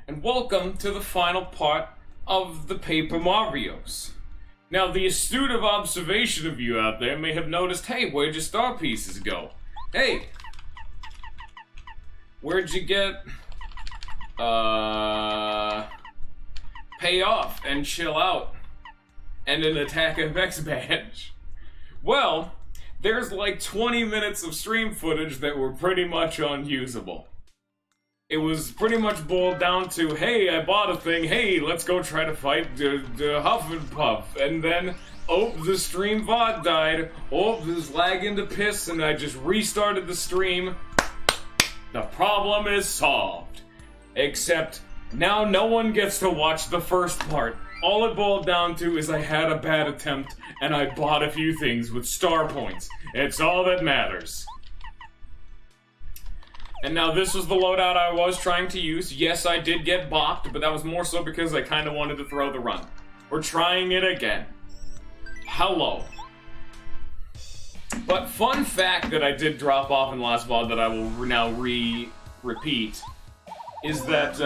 and welcome to the final part of the Paper Marios. Now, the astute of observation of you out there may have noticed, hey, where'd your star pieces go? Hey, where'd you get, pay off and chill out and an Attack FX badge? Well, there's like 20 minutes of stream footage that were pretty much unusable. It was pretty much boiled down to, hey, I bought a thing, hey, let's go try to fight the Huff and Puff, and then, oh, the stream VOD died, oh, this lag into piss, and I just restarted the stream. The problem is solved. Except, now no one gets to watch the first part. All it boiled down to is I had a bad attempt, and I bought a few things with star points. It's all that matters. And now this was the loadout I was trying to use. Yes, I did get bopped, but that was more so because I kind of wanted to throw the run. We're trying it again. Hello. But fun fact that I did drop off in last VOD that I will now repeat is that,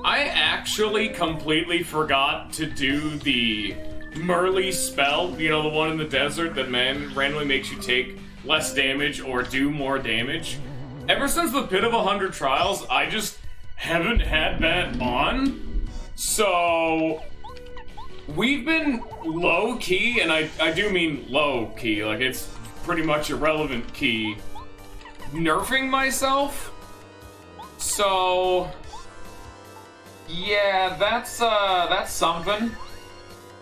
I actually completely forgot to do the Merly spell, you know, the one in the desert that randomly makes you take less damage or do more damage. Ever since the Pit of 100 Trials, I just haven't had that on. So we've been low-key, and I do mean low-key, like it's pretty much irrelevant key, nerfing myself. So yeah, that's something.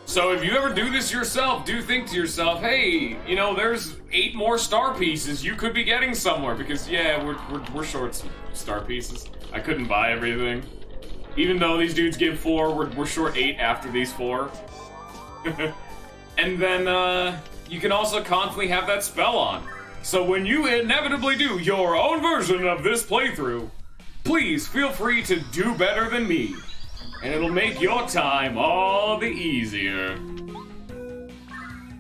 So if you ever do this yourself, do think to yourself, hey, you know, there's 8 more star pieces you could be getting somewhere, because yeah, we're short some star pieces. I couldn't buy everything. Even though these dudes give 4, we're short 8 after these 4. And then you can also constantly have that spell on. So when you inevitably do your own version of this playthrough, please feel free to do better than me, and it'll make your time all the easier.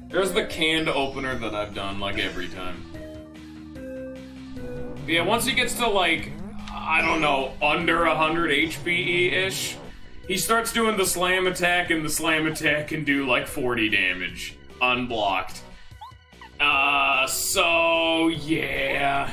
There's the canned opener that I've done, like, every time. But yeah, once he gets to, like, I don't know, under 100 HP-ish, he starts doing the slam attack, and the slam attack can do, like, 40 damage, unblocked. So, yeah.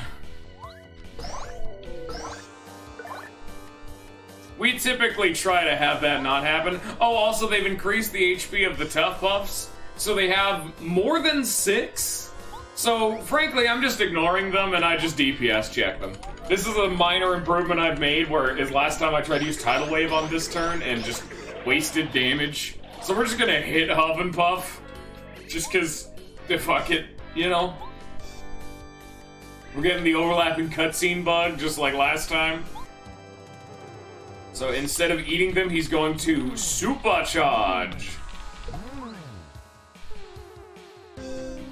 We typically try to have that not happen. Oh, also, they've increased the HP of the Tough Puffs, so they have more than 6. So, frankly, I'm just ignoring them, and I just DPS check them. This is a minor improvement I've made, whereas last time I tried to use Tidal Wave on this turn and just wasted damage. So we're just gonna hit Huff and Puff, just cause, fuck it, you know? We're getting the overlapping cutscene bug, just like last time. So instead of eating them, he's going to supercharge.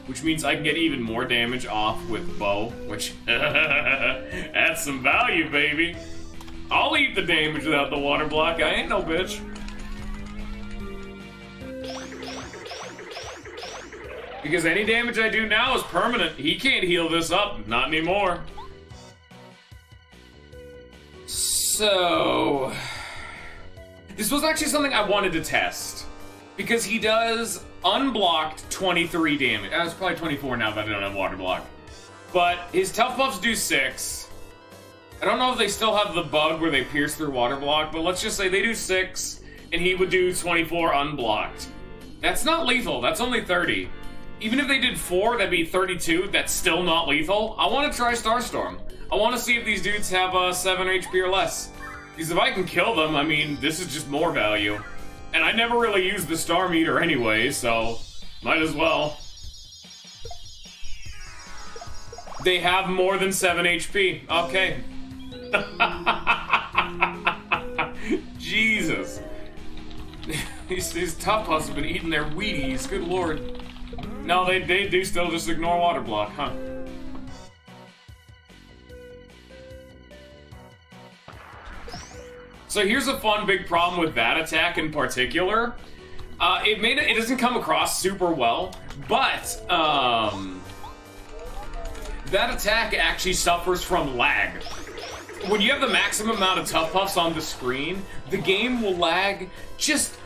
Which means I can get even more damage off with bow, which, that's some value, baby. I'll eat the damage without the water block, I ain't no bitch. Because any damage I do now is permanent. He can't heal this up, not anymore. So, this was actually something I wanted to test, because he does unblocked 23 damage. It's probably 24 now that I don't have water block. But his Tough Puffs do 6. I don't know if they still have the bug where they pierce through water block, but let's just say they do 6, and he would do 24 unblocked. That's not lethal, that's only 30. Even if they did 4, that'd be 32, that's still not lethal. I want to try Starstorm. I want to see if these dudes have 7 HP or less. Because if I can kill them, I mean, this is just more value. And I never really use the star meter anyway, so might as well. They have more than 7 HP. Okay. Jesus. These Tough Puffs have been eating their Wheaties, good lord. No, they do still just ignore water block, huh? So here's a fun big problem with that attack in particular. It doesn't come across super well, but that attack actually suffers from lag. when you have the maximum amount of tough puffs on the screen, the game will lag just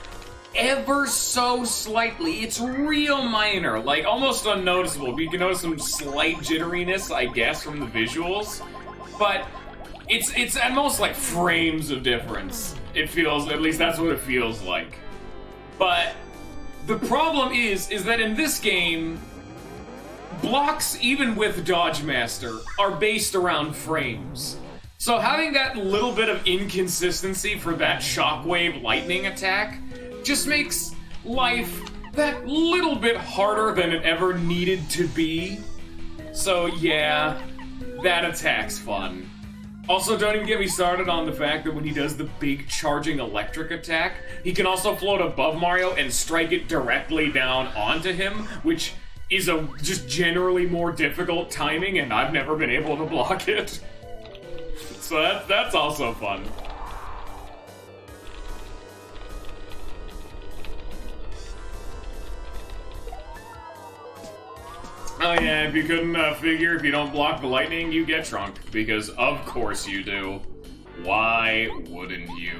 ever so slightly. It's real minor, like almost unnoticeable. You can notice some slight jitteriness, I guess, from the visuals, but it's at most like frames of difference. It feels, at least that's what it feels like. But the problem is that in this game, blocks, even with Dodge Master, are based around frames. So having that little bit of inconsistency for that shockwave lightning attack just makes life that little bit harder than it ever needed to be. So yeah, that attack's fun. Also, don't even get me started on the fact that when he does the big charging electric attack, he can also float above Mario and strike it directly down onto him, which is a just generally more difficult timing, and I've never been able to block it. So that's also fun. Oh yeah, if you couldn't figure, if you don't block the lightning, you get shrunk. Because of course you do. Why wouldn't you?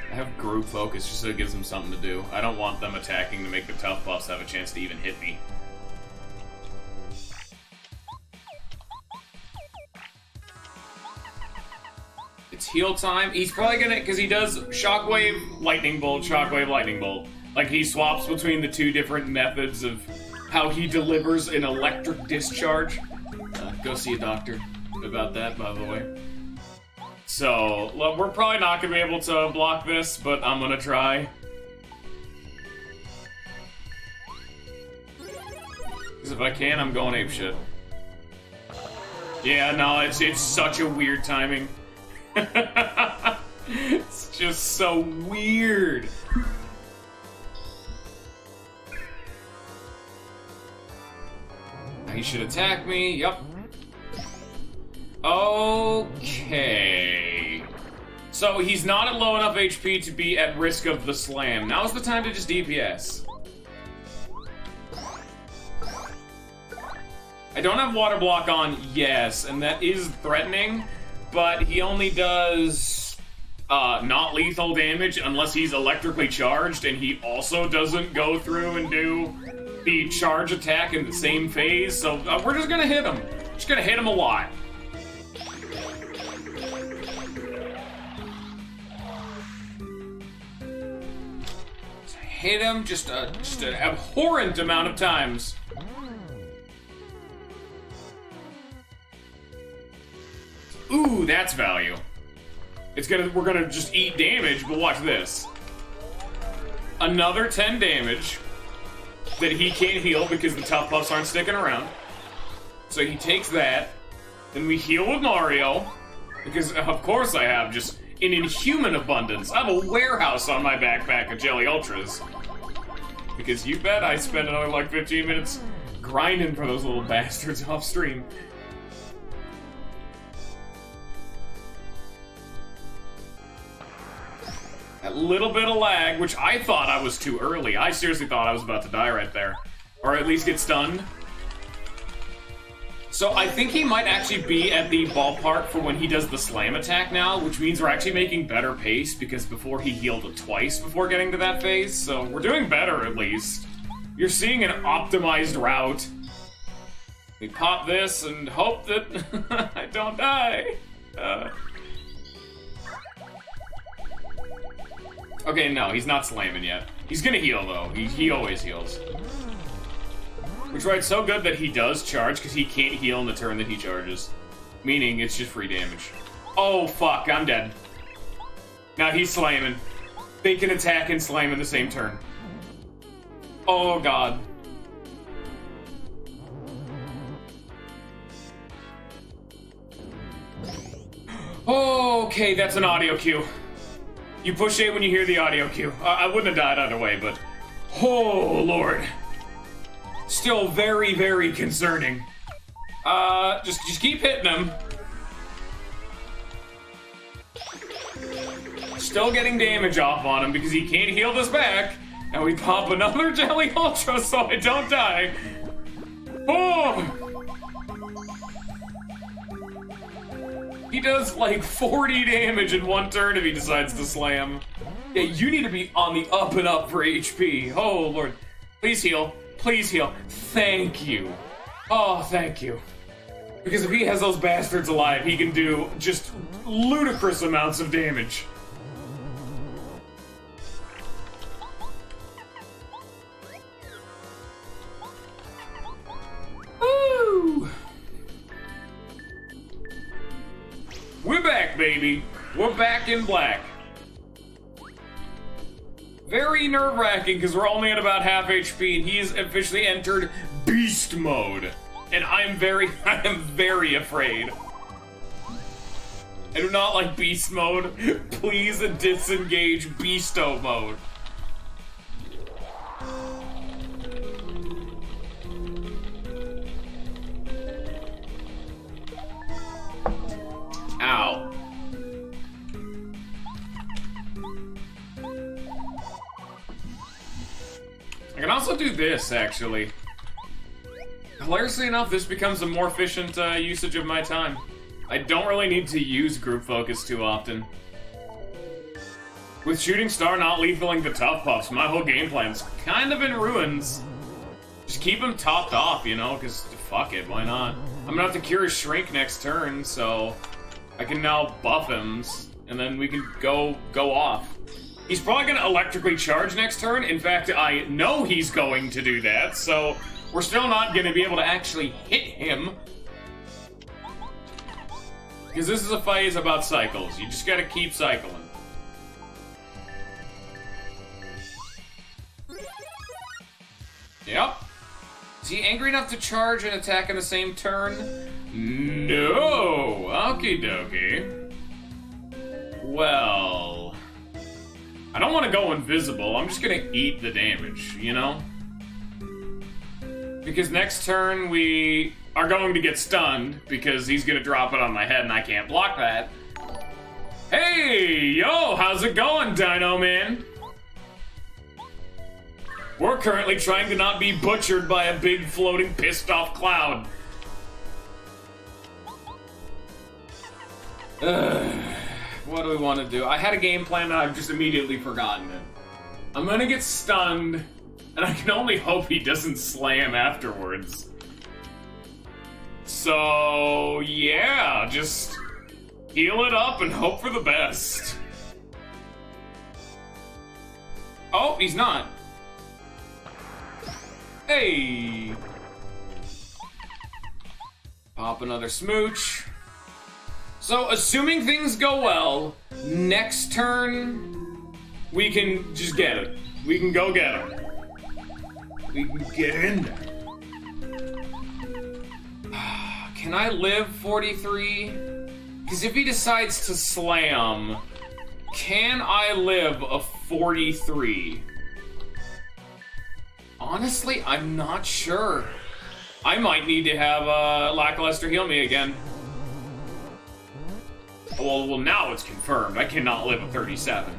I have group focus just so it gives them something to do. I don't want them attacking to make the tough buffs have a chance to even hit me. It's heal time. He's probably gonna, because he does shockwave, lightning bolt, shockwave, lightning bolt. Like he swaps between the two different methods of how he delivers an electric discharge. Go see a doctor about that, by the way. So, well, we're probably not gonna be able to block this, but I'm gonna try. Because if I can, I'm going apeshit. Yeah, no, it's such a weird timing. It's just so weird. He should attack me, yup. Okay. So he's not at low enough HP to be at risk of the slam. Now's the time to just DPS. I don't have water block on, yes, and that is threatening, but he only does not lethal damage unless he's electrically charged, and he also doesn't go through and do the charge attack in the same phase, so we're just gonna hit him. Just gonna hit him a lot. Hit him just an abhorrent amount of times. Ooh, that's value. We're gonna just eat damage, but watch this. Another 10 damage that he can't heal because the tough buffs aren't sticking around. So he takes that. Then we heal with Mario, because of course I have just an inhuman abundance. I have a warehouse on my backpack of Jelly Ultras. Because you bet I spent another like 15 minutes grinding for those little bastards off stream. That little bit of lag, which I thought I was too early. I seriously thought I was about to die right there. Or at least get stunned. So I think he might actually be at the ballpark for when he does the slam attack now, which means we're actually making better pace, because before he healed it twice before getting to that phase, so we're doing better at least. You're seeing an optimized route. We pop this and hope that I don't die. Okay, no, he's not slamming yet. He's gonna heal, though. He always heals. Which, right, so good that he does charge, because he can't heal in the turn that he charges. Meaning, it's just free damage. Oh, fuck, I'm dead. Now he's slamming. They can attack and slam in the same turn. Oh, God. Okay, that's an audio cue. You push A when you hear the audio cue. I wouldn't have died either way, but... Oh, Lord. Still very, very concerning. Just keep hitting him. Still getting damage off on him because he can't heal this back. And we pop another Jelly Ultra so I don't die. Oh! He does like 40 damage in one turn if he decides to slam. Yeah, you need to be on the up and up for HP. Oh, Lord. Please heal. Please heal. Thank you. Oh, thank you. Because if he has those bastards alive, he can do just ludicrous amounts of damage. Woo! We're back, baby. We're back in black. Very nerve-wracking because we're only at about half HP and he's officially entered beast mode. And I am very afraid. I do not like beast mode. Please disengage beasto mode. Ow. I can also do this, actually. Hilariously enough, this becomes a more efficient usage of my time. I don't really need to use group focus too often. With Shooting Star not lethaling the Tough Puffs, my whole game plan's kind of in ruins. Just keep him topped off, you know, because fuck it, why not? I'm gonna have to cure his Shrink next turn, so I can now buff him, and then we can go off. He's probably gonna electrically charge next turn. In fact, I know he's going to do that, so we're still not gonna be able to actually hit him. Because this is a phase about cycles. You just gotta keep cycling. Yep. Is he angry enough to charge and attack in the same turn? No! Okie dokie. Well, I don't want to go invisible. I'm just gonna eat the damage, you know? Because next turn we are going to get stunned because he's gonna drop it on my head and I can't block that. Hey, yo, how's it going, Dino Man? We're currently trying to not be butchered by a big floating pissed off cloud. What do we want to do? I had a game plan and I've just immediately forgotten it. I'm gonna get stunned, and I can only hope he doesn't slam afterwards. So, yeah, just heal it up and hope for the best. Oh, he's not. Hey! Pop another smooch. So, assuming things go well, next turn, we can just get it. We can go get him. We can get in there. Can I live 43? Because if he decides to slam, can I live a 43? Honestly, I'm not sure. I might need to have Lackluster heal me again. Well, now it's confirmed. I cannot live a 37.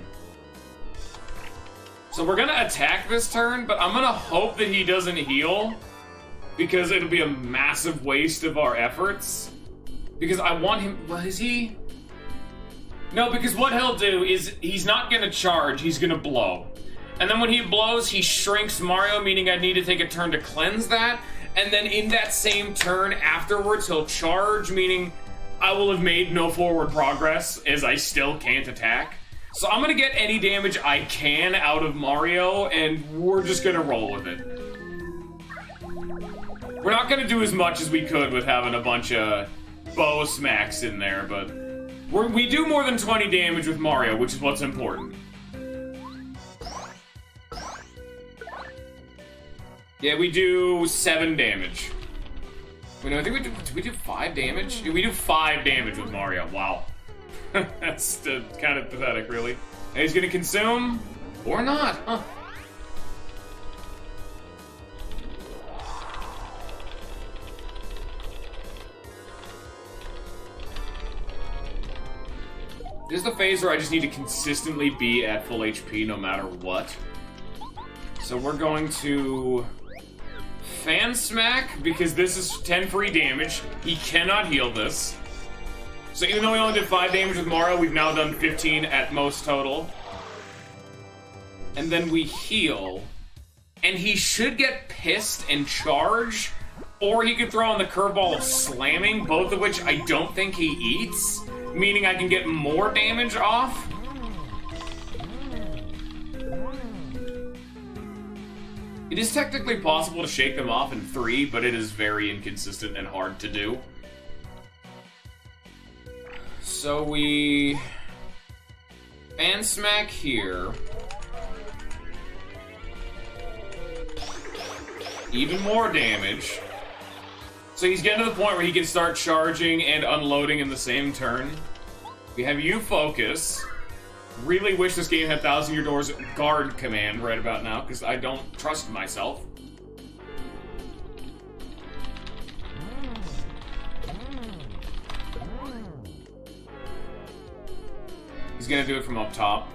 So we're gonna attack this turn, but I'm gonna hope that he doesn't heal, because it'll be a massive waste of our efforts. Because I want him... Well, is he... No, because what he'll do is he's not gonna charge, he's gonna blow. And then when he blows, he shrinks Mario, meaning I need to take a turn to cleanse that. And then in that same turn afterwards, he'll charge, meaning I will have made no forward progress, as I still can't attack. So I'm gonna get any damage I can out of Mario, and we're just gonna roll with it. We're not gonna do as much as we could with having a bunch of bow smacks in there, but we do more than 20 damage with Mario, which is what's important. Yeah, we do 7 damage. Wait, no, I think we do 5 damage? Yeah, we do 5 damage with Mario. Wow. That's kind of pathetic, really. And he's gonna consume, or not, huh? This is the phase where I just need to consistently be at full HP no matter what. So we're going to Fan Smack, because this is 10 free damage. He cannot heal this. So even though we only did 5 damage with Mario, we've now done 15 at most total. And then we heal. And he should get pissed and charge, or he could throw on the curveball of slamming, both of which I don't think he eats, meaning I can get more damage off. It is technically possible to shake them off in 3, but it is very inconsistent and hard to do. So we Fan Smack here. Even more damage. So he's getting to the point where he can start charging and unloading in the same turn. We have you focus. Really wish this game had 1,000 Year Door's guard command right about now, because I don't trust myself. He's gonna do it from up top.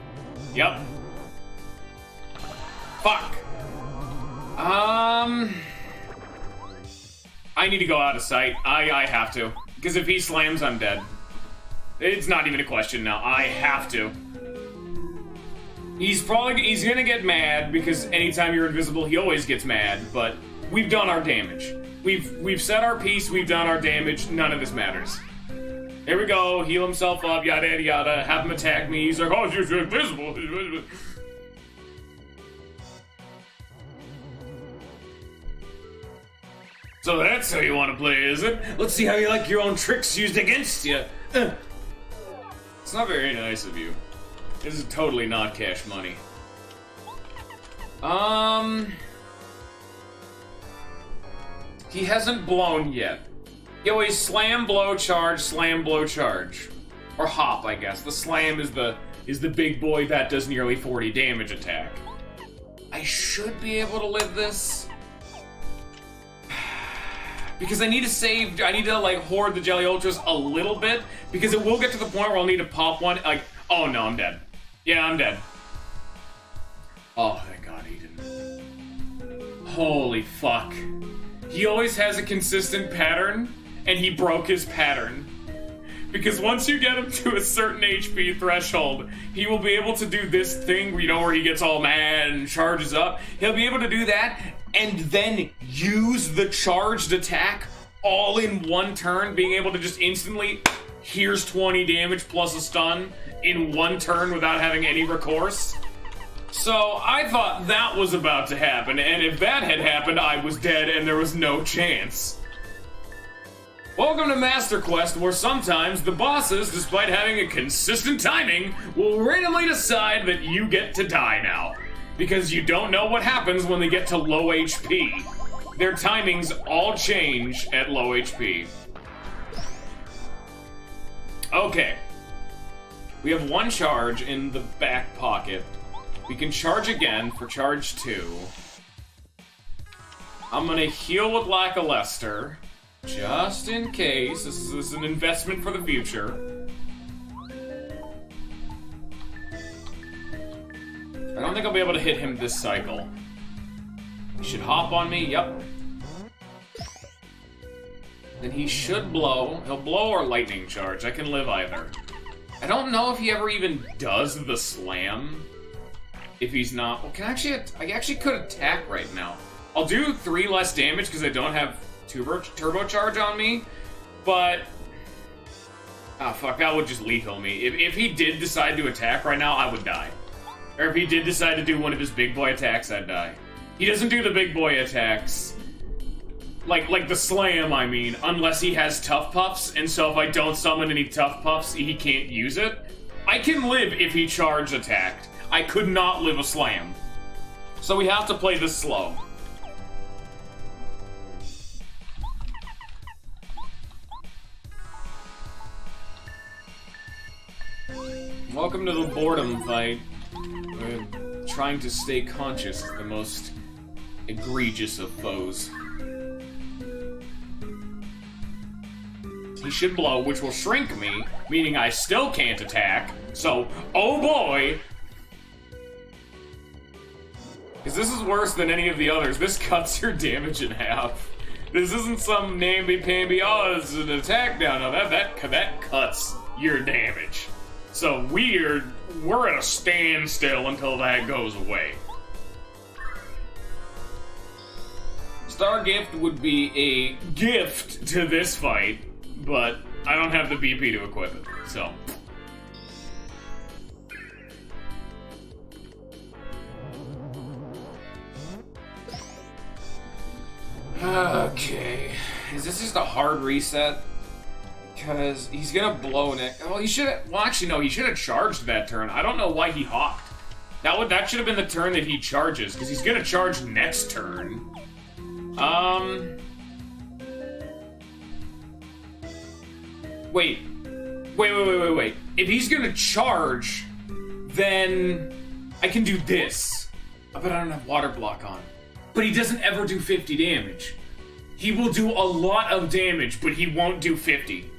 Yep. Fuck. I need to go out of sight. I have to. Because if he slams, I'm dead. It's not even a question now. I have to. He's gonna get mad, because anytime you're invisible, he always gets mad, but we've done our damage. We've said our piece, we've done our damage, none of this matters. Here we go, heal himself up, yada yada yada, have him attack me, he's like, oh, you're invisible. So that's how you want to play, is it? Let's see how you like your own tricks used against you. It's not very nice of you. This is totally not cash money. He hasn't blown yet. He always slam, blow, charge, slam, blow, charge. Or hop, I guess. The slam is the big boy that does nearly 40 damage attack. I should be able to live this. Because I need to like hoard the Jelly Ultras a little bit, because it will get to the point where I'll need to pop one, like, oh no, I'm dead. Yeah, I'm dead. Oh, thank God he didn't. Holy fuck. He always has a consistent pattern, and he broke his pattern. Because once you get him to a certain HP threshold, he will be able to do this thing, you know, where he gets all mad and charges up. He'll be able to do that, and then use the charged attack all in one turn, being able to just instantly, here's 20 damage plus a stun in one turn without having any recourse. So I thought that was about to happen, and if that had happened, I was dead and there was no chance. Welcome to Master Quest, where sometimes the bosses, despite having a consistent timing, will randomly decide that you get to die now. Because you don't know what happens when they get to low HP. Their timings all change at low HP. Okay. We have one charge in the back pocket. We can charge again for charge 2. I'm gonna heal with Lackluster, just in case. This is an investment for the future. I don't think I'll be able to hit him this cycle. He should hop on me, yep. Then he should blow. He'll blow or lightning charge. I can live either. I don't know if he ever even does the slam. If he's not... Well, I actually could attack right now. I'll do 3 less damage because I don't have turbocharge on me, but... Ah, fuck, that would just lethal me. If he did decide to attack right now, I would die. Or if he did decide to do one of his big boy attacks, I'd die. He doesn't do the big boy attacks. Like the slam, I mean, unless he has tough puffs, and so if I don't summon any tough puffs, he can't use it. I can live if he charge attacked. I could not live a slam. So we have to play this slow. Welcome to the boredom fight. We're trying to stay conscious of the most egregious of foes. He should blow, which will shrink me, meaning I still can't attack. So, oh boy! Because this is worse than any of the others. This cuts your damage in half. This isn't some namby-pamby, oh, this is an attack down. No, that cuts your damage. So we're at a standstill until that goes away. Star Gift would be a gift to this fight, but I don't have the BP to equip it, so. Okay. Is this just a hard reset? Because he's gonna blow next. Oh, he should have. Well, actually, no, he should have charged that turn. I don't know why he hopped. That should have been the turn that he charges, because he's gonna charge next turn. Wait. If he's gonna charge, then I can do this. But I don't have water block on. But he doesn't ever do 50 damage. He will do a lot of damage, but he won't do 50.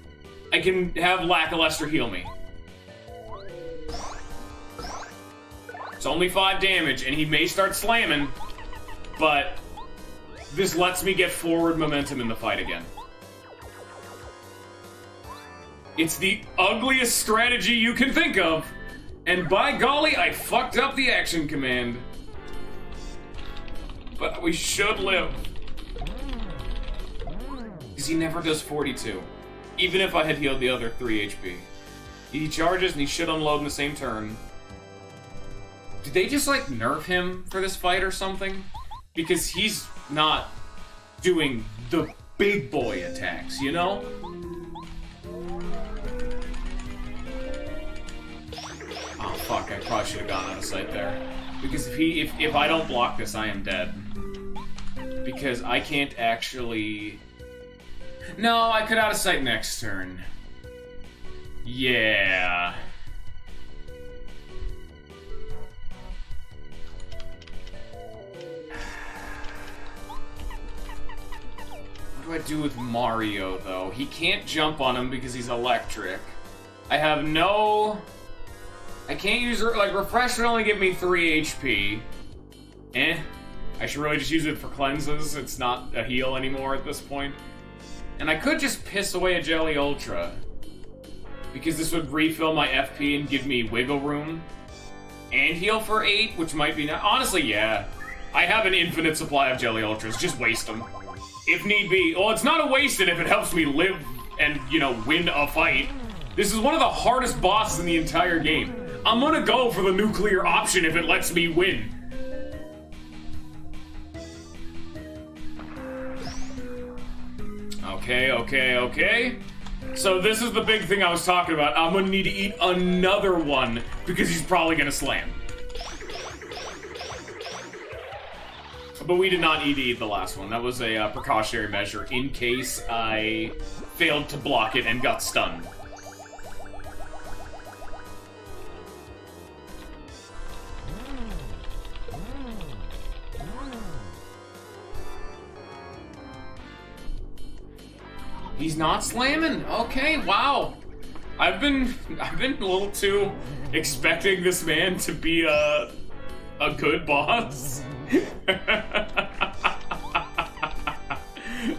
I can have Lackluster heal me. It's only 5 damage, and he may start slamming, but this lets me get forward momentum in the fight again. It's the ugliest strategy you can think of, and by golly, I fucked up the action command. But we should live. Because he never does 42. Even if I had healed the other 3 HP. He charges and he should unload in the same turn. Did they just, like, nerf him for this fight or something? Because he's not doing the big boy attacks, you know? Oh, fuck, I probably should have gone out of sight there. Because if I don't block this, I am dead. Because I can't actually... No, I could out of sight next turn. Yeah. What do I do with Mario, though? He can't jump on him because he's electric. I have no... I can't use... Like, Refresh would only give me 3 HP. I should really just use it for cleanses. It's not a heal anymore at this point. And I could just piss away a Jelly Ultra. Because this would refill my FP and give me wiggle room. And heal for 8, which might be... Honestly, yeah. I have an infinite supply of Jelly Ultras. Just waste them. If need be. Well, it's not a wasted if it helps me live and, you know, win a fight. This is one of the hardest bosses in the entire game. I'm gonna go for the nuclear option if it lets me win. Okay. So this is the big thing I was talking about. I'm gonna need to eat another one because he's probably gonna slam. But we did not need to eat the last one. That was a precautionary measure in case I failed to block it and got stunned. He's not slamming. Okay, wow. I've been a little too expecting this man to be a good boss.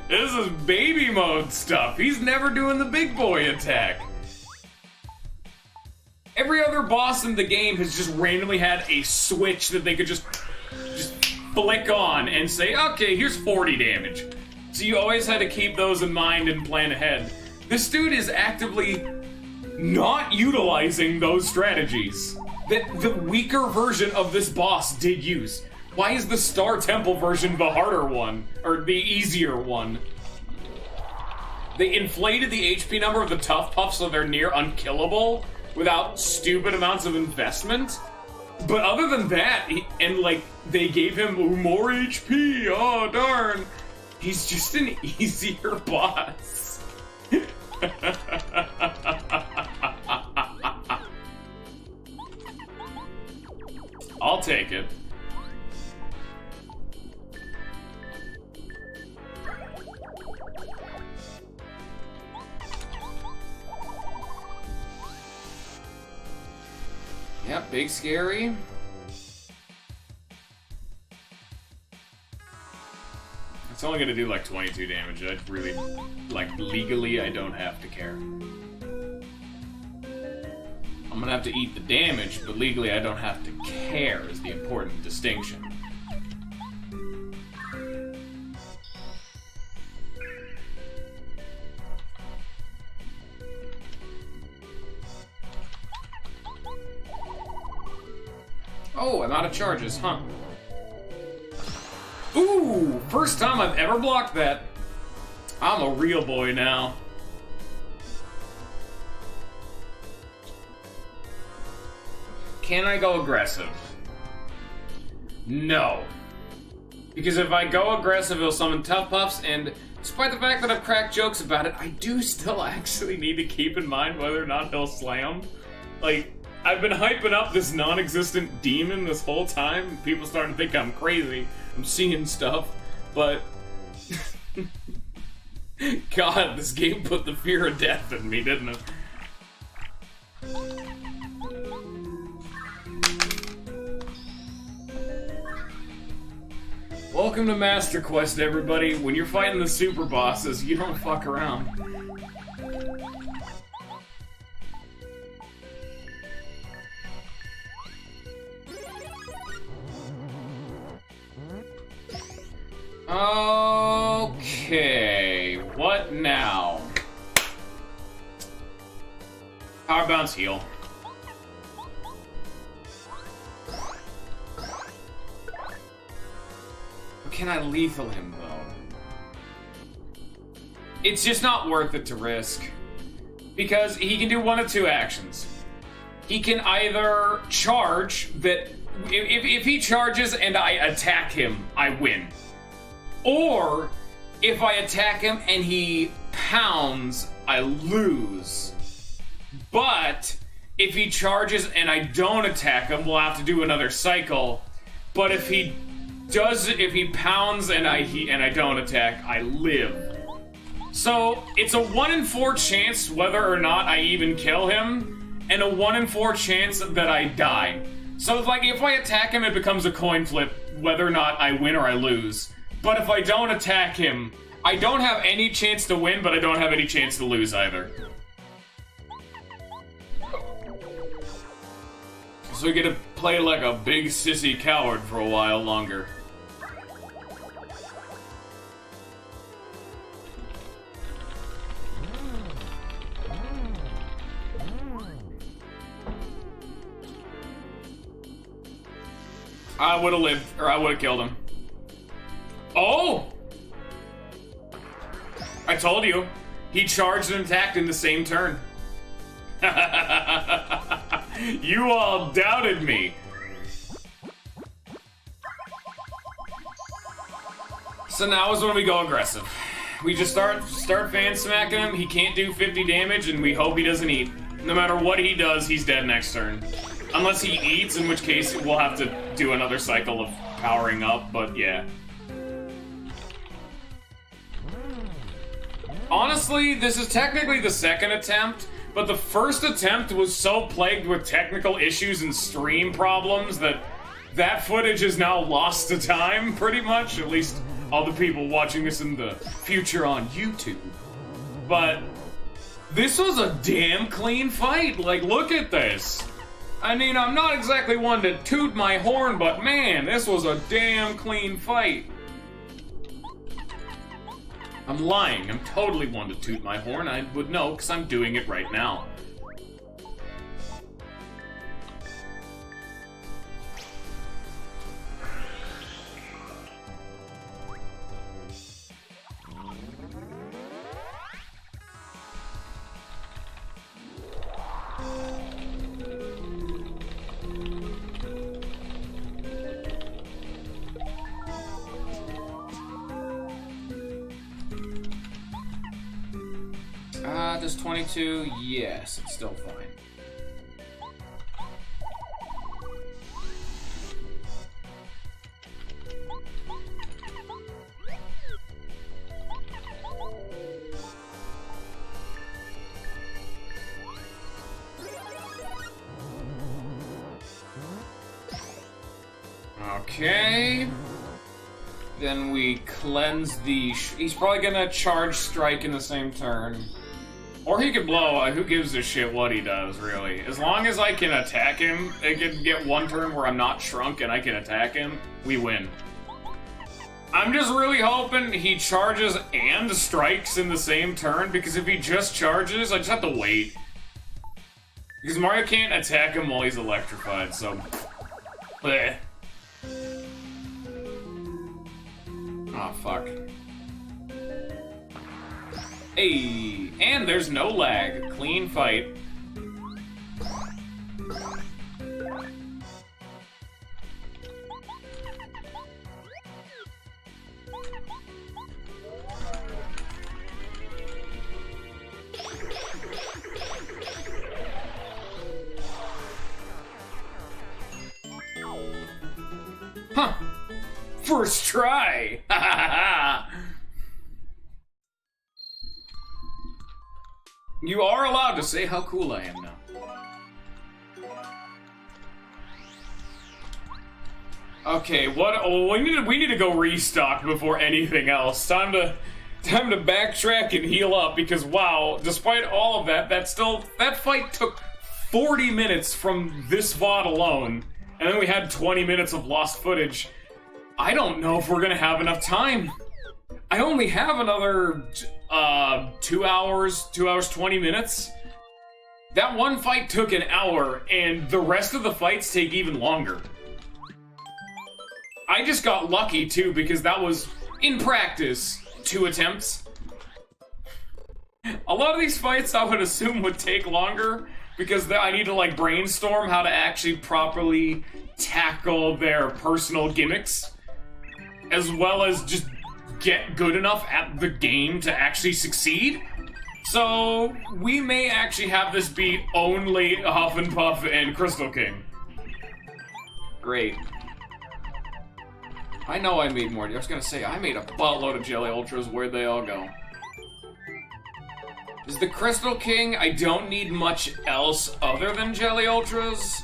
This is baby mode stuff. He's never doing the big boy attack. Every other boss in the game has just randomly had a switch that they could just flick on and say, okay, here's 40 damage. So you always had to keep those in mind and plan ahead. This dude is actively not utilizing those strategies that the weaker version of this boss did use. Why is the Star Temple version the harder one? Or the easier one? They inflated the HP number of the Tough Puff so they're near unkillable without stupid amounts of investment. But other than that, they gave him more HP, oh darn. He's just an easier boss. I'll take it. Yep, big scary. only gonna do like 22 damage. I really, like, legally, I don't have to care. I'm gonna have to eat the damage, but legally I don't have to care is the important distinction. Oh, I'm out of charges, huh? Ooh, first time I've ever blocked that. I'm a real boy now. Can I go aggressive? No. Because if I go aggressive, it'll summon Tough Puffs, and despite the fact that I've cracked jokes about it, I do still actually need to keep in mind whether or not he'll slam. Like, I've been hyping up this non-existent demon this whole time. People starting to think I'm crazy. I'm seeing stuff, but... God, this game put the fear of death in me, didn't it? Welcome to Master Quest, everybody. When you're fighting the super bosses, you don't fuck around. Okay, what now? Power bounce heal. Can I lethal him, though? It's just not worth it to risk. Because he can do one of two actions. He can either charge, that... If he charges and I attack him, I win. Or, if I attack him and he pounds, I lose. But, if he charges and I don't attack him, we'll have to do another cycle. But if he pounds and I don't attack, I live. So it's a 1 in 4 chance whether or not I even kill him, and a 1 in 4 chance that I die. So like if I attack him, it becomes a coin flip whether or not I win or I lose. But if I don't attack him, I don't have any chance to win, but I don't have any chance to lose either. So we get to play like a big sissy coward for a while longer. I would have lived, or I would have killed him. Oh! I told you. He charged and attacked in the same turn. You all doubted me. So now is when we go aggressive. We just start fan smacking him. He can't do 50 damage, and we hope he doesn't eat. No matter what he does, he's dead next turn. Unless he eats, in which case we'll have to do another cycle of powering up, but yeah. Honestly, this is technically the second attempt, but the first attempt was so plagued with technical issues and stream problems that footage is now lost to time, pretty much. At least all the people watching this in the future on YouTube. But this was a damn clean fight. Like, look at this. I mean, I'm not exactly one to toot my horn, but man, this was a damn clean fight. I'm lying. I'm totally one to toot my horn. I would know, because I'm doing it right now. Does 22? Yes, it's still fine. Okay. Then we cleanse the... He's probably gonna charge strike in the same turn. Or he could blow. Who gives a shit what he does, really? As long as I can attack him, I can get one turn where I'm not shrunk and I can attack him, we win. I'm just really hoping he charges and strikes in the same turn, because if he just charges, I just have to wait. Because Mario can't attack him while he's electrified, so... Bleh. Oh, fuck. Hey, and there's no lag. Clean fight. Huh. First try! Ha ha ha! You are allowed to say how cool I am now. Okay, what? Oh, we need to go restock before anything else. Time to backtrack and heal up, because wow, despite all of that, that fight took 40 minutes from this VOD alone, and then we had 20 minutes of lost footage. I don't know if we're gonna have enough time. I only have another 2 hours, 20 minutes. That one fight took an hour, and the rest of the fights take even longer. I just got lucky, too, because that was, in practice, 2 attempts. A lot of these fights I would assume would take longer, because I need to, like, brainstorm how to actually properly tackle their personal gimmicks, as well as just get good enough at the game to actually succeed. So, we may actually have this be only Huff and Puff and Crystal King. Great. I know I made more. I was gonna say, I made a buttload of Jelly Ultras. Where'd they all go? Is the Crystal King, I don't need much else other than Jelly Ultras.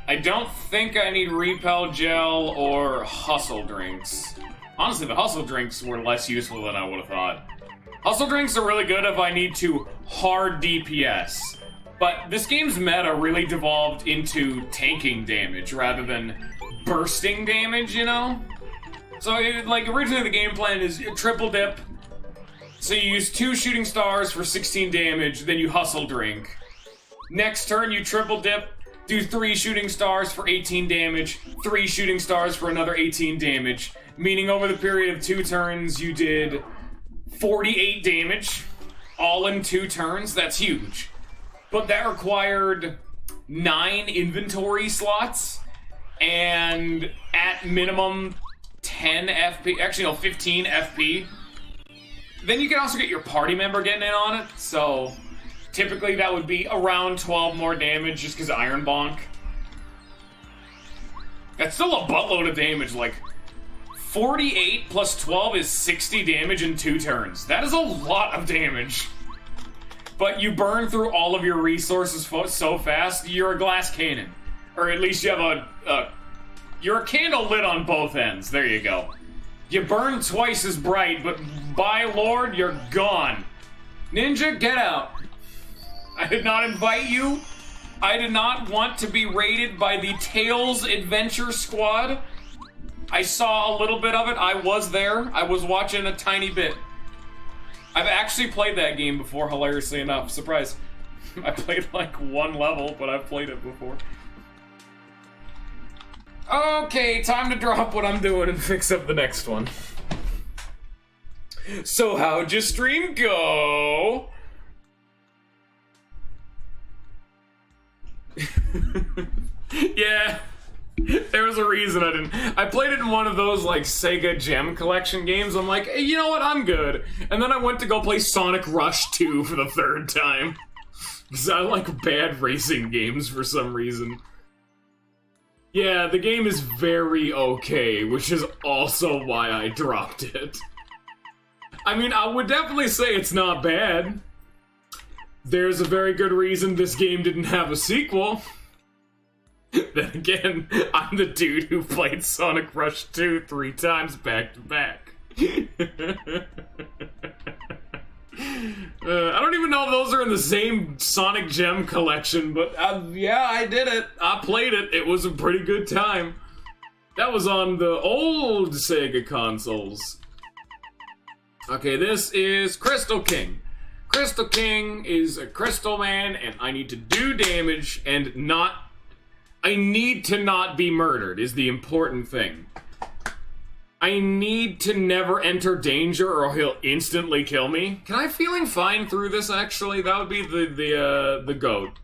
I don't think I need Repel Gel or Hustle Drinks. Honestly, the Hustle Drinks were less useful than I would have thought. Hustle Drinks are really good if I need to hard DPS. But this game's meta really devolved into tanking damage rather than bursting damage, you know? So, originally the game plan is triple dip. So you use 2 shooting stars for 16 damage, then you Hustle Drink. Next turn, you triple dip, do 3 shooting stars for 18 damage, 3 shooting stars for another 18 damage. Meaning over the period of 2 turns, you did 48 damage, all in 2 turns. That's huge. But that required 9 inventory slots, and at minimum 10 FP, actually no, 15 FP. Then you can also get your party member getting in on it, so typically that would be around 12 more damage just because Iron Bonk. That's still a buttload of damage, like 48 plus 12 is 60 damage in 2 turns. That is a lot of damage. But you burn through all of your resources so fast, you're a glass cannon. Or at least you have you're a candle lit on both ends. There you go. You burn twice as bright, but by Lord, you're gone. Ninja, get out. I did not invite you. I did not want to be raided by the Tails Adventure Squad. I saw a little bit of it. I was there. I was watching a tiny bit. I've actually played that game before, hilariously enough. Surprise. I played like 1 level, but I've played it before. Okay, time to drop what I'm doing and fix up the next one. So how'd your stream go? Yeah, there was a reason I didn't. I played it in one of those like Sega Gem Collection games. I'm like, hey, you know what, I'm good. And then I went to go play Sonic Rush 2 for the 3rd time. Because I like bad racing games for some reason. Yeah, the game is very okay, which is also why I dropped it. I mean, I would definitely say it's not bad. There's a very good reason this game didn't have a sequel. Then again, I'm the dude who played Sonic Rush 2 3 times back to back. I don't even know if those are in the same Sonic Gem collection, but yeah, I did it. I played it. It was a pretty good time. That was on the old Sega consoles. Okay, this is Crystal King. Crystal King is a crystal man, and I need to do damage and not... I need to not be murdered, is the important thing. I need to never enter danger or he'll instantly kill me. Can I feeling fine through this, actually? That would be the goat.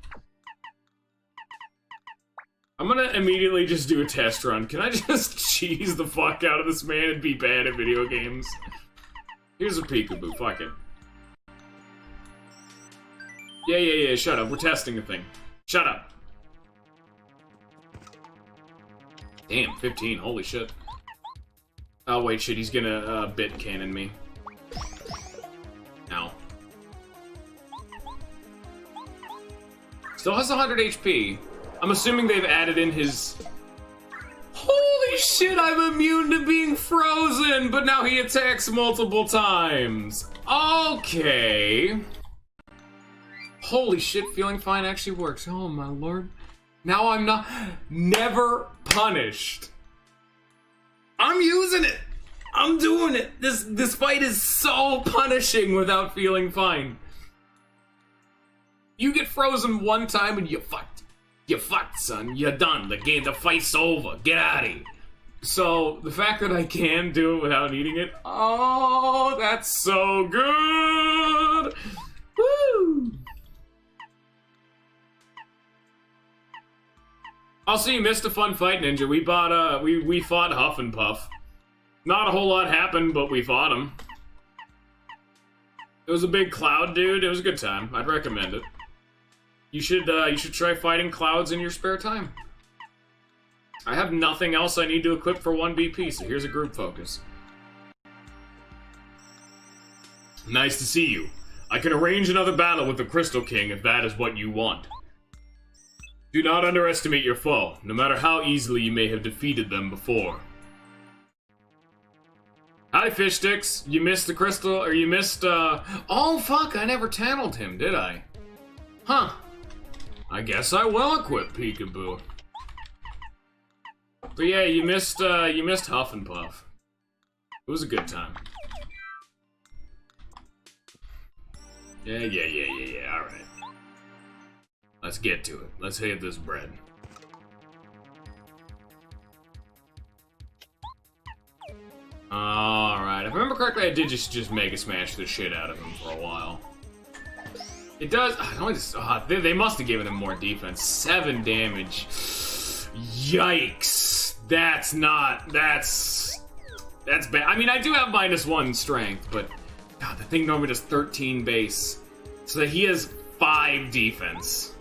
I'm gonna immediately just do a test run. Can I just cheese the fuck out of this man and be bad at video games? Here's a peekaboo, fuck it. Yeah, shut up. We're testing a thing. Shut up. Damn, 15, holy shit. Oh wait, shit, he's gonna bit cannon me. Ow. Still has 100 HP. I'm assuming they've added in his... Holy shit, I'm immune to being frozen, but now he attacks multiple times. Okay. Holy shit, feeling fine actually works. Oh my lord. Now I'm not... Never punished. I'm using it! I'm doing it! This fight is so punishing without feeling fine. You get frozen one time and you fucked. You fucked, son. You're done. The fight's over. Get out of here. So, the fact that I can do it without needing it, oh, that's so good! Woo! Also, you missed a fun fight, Ninja. We bought, we fought Huff and Puff. Not a whole lot happened, but we fought him. It was a big cloud, dude. It was a good time. I'd recommend it. You should try fighting clouds in your spare time. I have nothing else I need to equip for 1 BP, so here's a group focus. Nice to see you. I can arrange another battle with the Crystal King if that is what you want. Do not underestimate your foe, no matter how easily you may have defeated them before. Hi, Fish Sticks. You missed the crystal, or you missed, Oh, fuck, I never channeled him, did I? Huh. I guess I will equip Peekaboo. But yeah, you missed Huff and Puff. It was a good time. Yeah, alright. Let's get to it. Let's hit this bread. Alright, if I remember correctly, I did just Mega Smash the shit out of him for a while. It does... they must have given him more defense. 7 damage. Yikes. That's bad. I mean, I do have -1 strength, but... God, the thing normally does 13 base. So that he has 5 defense.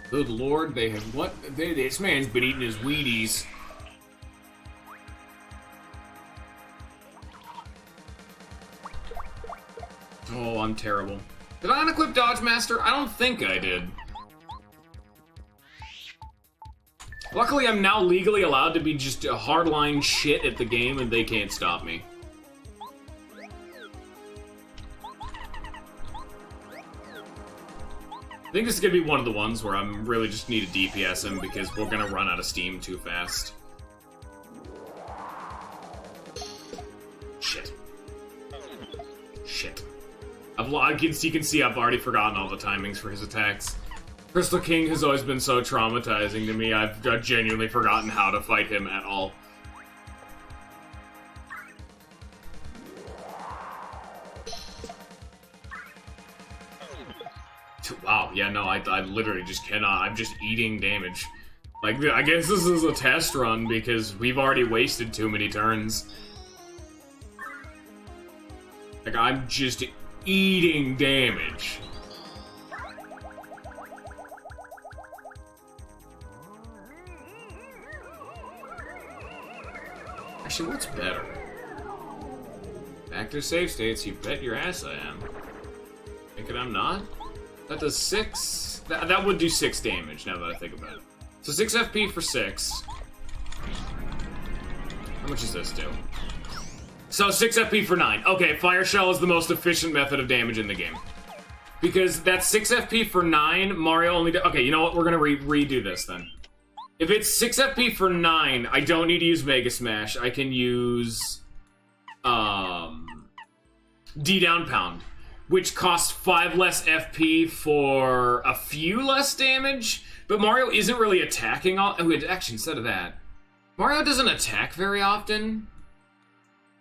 Good lord, they have what? This man's been eating his Wheaties. Oh, I'm terrible. Did I unequip Dodge Master? I don't think I did. Luckily, I'm now legally allowed to be just a hardline shit at the game, and they can't stop me. I think this is gonna be one of the ones where I'm really just need to DPS him because we're gonna run out of steam too fast. Shit. Shit. You can see I've already forgotten all the timings for his attacks. Crystal King has always been so traumatizing to me, I've genuinely forgotten how to fight him at all. Wow, yeah, no, I literally just cannot. I'm just eating damage. Like, I guess this is a test run because we've already wasted too many turns. Like, I'm just eating damage. Actually, what's better? Back to save states, you bet your ass I am. Thinking I'm not? That does 6. That would do 6 damage, now that I think about it. So 6 FP for 6. How much does this do? So 6 FP for 9. Okay, Fire Shell is the most efficient method of damage in the game. Because that's 6 FP for 9, Mario only... Okay, you know what? We're gonna redo this, then. If it's 6 FP for 9, I don't need to use Mega Smash. I can use... D-Down Pound. Which costs 5 less FP for a few less damage. But Mario isn't really attacking all... Oh, actually, instead of that... Mario doesn't attack very often.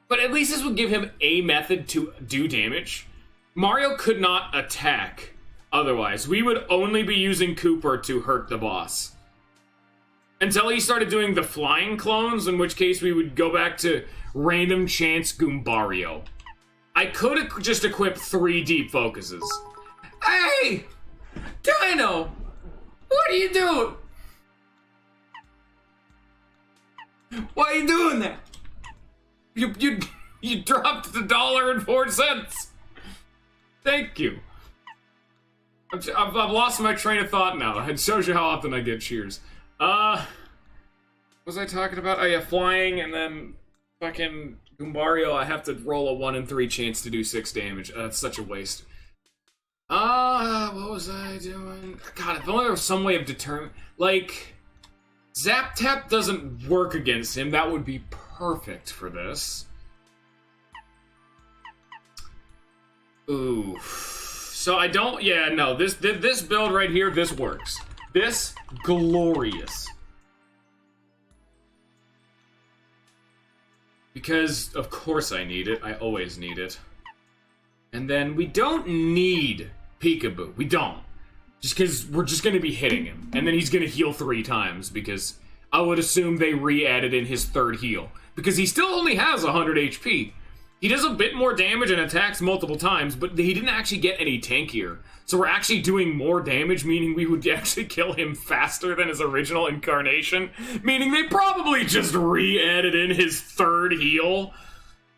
But at least this would give him a method to do damage. Mario could not attack otherwise. We would only be using Cooper to hurt the boss. Until he started doing the flying clones, in which case we would go back to random chance Goombario. I could have just equipped 3 deep focuses. Hey! Dino! What are you doing? Why are you doing that? You dropped the $1.04. Thank you. I've lost my train of thought now. It shows you how often I get cheers. What was I talking about? Oh yeah, flying, and then fucking Goombario, I have to roll a 1 in 3 chance to do 6 damage. That's such a waste. What was I doing? God, if only there was some way of determining... Like, Zap Tap doesn't work against him. That would be perfect for this. Ooh. So I don't... Yeah, no. This build right here, this works. This, glorious. Because, of course I need it. I always need it. And then we don't need Peekaboo. We don't. Just because we're just going to be hitting him. And then he's going to heal 3 times, because I would assume they re-added in his 3rd heal. Because he still only has 100 HP. He does a bit more damage and attacks multiple times, but he didn't actually get any tankier. So we're actually doing more damage, meaning we would actually kill him faster than his original incarnation. Meaning they probably just re-added in his 3rd heal.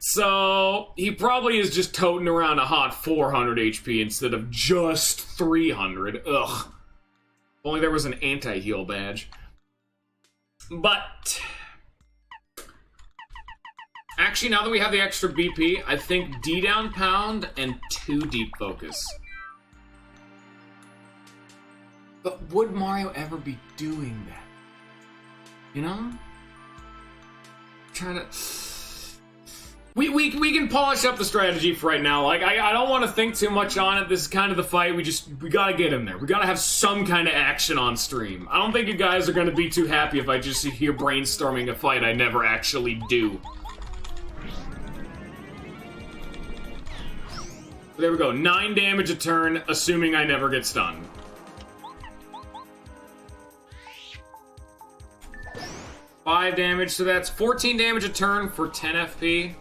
So he probably is just toting around a hot 400 HP instead of just 300. Ugh. If only there was an anti-heal badge. But... actually, now that we have the extra BP, I think D-Down Pound and 2 Deep Focus. But would Mario ever be doing that? You know? I'm trying to... We can polish up the strategy for right now. Like, I don't want to think too much on it. This is kind of the fight. We gotta get in there. We gotta have some kind of action on stream. I don't think you guys are gonna be too happy if I just sit here brainstorming a fight I never actually do. There we go, 9 damage a turn, assuming I never get stunned. Five damage, so that's 14 damage a turn for 10 FP.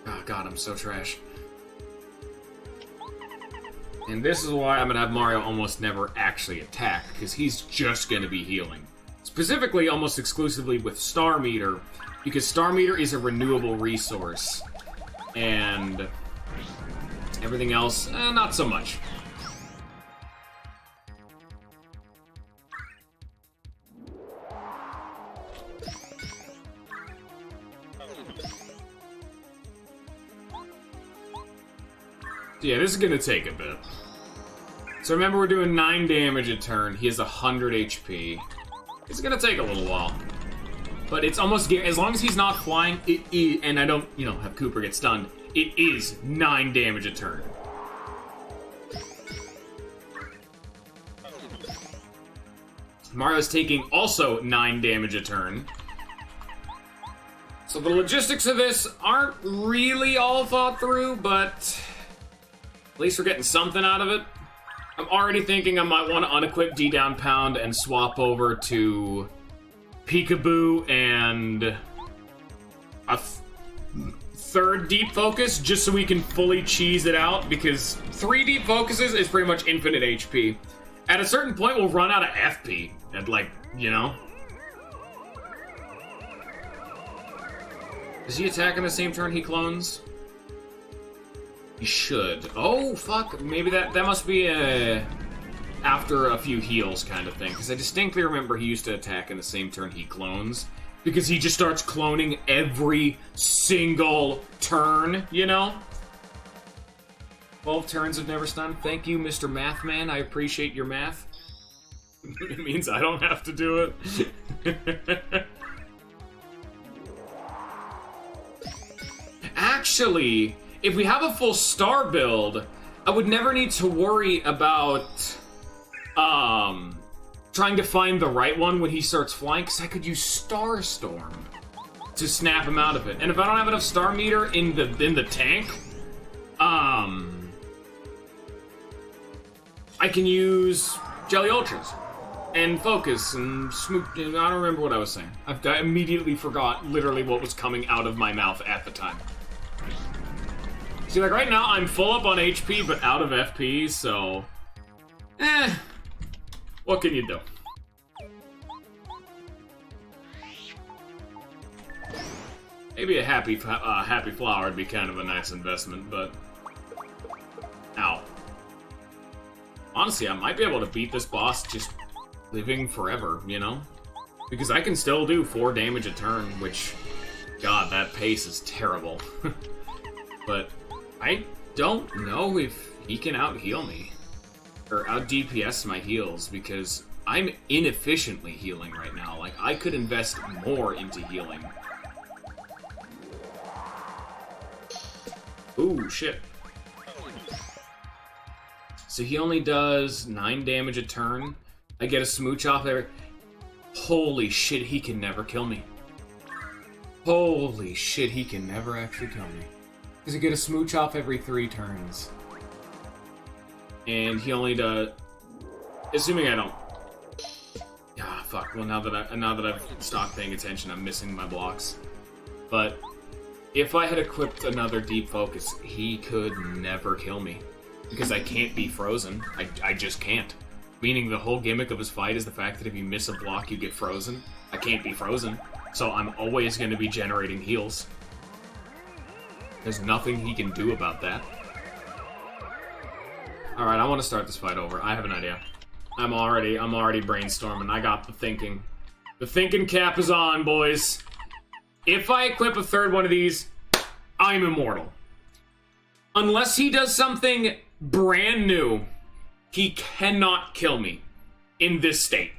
Oh god, I'm so trash. And this is why I'm gonna have Mario almost never actually attack, because he's just gonna be healing. Specifically, almost exclusively with Star Meter, because Star Meter is a renewable resource. And... everything else, not so much. Yeah, this is gonna take a bit. So remember, we're doing 9 damage a turn. He has 100 HP. It's gonna take a little while. But it's almost, as long as he's not flying, it is, and I don't, you know, have Cooper get stunned, it is 9 damage a turn. Mario's taking also 9 damage a turn. So the logistics of this aren't really all thought through, but at least we're getting something out of it. I'm already thinking I might want to unequip D-Down Pound and swap over to Peekaboo and a 3rd Deep Focus, just so we can fully cheese it out, because 3 Deep Focuses is pretty much infinite HP. At a certain point, we'll run out of FP, and like, you know? Does he attack on the same turn he clones? He should. Oh, fuck. Maybe that must be a... after a few heals kind of thing. Because I distinctly remember he used to attack in the same turn he clones. Because he just starts cloning every single turn, you know? 12 turns of never stunned. Thank you, Mr. Mathman. I appreciate your math. It means I don't have to do it. Actually, if we have a full star build, I would never need to worry about trying to find the right one when he starts flying, because I could use Star Storm to snap him out of it. And if I don't have enough star meter in the tank, I can use Jelly Ultras and Focus and Smooch. I don't remember what I was saying. I immediately forgot literally what was coming out of my mouth at the time. See, like right now, I'm full up on HP, but out of FP, so... what can you do? Maybe a happy flower would be kind of a nice investment, but... Ow. Honestly, I might be able to beat this boss just living forever, you know? Because I can still do 4 damage a turn, which... God, that pace is terrible. But... I don't know if he can out-heal me. Or out-DPS my heals, because I'm inefficiently healing right now. Like, I could invest more into healing. Ooh, shit. So he only does 9 damage a turn. I get a smooch off there. Holy shit, he can never kill me. Holy shit, he can never actually kill me. Because I get a smooch off every 3 turns. And he only does... Assuming I don't... Ah, fuck. Well, now that I've stopped paying attention, I'm missing my blocks. But if I had equipped another Deep Focus, he could never kill me. Because I can't be frozen. I just can't. Meaning the whole gimmick of his fight is the fact that if you miss a block, you get frozen. I can't be frozen. So I'm always going to be generating heals. There's nothing he can do about that. Alright, I want to start this fight over. I have an idea. I'm already brainstorming. I got the thinking. The thinking cap is on, boys. If I equip a third one of these, I'm immortal. Unless he does something brand new, he cannot kill me in this state.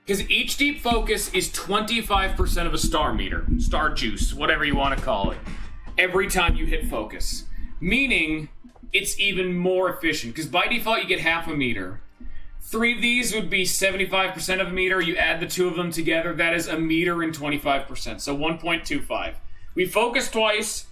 Because each Deep Focus is 25% of a star meter. Star juice, whatever you want to call it. Every time you hit focus. Meaning, it's even more efficient. Because by default, you get half a meter. 3 of these would be 75% of a meter. You add the 2 of them together, that is a meter and 25%. So 1.25. We focus twice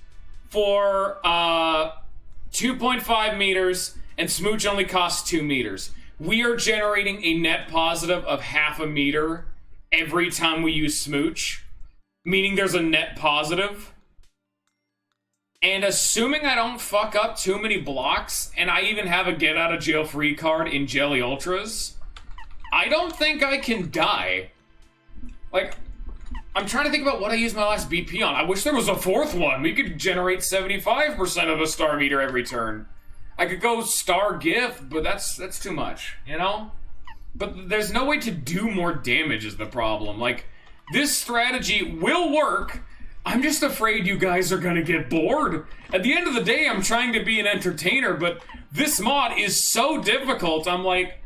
for 2.5 meters, and Smooch only costs 2 meters. We are generating a net positive of half a meter every time we use Smooch. Meaning there's a net positive. And assuming I don't fuck up too many blocks, and I even have a get out of jail free card in Jelly Ultras, I don't think I can die. Like, I'm trying to think about what I used my last BP on. I wish there was a 4th one. We could generate 75% of a star meter every turn. I could go star gift, but that's too much, you know? But there's no way to do more damage is the problem. Like, this strategy will work. I'm just afraid you guys are gonna get bored. At the end of the day, I'm trying to be an entertainer, but this mod is so difficult, I'm like...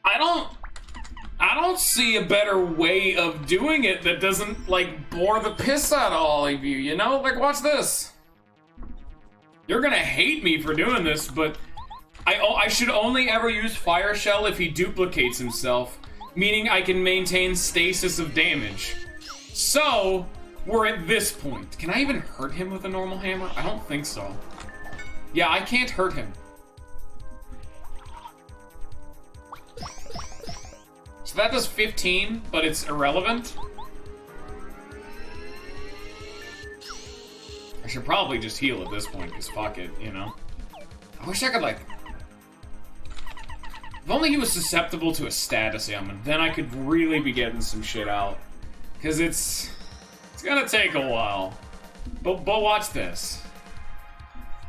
I don't see a better way of doing it that doesn't, like, bore the piss out of all of you, you know? Like, watch this. You're gonna hate me for doing this, but... I should only ever use Fire Shell if he duplicates himself, meaning I can maintain stasis of damage. So... we're at this point. Can I even hurt him with a normal hammer? I don't think so. Yeah, I can't hurt him. So that does 15, but it's irrelevant. I should probably just heal at this point, because fuck it, you know? I wish I could, like... If only he was susceptible to a status ailment, then I could really be getting some shit out. Because it's gonna take a while. But watch this.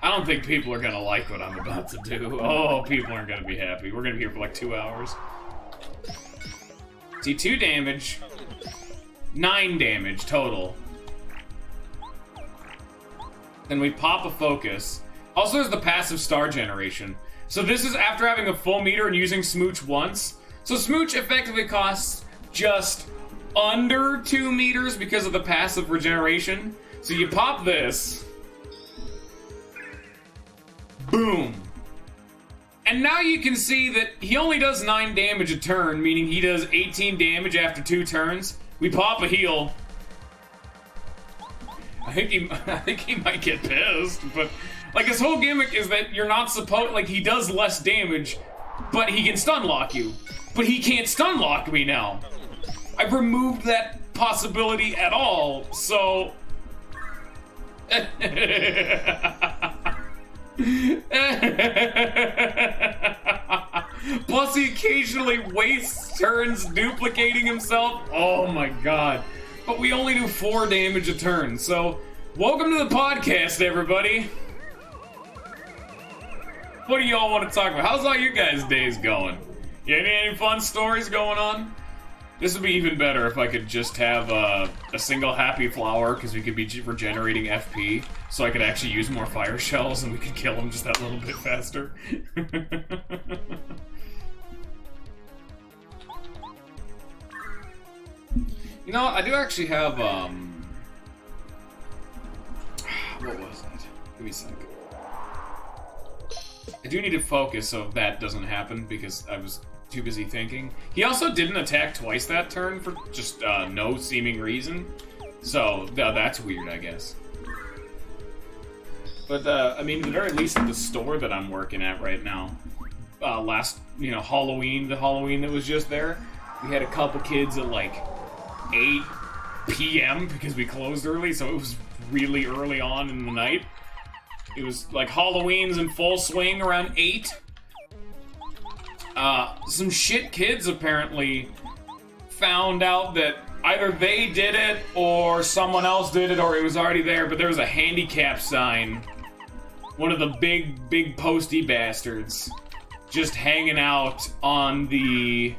I don't think people are gonna like what I'm about to do. Oh, people aren't gonna be happy. We're gonna be here for like 2 hours. See, 2 damage. 9 damage total. Then we pop a focus. Also, there's the passive star generation. So this is after having a full meter and using Smooch once. So Smooch effectively costs just under 2 meters because of the passive regeneration. So you pop this. Boom. And now you can see that he only does 9 damage a turn, meaning he does 18 damage after 2 turns. We pop a heal. I think he might get pissed, but like his whole gimmick is that you're not supposed, like he does less damage, but he can stun lock you. But he can't stun lock me now. I've removed that possibility at all, so plus he occasionally wastes turns duplicating himself. Oh my god. But we only do 4 damage a turn, so welcome to the podcast, everybody. What do y'all want to talk about? How's all you guys' days going? You any fun stories going on? This would be even better if I could just have a single happy flower, because we could be regenerating FP, so I could actually use more fire shells and we could kill them just that little bit faster. You know, I do actually have, what was that? Give me a second. I do need to focus so that doesn't happen, because I was too busy thinking. He also didn't attack twice that turn for just no seeming reason. So, that's weird, I guess. But, I mean, at the very least at the store that I'm working at right now, last, you know, Halloween, the Halloween that was just there, we had a couple kids at, like, 8 p.m. because we closed early, so it was really early on in the night. It was like Halloween's in full swing around 8. Some shit kids apparently found out that either they did it or someone else did it or it was already there, but there was a handicap sign. One of the big posty bastards just hanging out on the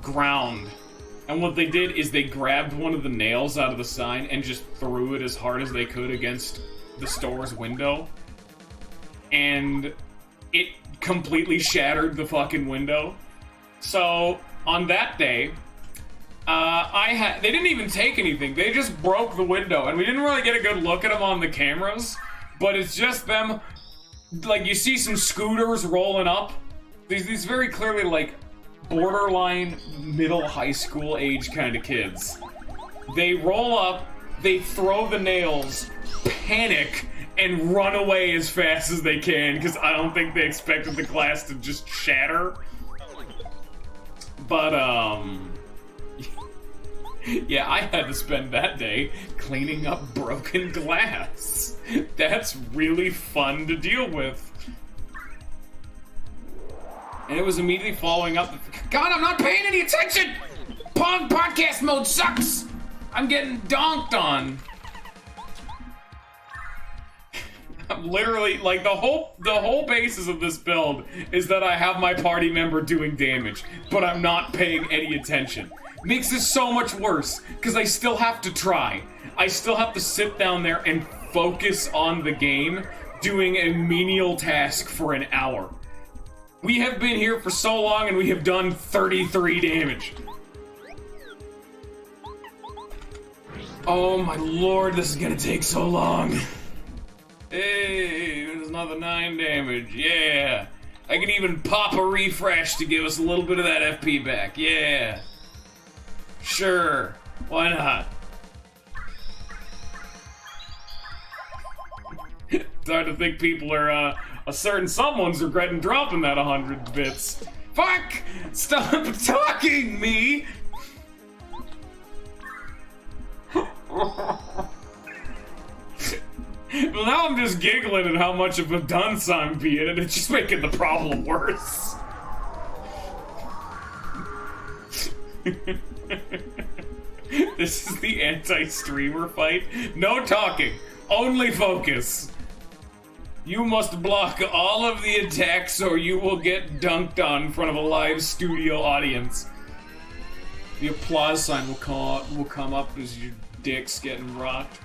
ground. And what they did is they grabbed one of the nails out of the sign and just threw it as hard as they could against the store's window. And it completely shattered the fucking window. So, on that day, they didn't even take anything. They just broke the window. And we didn't really get a good look at them on the cameras. But it's just them, like, you see some scooters rolling up. These very clearly, like, borderline middle high school age kind of kids. They roll up, they throw the nails, panic, and run away as fast as they can, because I don't think they expected the glass to just shatter. But, yeah, I had to spend that day cleaning up broken glass. That's really fun to deal with. And it was immediately following up. God, I'm not paying any attention! Pong podcast mode sucks! I'm getting donked on. I'm literally, like, the whole basis of this build is that I have my party member doing damage, but I'm not paying any attention. Makes this so much worse, because I still have to try. I still have to sit down there and focus on the game, doing a menial task for an hour. We have been here for so long and we have done 33 damage. Oh my lord, this is gonna take so long. Hey, there's another 9 damage, yeah. I can even pop a refresh to give us a little bit of that FP back, yeah. Sure, why not? It's hard to think people are, a certain someone's regretting dropping that 100 bits. Fuck! Stop talking, me! Well, now I'm just giggling at how much of a dunce I'm being, and it's just making the problem worse. This is the anti-streamer fight. No talking, only focus. You must block all of the attacks or you will get dunked on in front of a live studio audience. The applause sign will come up as your dick's getting rocked.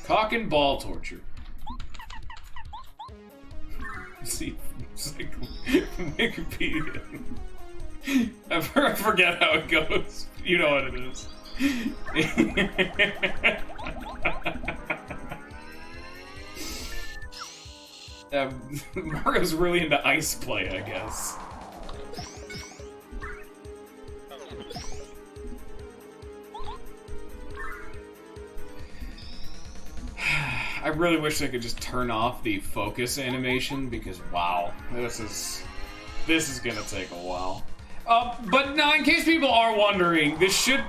Cock and ball torture. See, Wikipedia. I forget how it goes. You know what it is. Mario's really into ice play, I guess. I really wish I could just turn off the focus animation because wow, this is gonna take a while. But now, in case people are wondering, this should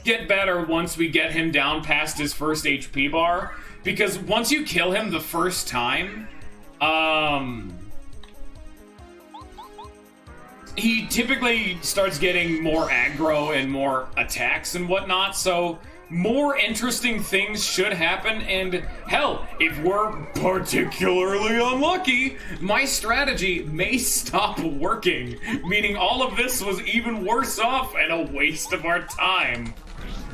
get better once we get him down past his first HP bar, because once you kill him the first time, he typically starts getting more aggro and more attacks and whatnot, so more interesting things should happen, and hell, if we're particularly unlucky, my strategy may stop working, meaning all of this was even worse off and a waste of our time.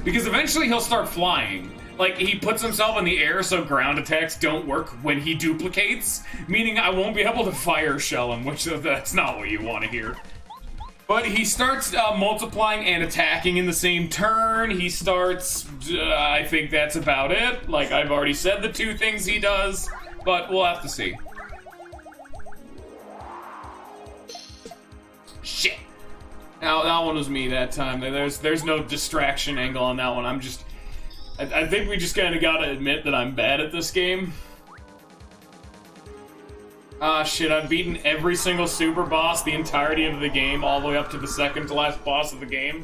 Because eventually he'll start flying. Like, he puts himself in the air so ground attacks don't work when he duplicates, meaning I won't be able to fire shell him, which that's not what you want to hear. But he starts multiplying and attacking in the same turn. He starts, I think that's about it. Like, I've already said the two things he does, but we'll have to see. Shit. Now, that one was me that time. There's no distraction angle on that one. I think we just kind of gotta admit that I'm bad at this game. Ah, shit, I've beaten every single super boss the entirety of the game, all the way up to the second to last boss of the game.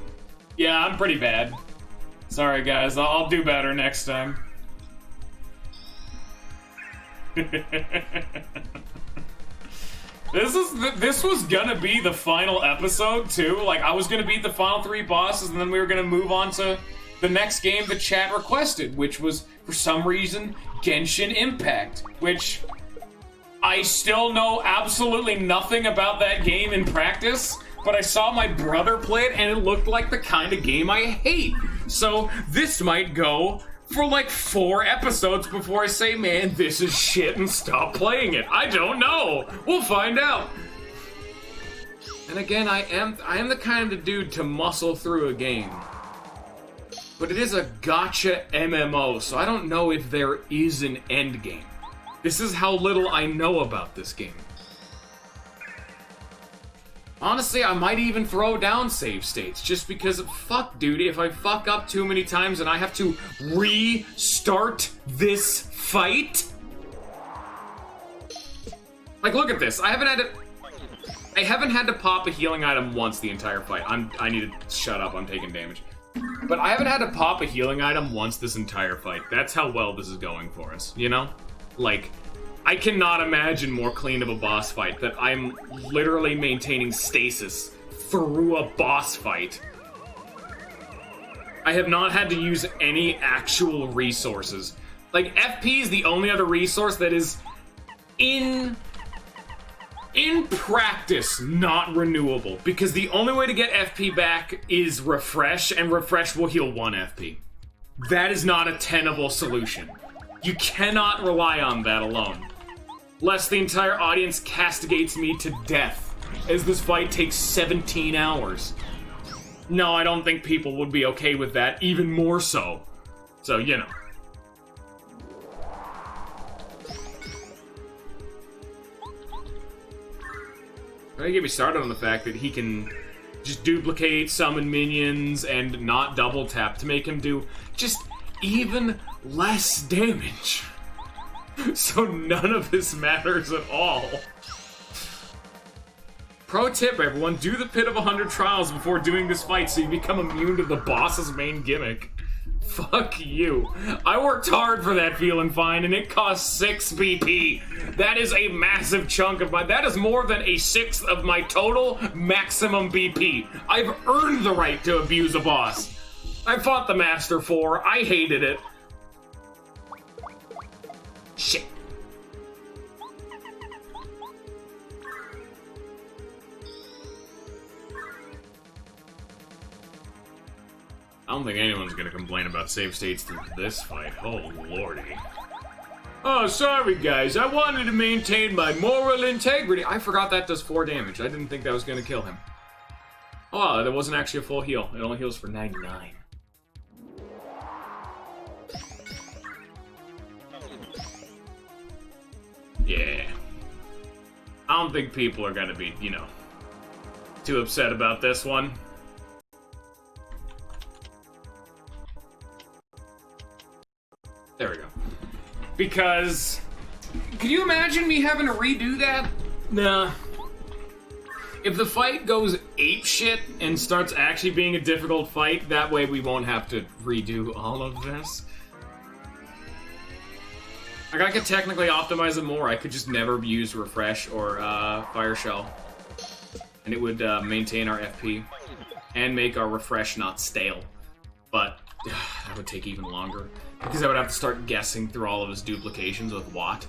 Yeah, I'm pretty bad. Sorry, guys, I'll do better next time. This was gonna be the final episode, too. Like, I was gonna beat the final 3 bosses, and then we were gonna move on to the next game the chat requested, which was, for some reason, Genshin Impact, which I still know absolutely nothing about that game in practice, but I saw my brother play it, and it looked like the kind of game I hate. So this might go for like 4 episodes before I say, man, this is shit, and stop playing it. I don't know. We'll find out. And again, I am the kind of dude to muscle through a game. But it is a gacha MMO, so I don't know if there is an end game. This is how little I know about this game. Honestly, I might even throw down save states, just because, fuck, dude, if I fuck up too many times and I have to restart this fight? Like, look at this. I haven't had to pop a healing item once the entire fight. I need to shut up, I'm taking damage. But I haven't had to pop a healing item once this entire fight. That's how well this is going for us, you know? Like, I cannot imagine more clean of a boss fight that I'm literally maintaining stasis through a boss fight. I have not had to use any actual resources. Like, FP is the only other resource that is in practice not renewable, because the only way to get FP back is refresh, and refresh will heal 1 FP. That is not a tenable solution. You cannot rely on that alone. Lest the entire audience castigates me to death, as this fight takes 17 hours. No, I don't think people would be okay with that, even more so. So, you know. Don't get me started on the fact that he can just duplicate, summon minions, and not double tap to make him do just even less damage. So none of this matters at all. Pro tip, everyone, do the Pit of 100 Trials before doing this fight so you become immune to the boss's main gimmick. Fuck you. I worked hard for that feeling fine, and it cost 6 BP. That is a massive chunk of that is more than a 1/6 of my total maximum BP. I've earned the right to abuse a boss. I fought the Master 4. I hated it. Shit. I don't think anyone's gonna complain about save states through this fight. Oh, lordy. Oh, sorry, guys. I wanted to maintain my moral integrity. I forgot that does 4 damage. I didn't think that was gonna kill him. Oh, that wasn't actually a full heal. It only heals for 99. Yeah. I don't think people are gonna be, you know, too upset about this one. There we go. Because, can you imagine me having to redo that? Nah. If the fight goes apeshit and starts actually being a difficult fight, that way we won't have to redo all of this. Like, I could technically optimize it more. I could just never use Refresh or Fire Shell. And it would maintain our FP and make our Refresh not stale. But that would take even longer. Because I would have to start guessing through all of his duplications with Watt.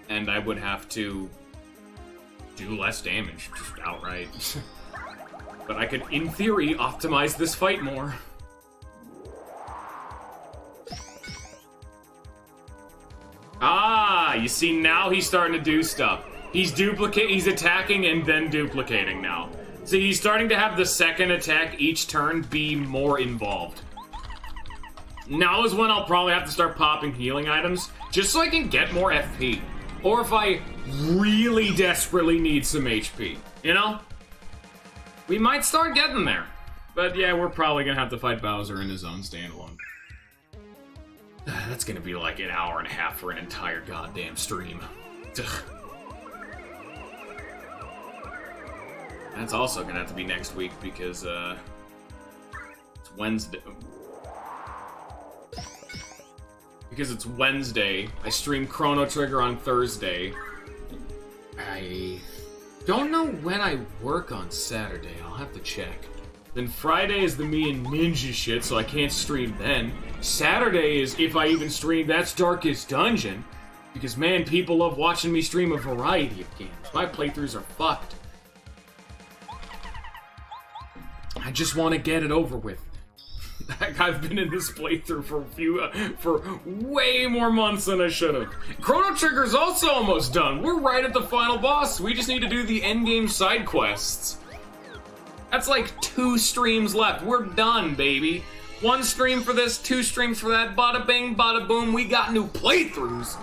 And I would have to do less damage, just outright. But I could, in theory, optimize this fight more. Ah, you see, now he's starting to do stuff. He's attacking and then duplicating now. See, he's starting to have the second attack each turn be more involved. Now is when I'll probably have to start popping healing items, just so I can get more FP. Or if I really desperately need some HP, you know? We might start getting there. But yeah, we're probably gonna have to fight Bowser in his own standalone. That's gonna be like an hour and a half for an entire goddamn stream. Ugh. That's also gonna have to be next week because, it's Wednesday. Because it's Wednesday, I stream Chrono Trigger on Thursday. I don't know when I work on Saturday, I'll have to check. Then Friday is the me and Ninja shit, so I can't stream then. Saturday is, if I even stream, that's Darkest Dungeon. Because man, people love watching me stream a variety of games. My playthroughs are fucked. I just want to get it over with. I've been in this playthrough for way more months than I should have. Chrono Trigger's also almost done. We're right at the final boss. We just need to do the endgame side quests. That's like 2 streams left. We're done, baby. 1 stream for this, 2 streams for that. Bada bing, bada boom. We got new playthroughs.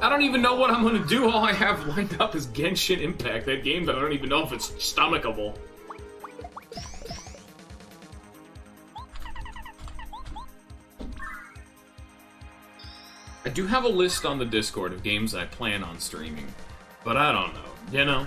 I don't even know what I'm gonna do. All I have lined up is Genshin Impact, that game that I don't even know if it's stomachable. I do have a list on the Discord of games I plan on streaming, but I don't know, you know?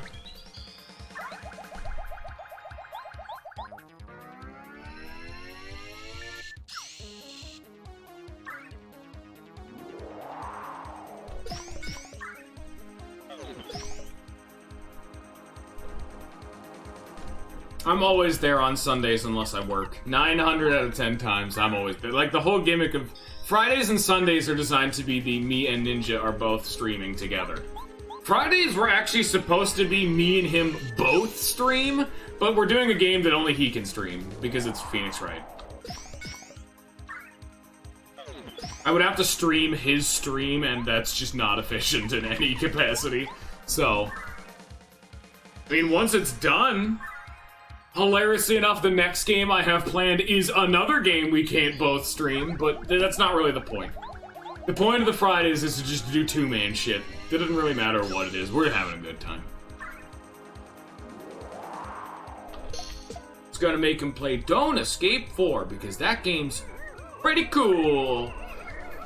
I'm always there on Sundays unless I work. 900 out of 10 times, I'm always there. Like, the whole gimmick of Fridays and Sundays are designed to be the me and Ninja are both streaming together. Fridays were actually supposed to be me and him both stream, but we're doing a game that only he can stream, because it's Phoenix Wright. I would have to stream his stream, and that's just not efficient in any capacity. So, I mean, once it's done... Hilariously enough, the next game I have planned is another game we can't both stream, but that's not really the point. The point of the Fridays is to just do 2-man shit. It doesn't really matter what it is, we're having a good time. It's gonna make him play Don't Escape 4, because that game's pretty cool.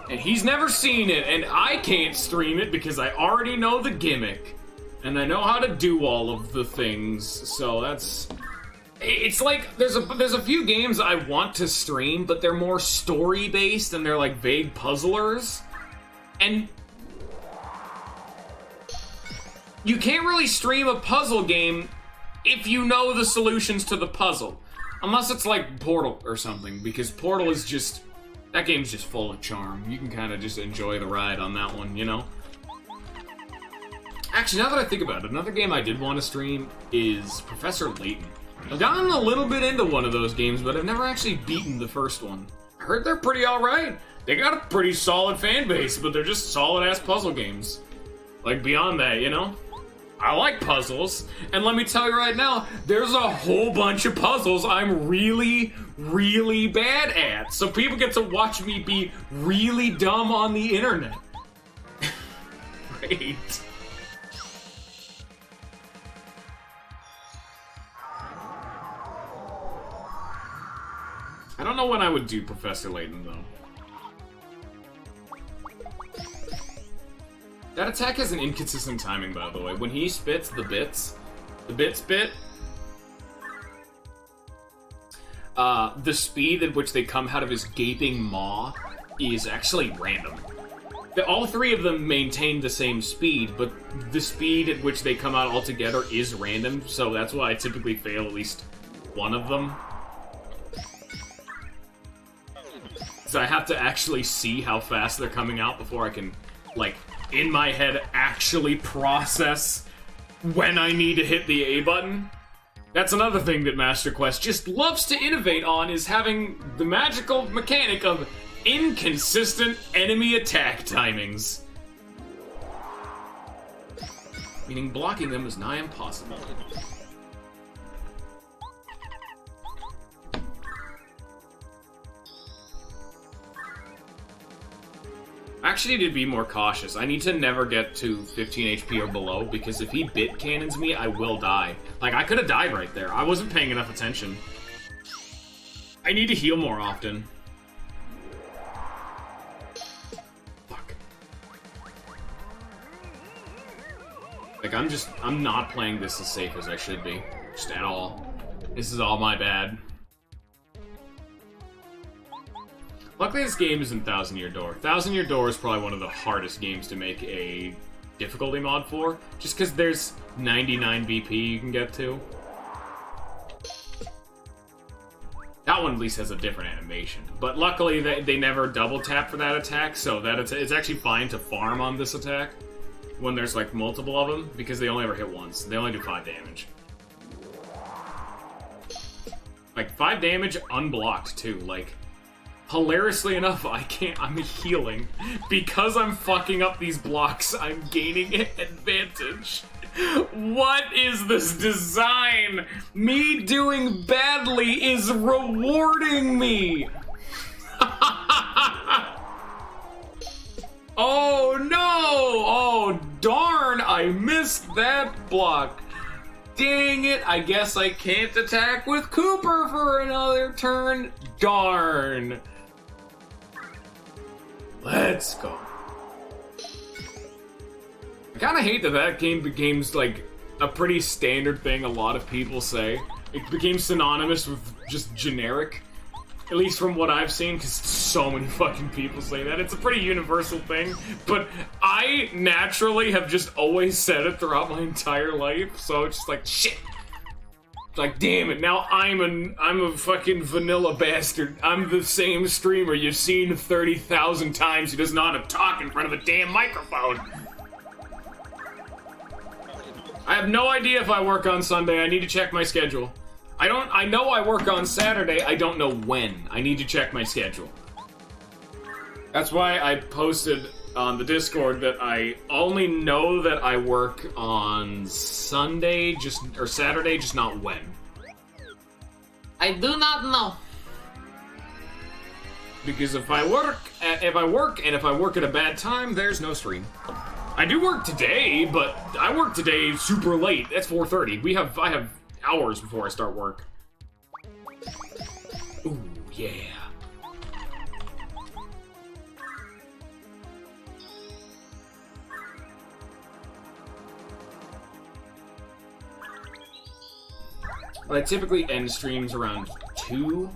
And he's never seen it, and I can't stream it because I already know the gimmick. And I know how to do all of the things, so that's... It's like, there's a few games I want to stream, but they're more story-based, and they're like vague puzzlers. And you can't really stream a puzzle game if you know the solutions to the puzzle. Unless it's like Portal or something, because Portal is just... That game's just full of charm. You can kind of just enjoy the ride on that one, you know? Actually, now that I think about it, another game I did want to stream is Professor Layton. I've gotten a little bit into one of those games, but I've never actually beaten the first one. I heard they're pretty alright. They got a pretty solid fan base, but they're just solid-ass puzzle games. Like, beyond that, you know? I like puzzles, and let me tell you right now, there's a whole bunch of puzzles I'm really, really bad at. So people get to watch me be really dumb on the internet. Great. I don't know when I would do Professor Layton, though. That attack has an inconsistent timing, by the way. When he spits the bits bit, the speed at which they come out of his gaping maw is actually random. All three of them maintain the same speed, but the speed at which they come out altogether is random, so that's why I typically fail at least one of them. So I have to actually see how fast they're coming out before I can, like, in my head, actually process when I need to hit the A button. That's another thing that Master Quest just loves to innovate on, is having the magical mechanic of inconsistent enemy attack timings. Meaning blocking them is nigh impossible. I actually need to be more cautious. I need to never get to 15 HP or below, because if he bit cannons me, I will die. Like, I could have died right there. I wasn't paying enough attention. I need to heal more often. Fuck. Like, I'm not playing this as safe as I should be. Just at all. This is all my bad. Luckily, this game isn't Thousand Year Door. Thousand Year Door is probably one of the hardest games to make a difficulty mod for, just because there's 99 BP you can get to. That one at least has a different animation. But luckily, they never double tap for that attack, so it's actually fine to farm on this attack when there's like multiple of them, because they only ever hit once. They only do 5 damage. Like, 5 damage unblocked, too. Like, hilariously enough, I'm healing. Because I'm fucking up these blocks, I'm gaining an advantage. What is this design? Me doing badly is rewarding me! Oh no! Oh darn, I missed that block. Dang it, I guess I can't attack with Cooper for another turn. Darn. Let's go. I kinda hate that game became, like, a pretty standard thing a lot of people say. It became synonymous with just generic. At least from what I've seen, because so many fucking people say that. It's a pretty universal thing, but I naturally have just always said it throughout my entire life, so it's just like, shit. Like, damn it, now I'm a fucking vanilla bastard. I'm the same streamer you've seen 30,000 times who does not have to talk in front of a damn microphone. I have no idea if I work on Sunday. I need to check my schedule. I know I work on Saturday. I don't know when. I need to check my schedule. That's why I posted on the Discord that I only know that I work on Sunday, or Saturday, just not when. I do not know. Because if I work and if I work at a bad time, there's no stream. I do work today, but I work today super late. That's 4:30. I have hours before I start work. Ooh, yeah. I typically end streams around 2,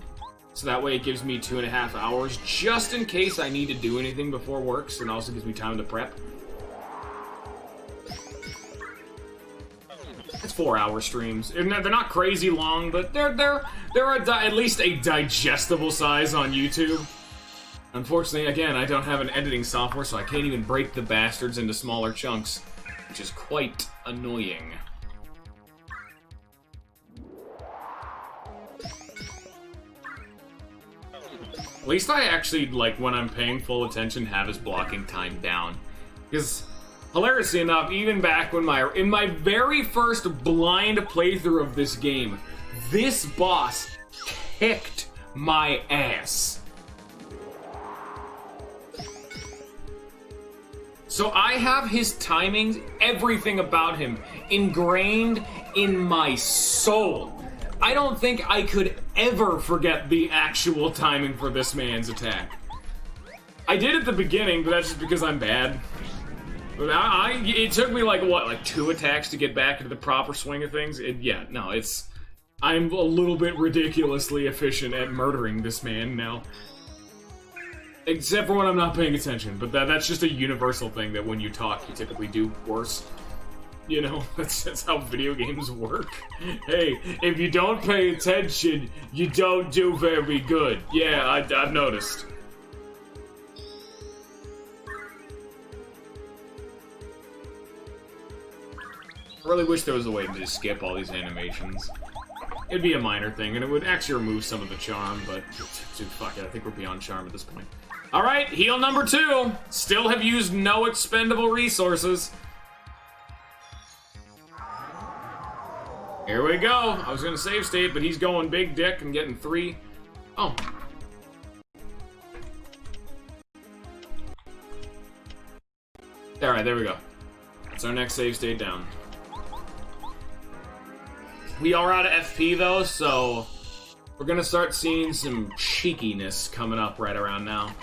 so that way it gives me 2.5 hours, just in case I need to do anything before work, so it also gives me time to prep. That's 4-hour streams. They're not crazy long, but they're at least a digestible size on YouTube. Unfortunately, again, I don't have an editing software, so I can't even break the bastards into smaller chunks, which is quite annoying. At least I actually, like, when I'm paying full attention, have his blocking time down. Because, hilariously enough, even back when in my very first blind playthrough of this game, this boss kicked my ass. So I have his timings, everything about him, ingrained in my soul. I don't think I could ever forget the actual timing for this man's attack. I did at the beginning, but that's just because I'm bad. But it took me like, what, like 2 attacks to get back into the proper swing of things? Yeah, no, I'm a little bit ridiculously efficient at murdering this man now. Except for when I'm not paying attention, but that's just a universal thing that when you talk, you typically do worse. You know, that's how video games work. Hey, if you don't pay attention, you don't do very good. Yeah, I've noticed. I really wish there was a way to just skip all these animations. It'd be a minor thing, and it would actually remove some of the charm, but dude, fuck it, I think we're beyond charm at this point. Alright, heal number 2. Still have used no expendable resources. Here we go. I was gonna save state, but he's going big dick and getting 3. Oh. Alright, there we go. That's our next save state down. We are out of FP though, so we're gonna start seeing some cheekiness coming up right around now.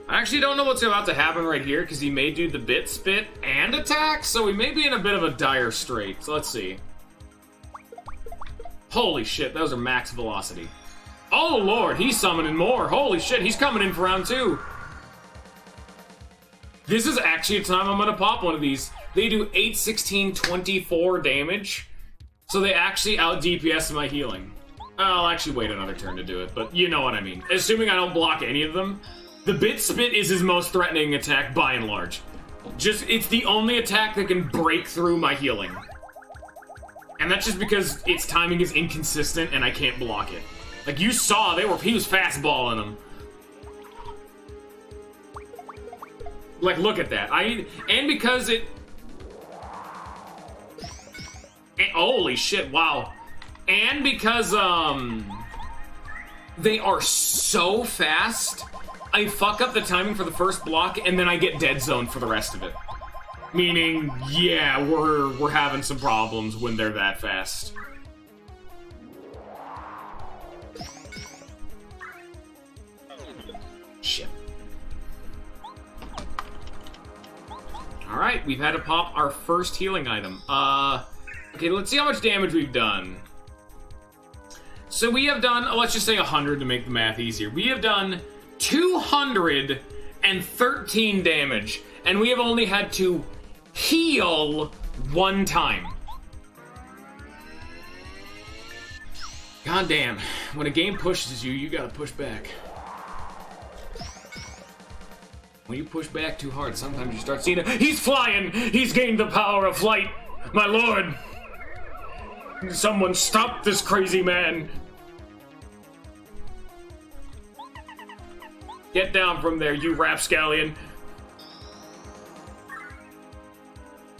I actually don't know what's about to happen right here, because he may do the bit spit and attack, so we may be in a bit of a dire strait. So let's see. Holy shit, those are max velocity. Oh lord, he's summoning more. Holy shit, he's coming in for round 2. This is actually a time I'm gonna pop one of these. They do 8, 16, 24 damage, so they actually out DPS my healing. I'll actually wait another turn to do it, but you know what I mean. Assuming I don't block any of them. The bit spit is his most threatening attack by and large. It's the only attack that can break through my healing. And that's just because its timing is inconsistent and I can't block it. Like you saw, he was fastballing them. Like look at that. And because it holy shit, wow. And because they are so fast, I fuck up the timing for the first block, and then I get dead zone for the rest of it. Meaning, yeah, we're having some problems when they're that fast. Shit. Alright, we've had to pop our first healing item. Okay, let's see how much damage we've done. So we have done, let's just say 100 to make the math easier. We have done 213 damage, and we have only had to heal 1 time. God damn, when a game pushes you, you gotta push back. When you push back too hard, sometimes you start seeing it. He's flying! He's gained the power of flight! My lord! Someone stop this crazy man! Get down from there, you rapscallion.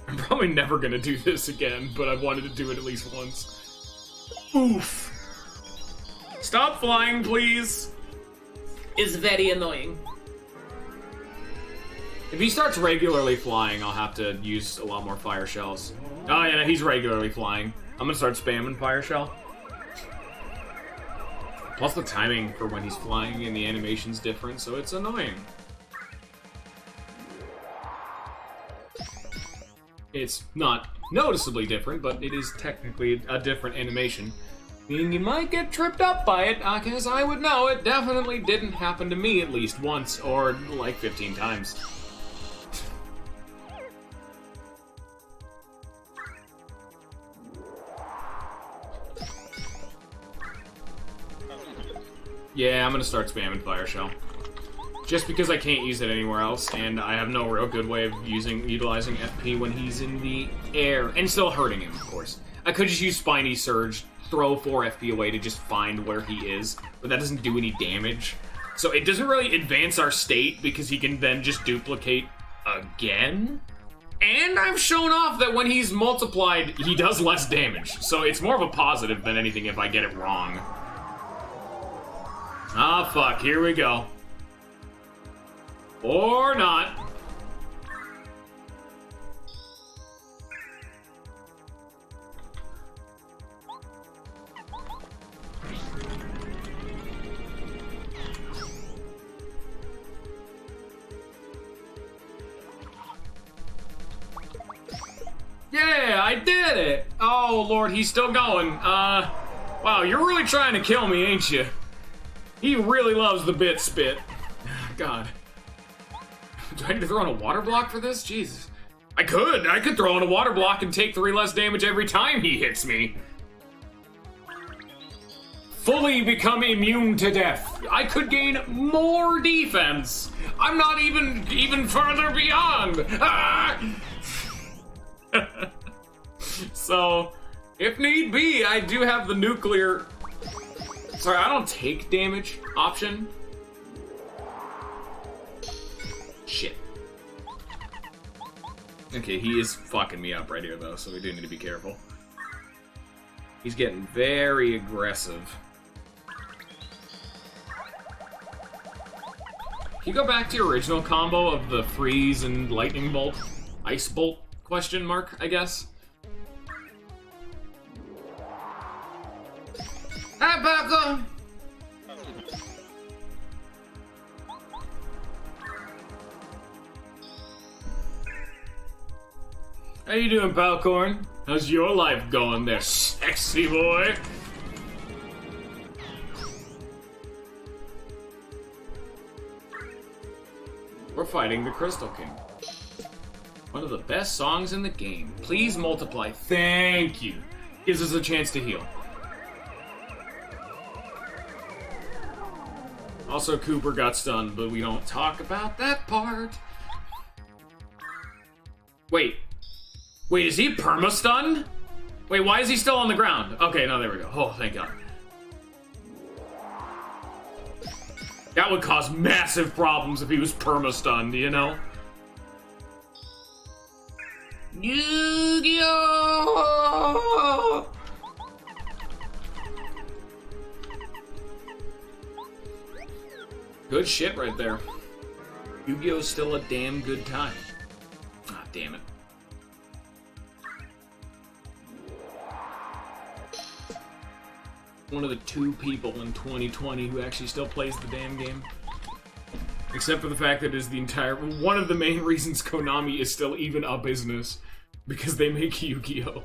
I'm probably never gonna do this again, but I've wanted to do it at least once. Oof. Stop flying, please. It's very annoying. If he starts regularly flying, I'll have to use a lot more fire shells. Oh yeah, he's regularly flying. I'm gonna start spamming fire shell. Plus the timing for when he's flying and the animation's different, so it's annoying. It's not noticeably different, but it is technically a different animation. Meaning you might get tripped up by it, because I would know it definitely didn't happen to me at least once, or like 15 times. Yeah, I'm gonna start spamming Fire Shell. Just because I can't use it anywhere else, and I have no real good way of utilizing FP when he's in the air. And still hurting him, of course. I could just use Spiny Surge, throw 4 FP away to just find where he is, but that doesn't do any damage. So it doesn't really advance our state, because he can then just duplicate again? And I've shown off that when he's multiplied, he does less damage. So it's more of a positive than anything if I get it wrong. Ah, fuck, here we go. Or not. Yeah, I did it! Oh, Lord, he's still going. Wow, you're really trying to kill me, ain't you? He really loves the bit spit. God. Do I need to throw in a water block for this? Jesus. I could throw in a water block and take 3 less damage every time he hits me. Fully become immune to death. I could gain more defense. I'm not even further beyond. Ah! So, if need be, I do have the nuclear... Sorry, I don't take damage option. Shit. Okay, he is fucking me up right here, though, so we do need to be careful. He's getting very aggressive. Can you go back to your original combo of the freeze and lightning bolt? Ice bolt? Question mark, I guess. Hi, Paco! How you doing, Palcorn? How's your life going there, sexy boy? We're fighting the Crystal King. One of the best songs in the game. Please multiply. Thank you. Gives us a chance to heal. Also, Cooper got stunned, but we don't talk about that part. Wait. Wait, is he perma-stunned? Wait, why is he still on the ground? Okay, no, there we go. Oh, thank God. That would cause massive problems if he was perma-stunned, you know? Yu-Gi-Oh! Good shit right there. Yu-Gi-Oh's still a damn good time. Ah, damn it. One of the 2 people in 2020 who actually still plays the damn game. Except for the fact that it is the entire... One of the main reasons Konami is still even a business. Because they make Yu-Gi-Oh!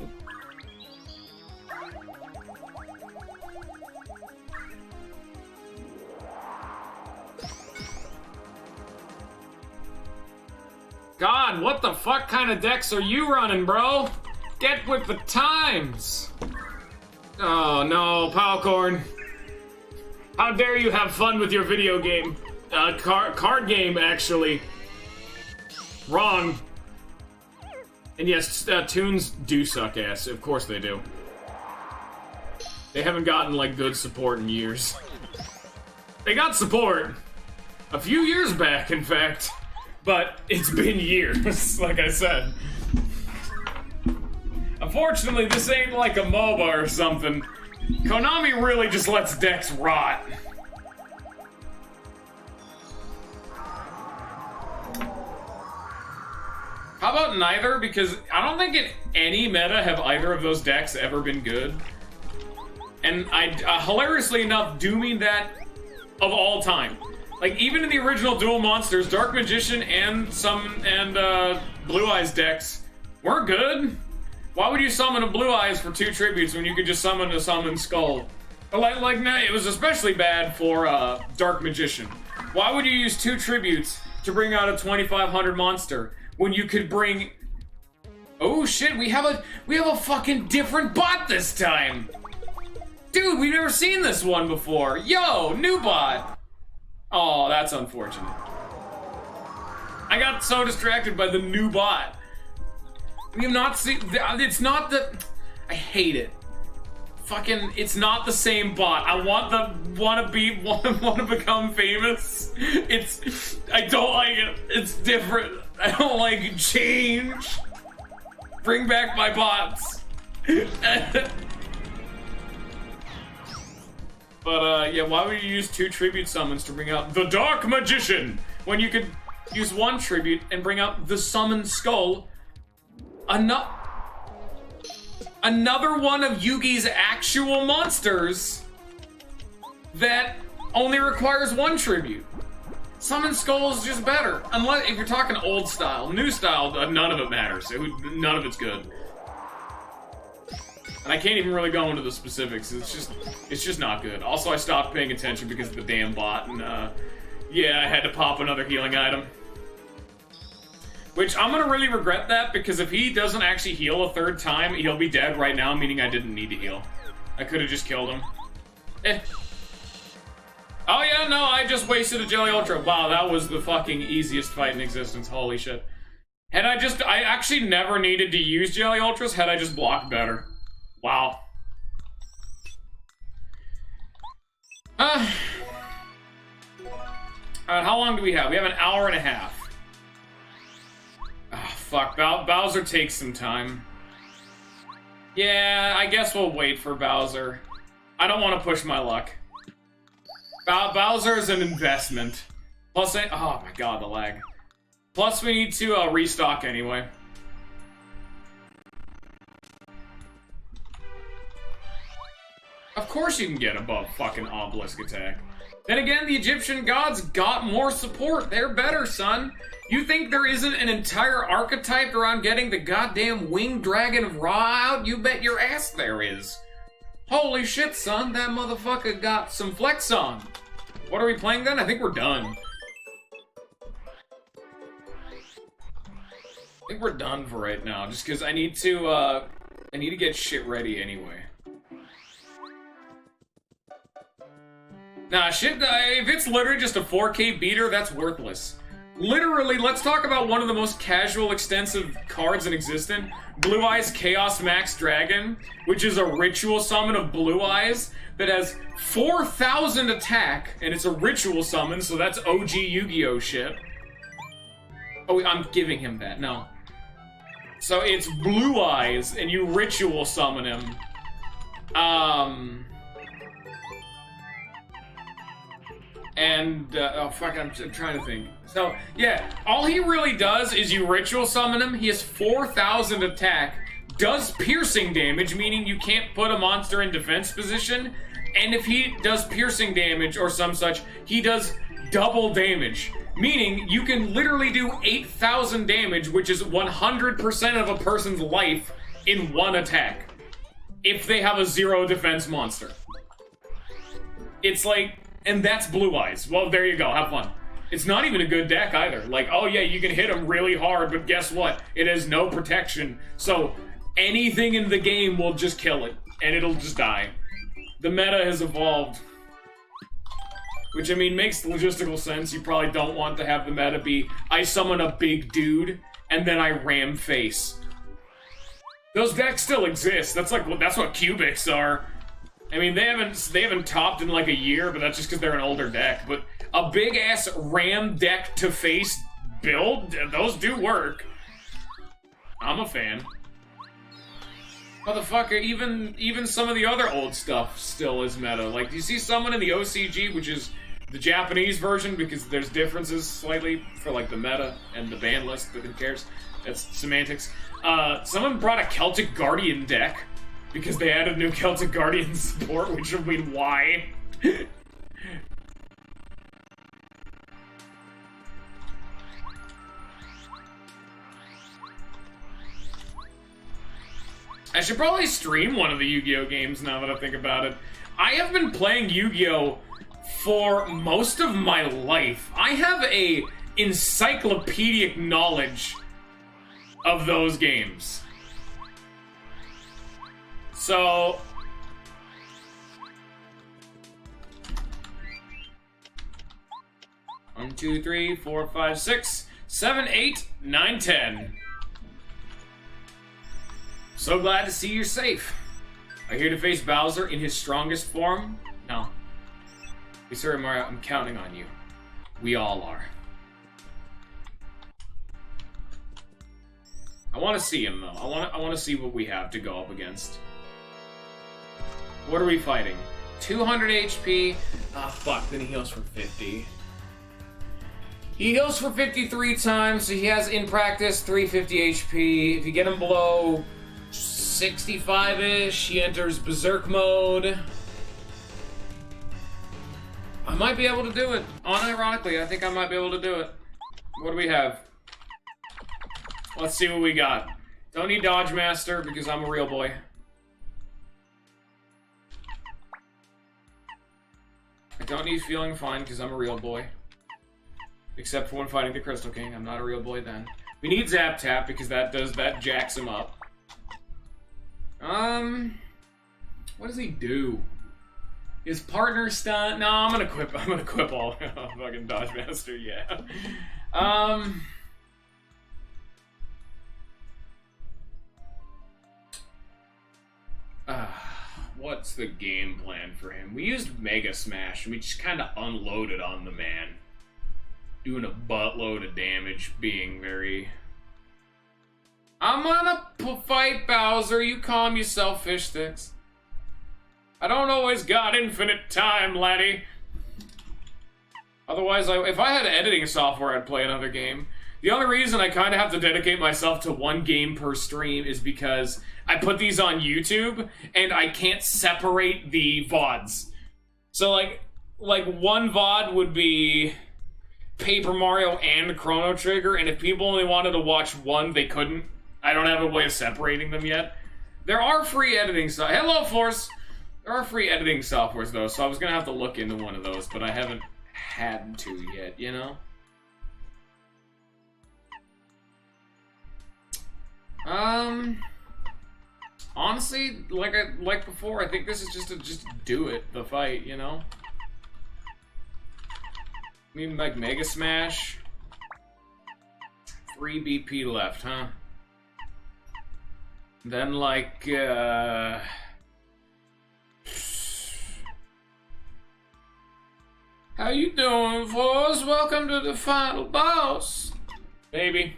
God, what the fuck kind of decks are you running, bro? Get with the times! Oh no, Palcorn. How dare you have fun with your video game? Card game, actually. Wrong. And yes, tunes do suck ass. Of course they do. They haven't gotten, like, good support in years. They got support. A few years back, in fact. But it's been years, like I said. Unfortunately, this ain't like a MOBA or something. Konami really just lets decks rot. How about neither? Because I don't think in any meta have either of those decks ever been good. And hilariously enough, do mean that of all time. Like, even in the original Duel Monsters, Dark Magician and Blue Eyes decks weren't good. Why would you summon a Blue Eyes for 2 tributes when you could just summon a Summon Skull? It was especially bad for Dark Magician. Why would you use 2 tributes to bring out a 2500 monster when you could bring... Oh shit, we have a fucking different bot this time! Dude, we've never seen this one before. Yo, new bot. Oh, that's unfortunate. I got so distracted by the new bot. We have not seen. It's not the. I hate it. Fucking, it's not the same bot. I want to become famous. I don't like it. It's different. I don't like change. Bring back my bots. But, yeah, why would you use 2 tribute summons to bring out the Dark Magician when you could use 1 tribute and bring out the Summoned Skull? Another one of Yugi's actual monsters that only requires 1 tribute. Summoned Skull is just better. Unless, if you're talking old style. New style, none of it matters. None of it's good. And I can't even really go into the specifics. It's just not good. Also, I stopped paying attention because of the damn bot, and yeah, I had to pop another healing item. Which, I'm gonna really regret that, because if he doesn't actually heal a 3rd time, he'll be dead right now, meaning I didn't need to heal. I could've just killed him. Oh yeah, no, I just wasted a Jelly Ultra. Wow, that was the fucking easiest fight in existence. Holy shit. I actually never needed to use Jelly Ultras had I just blocked better. Wow. Alright, how long do we have? We have an hour and a half. Ah, fuck. Bowser takes some time. Yeah, I guess we'll wait for Bowser. I don't want to push my luck. Bowser is an investment. Plus, oh my god, the lag. Plus, we need to restock anyway. Of course you can get above fucking obelisk attack. Then again, the Egyptian gods got more support. They're better, son. You think there isn't an entire archetype around getting the goddamn winged dragon of Ra out? You bet your ass there is. Holy shit, son. That motherfucker got some flex on. What are we playing then? I think we're done. I think we're done for right now, just because I need to get shit ready anyway. Nah, shit, if it's literally just a 4K beater, that's worthless. Literally, let's talk about one of the most casual, extensive cards in existence. Blue Eyes Chaos Max Dragon, which is a ritual summon of Blue Eyes that has 4,000 attack, and it's a ritual summon, so that's OG Yu-Gi-Oh shit. Oh, I'm giving him that, no. So it's Blue Eyes, and you ritual summon him. Oh fuck, I'm trying to think. So, yeah, all he really does is you ritual summon him, he has 4,000 attack, does piercing damage, meaning you can't put a monster in defense position, and if he does piercing damage or some such, he does double damage, meaning you can literally do 8,000 damage, which is 100% of a person's life in 1 attack, if they have a 0 defense monster. It's like... And that's Blue Eyes. Well, there you go. Have fun. It's not even a good deck either. Like, oh yeah, you can hit him really hard, but guess what? It has no protection. So anything in the game will just kill it, and it'll just die. The meta has evolved. Which, I mean, makes logistical sense. You probably don't want to have the meta be, I summon a big dude, and then I ram face. Those decks still exist. That's what cubics are. I mean, they haven't topped in like a year, but that's just because they're an older deck. But a big-ass ram deck to face build, those do work. I'm a fan. Motherfucker, even some of the other old stuff still is meta. Like, you see someone in the OCG, which is the Japanese version, because there's differences slightly for like the meta and the ban list, but who cares? That's semantics. Someone brought a Celtic Guardian deck. Because they added new Celtic Guardian support, which would mean why? I should probably stream one of the Yu-Gi-Oh games now that I think about it. I have been playing Yu-Gi-Oh for most of my life. I have a encyclopedic knowledge of those games. So, 1, 2, 3, 4, 5, 6, 7, 8, 9, 10. So glad to see you're safe. Are you here to face Bowser in his strongest form? No. Hey, sorry, Mario, I'm counting on you. We all are. I want to see him, though. I want to see what we have to go up against. What are we fighting? 200 HP. Ah, fuck. Then he heals for 50. He heals for 53 times, so he has, in practice, 350 HP. If you get him below 65-ish, he enters Berserk mode. I might be able to do it. Unironically, I think I might be able to do it. What do we have? Let's see what we got. Don't need Dodge Master because I'm a real boy. I don't need Feeling Fine because I'm a real boy. Except for when fighting the Crystal King. I'm not a real boy then. We need Zap Tap because that jacks him up. What does he do? His partner stun? No, I'm gonna quip all fucking Dodge Master, yeah. What's the game plan for him? We used Mega Smash, and we just kind of unloaded on the man. Doing a buttload of damage, being very... I'm gonna fight Bowser, you calm yourself, fish sticks. I don't always got infinite time, laddie. Otherwise, if I had editing software, I'd play another game. The only reason I kind of have to dedicate myself to one game per stream is because I put these on YouTube, and I can't separate the VODs. So, like one VOD would be Paper Mario and Chrono Trigger, and if people only wanted to watch one, they couldn't. I don't have a way of separating them yet. There are free editing Hello, Force! There are free editing softwares, though, so I was gonna have to look into one of those, but I haven't had to yet, you know? Honestly, like before, I think this is just do it, the fight, you know? I mean, like Mega Smash. 3 BP left, huh? Then, like, how you doing, Force? Welcome to the final boss. Baby.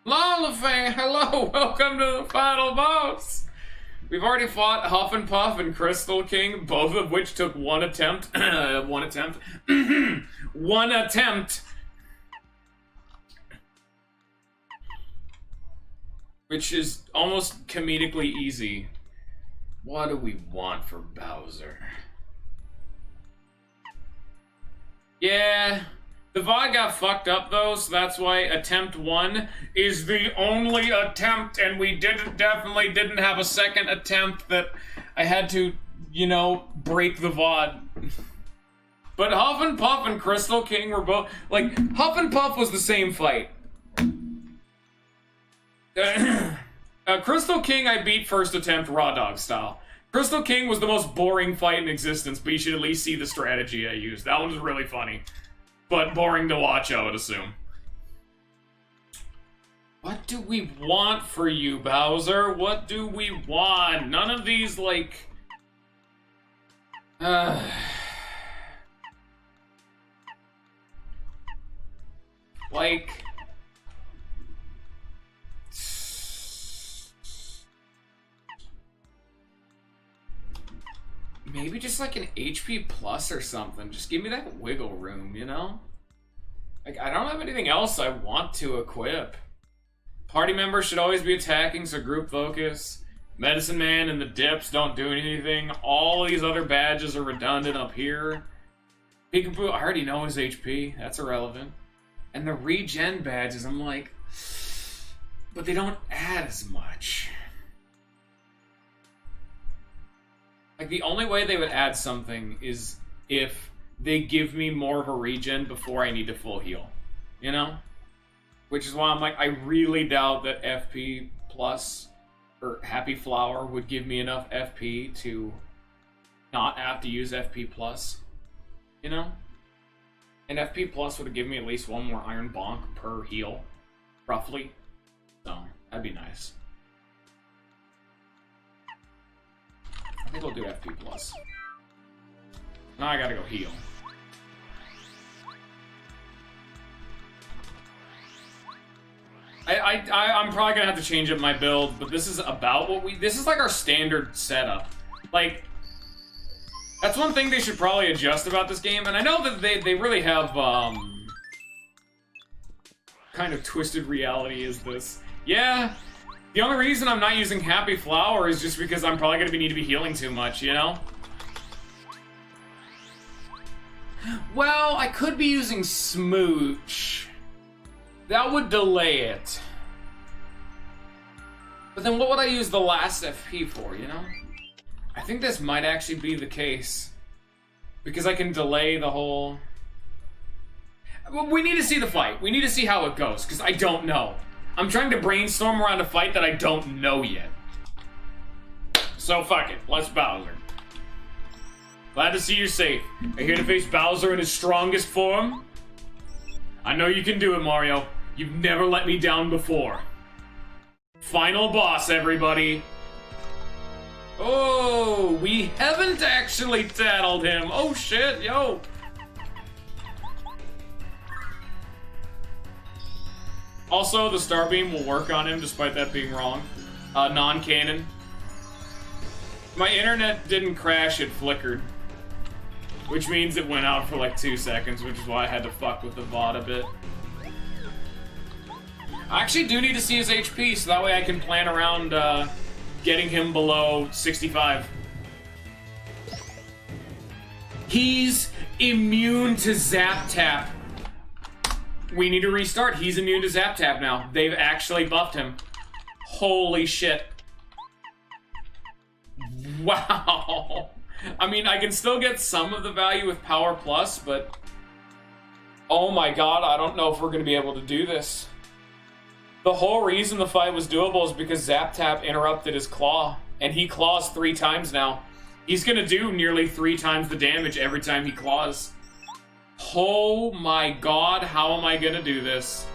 Lollifang, hello, welcome to the final boss. We've already fought Huff and Puff and Crystal King, both of which took one attempt. One attempt. One attempt. Which is almost comedically easy. What do we want for Bowser? Yeah, the VOD got fucked up though, so that's why attempt 1 is the only attempt, and we definitely didn't have a second attempt that I had to, you know, break the VOD. But Huff and Puff and Crystal King were both, like, Huff and Puff was the same fight. Crystal King I beat first attempt raw dog style. Crystal King was the most boring fight in existence, but you should at least see the strategy I used. That one was really funny. But boring to watch, I would assume. What do we want for you, Bowser? What do we want? None of these, like... Like... Maybe just like an HP plus or something. Just give me that wiggle room, you know? Like, I don't have anything else I want to equip. Party members should always be attacking, so group focus. Medicine Man and the dips don't do anything. All these other badges are redundant up here. Peekaboo, I already know his HP. That's irrelevant. And the regen badges, I'm like... But they don't add as much. Like, the only way they would add something is if they give me more of a regen before I need to full heal. You know? Which is why I'm like, I really doubt that FP plus or Happy Flower would give me enough FP to not have to use FP plus. you know? And FP Plus would have given me at least one more Iron Bonk per heal, roughly. So, that'd be nice. I think we'll do FP Plus. Now I gotta go heal. I'm probably gonna have to change up my build, but this is about what this is like our standard setup. Like, that's one thing they should probably adjust about this game, and I know that they really have, kind of twisted reality is this. Yeah, the only reason I'm not using Happy Flower is just because I'm probably gonna need to be healing too much, you know? Well, I could be using Smooch. That would delay it. But then what would I use the last FP for, you know? I think this might actually be the case. Because I can delay the whole... We need to see the fight. We need to see how it goes, because I don't know. I'm trying to brainstorm around a fight that I don't know yet. So fuck it, let's Bowser. Glad to see you're safe. Are you here to face Bowser in his strongest form? I know you can do it, Mario. You've never let me down before. Final boss, everybody. Oh, we haven't actually tattled him. Oh shit, yo. Also, the Starbeam will work on him despite that being wrong. Non-canon. My internet didn't crash, it flickered. Which means it went out for like 2 seconds, which is why I had to fuck with the VOD a bit. I actually do need to see his HP, so that way I can plan around getting him below 65. He's immune to Zap Tap. We need to restart. He's immune to Zap Tap now. They've actually buffed him. Holy shit. Wow. I mean, I can still get some of the value with Power Plus, but... Oh my god, I don't know if we're going to be able to do this. The whole reason the fight was doable is because Zap Tap interrupted his claw, and he claws 3 times now. He's gonna do nearly 3 times the damage every time he claws. Oh my god, how am I gonna do this?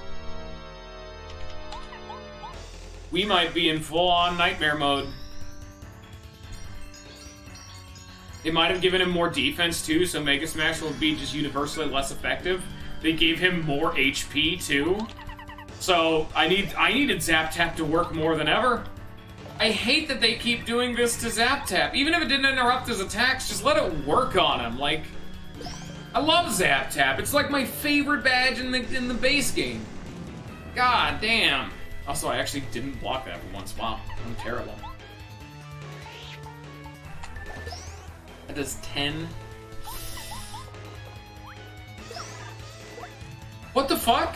We might be in full-on nightmare mode. They might have given him more defense too, so Mega Smash will be just universally less effective. They gave him more HP too. So, I needed Zap Tap to work more than ever. I hate that they keep doing this to Zap Tap. Even if it didn't interrupt his attacks, just let it work on him. Like, I love Zap Tap. It's like my favorite badge in the base game. God damn. Also, I actually didn't block that for once. Wow, I'm terrible. That does 10. What the fuck?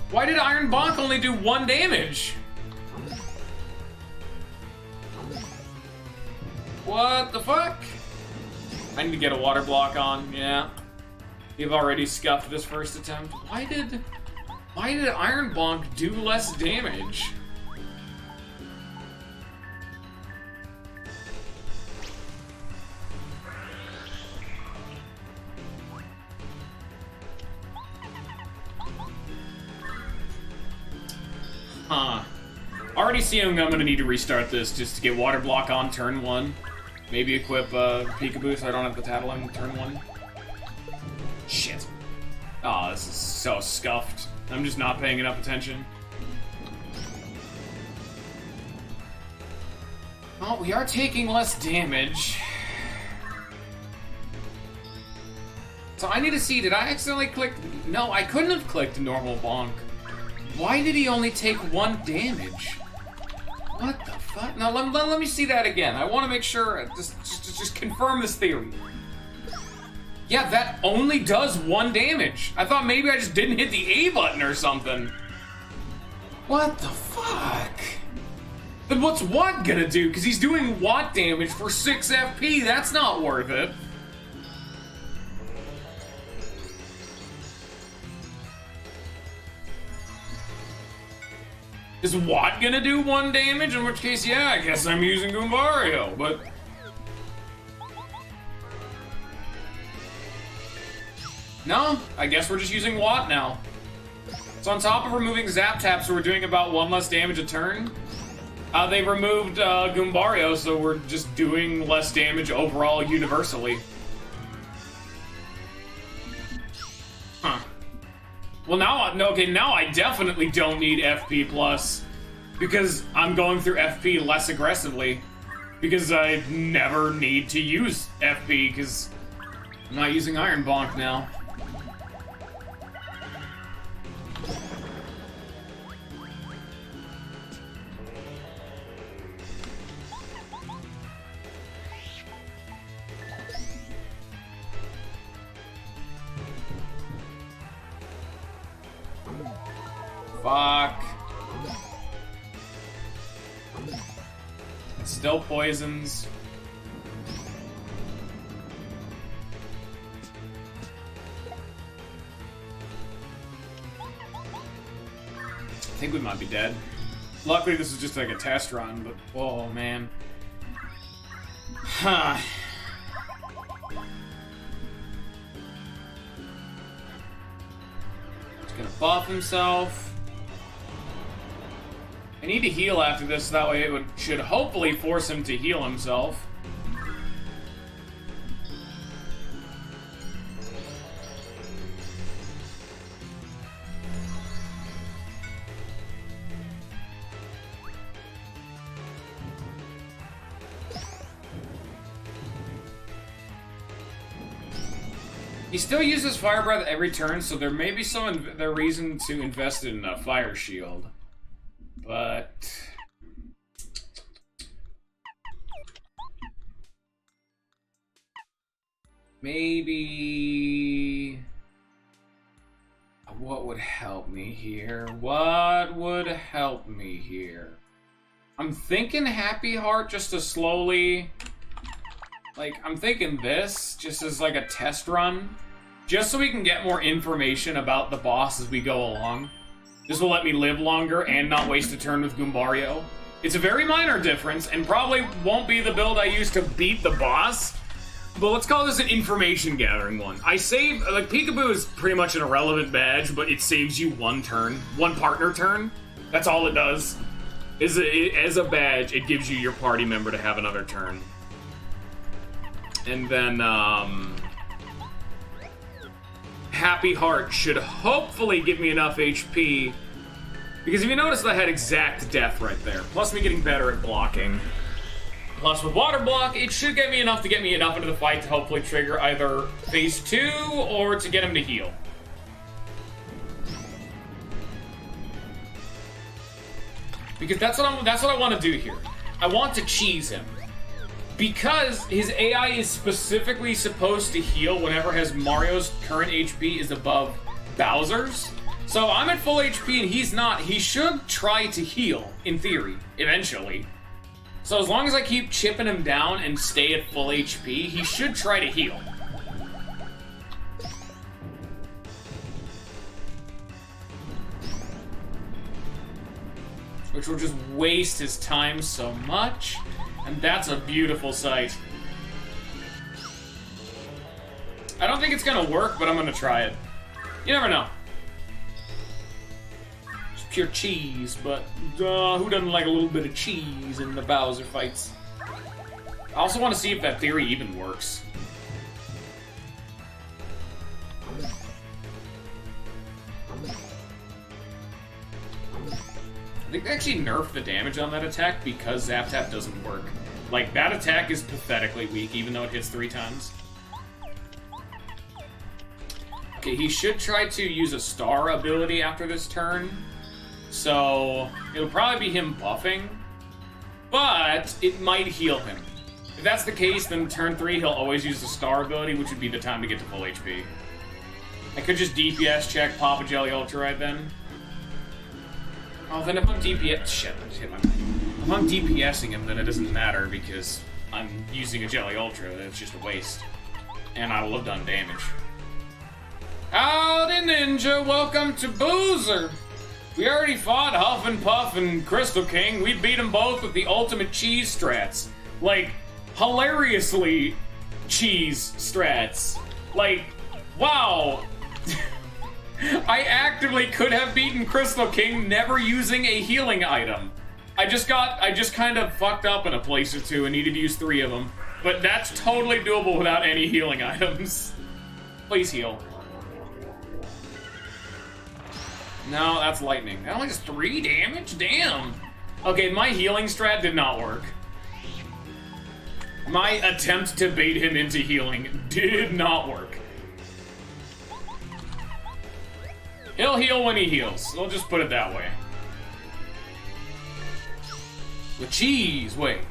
Why did Iron Bonk only do 1 damage? What the fuck? I need to get a water block on, yeah. You've already scuffed this first attempt. Why did Iron Bonk do less damage? Huh. Already seeing I'm gonna need to restart this just to get water block on turn 1. Maybe equip Peekaboo so I don't have to tattle him turn 1. Shit. Oh, this is so scuffed. I'm just not paying enough attention. Well, we are taking less damage. So I need to see, did I accidentally click? No, I couldn't have clicked normal bonk. Why did he only take 1 damage? What the fuck? Now let me see that again. I want to make sure, just confirm this theory. Yeah, that only does 1 damage. I thought maybe I just didn't hit the A button or something. What the fuck? Then what's Watt gonna do? Because he's doing Watt damage for 6 FP. That's not worth it. Is Watt gonna do 1 damage? In which case, yeah, I guess I'm using Goombario, but... No, I guess we're just using Watt now. So on top of removing Zap Tap, so we're doing about 1 less damage a turn. They removed Goombario, so we're just doing less damage overall universally. Huh. Well, now, okay, now I definitely don't need FP plus because I'm going through FP less aggressively because I never need to use FP because I'm not using Iron Bonk now. Fuck. It still poisons. I think we might be dead. Luckily, this is just like a test run, but oh man. Huh. He's gonna buff himself. I need to heal after this, that way it should hopefully force him to heal himself. He still uses Fire Breath every turn, so there may be some reason to invest in a Fire Shield. But maybe what would help me here? What would help me here? I'm thinking Happy Heart just to slowly, like, I'm thinking this just as like a test run, just so we can get more information about the boss as we go along. This will let me live longer and not waste a turn with Goombario. It's a very minor difference, and probably won't be the build I use to beat the boss, but let's call this an information gathering one. I save, like, Peekaboo is pretty much an irrelevant badge, but it saves you 1 turn, 1 partner turn. That's all it does. As a badge, it gives you your party member to have another turn. And then, Happy Heart should hopefully give me enough HP, because if you notice, I had exact death right there. Plus me getting better at blocking. Plus with Water Block, it should get me enough into the fight to hopefully trigger either phase 2 or to get him to heal. Because that's what I want to do here. I want to cheese him. Because his AI is specifically supposed to heal whenever Mario's current HP is above Bowser's. So I'm at full HP and he's not. He should try to heal, in theory, eventually. So as long as I keep chipping him down and stay at full HP, he should try to heal. Which will just waste his time so much. And that's a beautiful sight. I don't think it's gonna work, but I'm gonna try it. You never know. It's pure cheese, but who doesn't like a little bit of cheese in the Bowser fights? I also want to see if that theory even works. I think they actually nerfed the damage on that attack because Zap Tap doesn't work. Like, that attack is pathetically weak, even though it hits 3 times. Okay, he should try to use a star ability after this turn. So, it'll probably be him buffing. But, it might heal him. If that's the case, then turn 3 he'll always use the star ability, which would be the time to get to full HP. I could just DPS check, pop a Jelly Ultra right then. Oh, then if I'm DPS... Shit, I just hit my mic. If I'm DPSing him, then it doesn't matter because I'm using a Jelly Ultra. It's just a waste. And I will have done damage. Howdy, Ninja! Welcome to Boozer! We already fought Huff and Puff and Crystal King. We beat them both with the ultimate cheese strats. Like, hilariously cheese strats. Like, Wow! I actively could have beaten Crystal King never using a healing item. I just kind of fucked up in a place or two and needed to use 3 of them. But that's totally doable without any healing items. Please heal. No, that's lightning. That only does 3 damage? Damn! Okay, my healing strat did not work. My attempt to bait him into healing did not work. He'll heal when he heals. We'll just put it that way. With cheese, wait.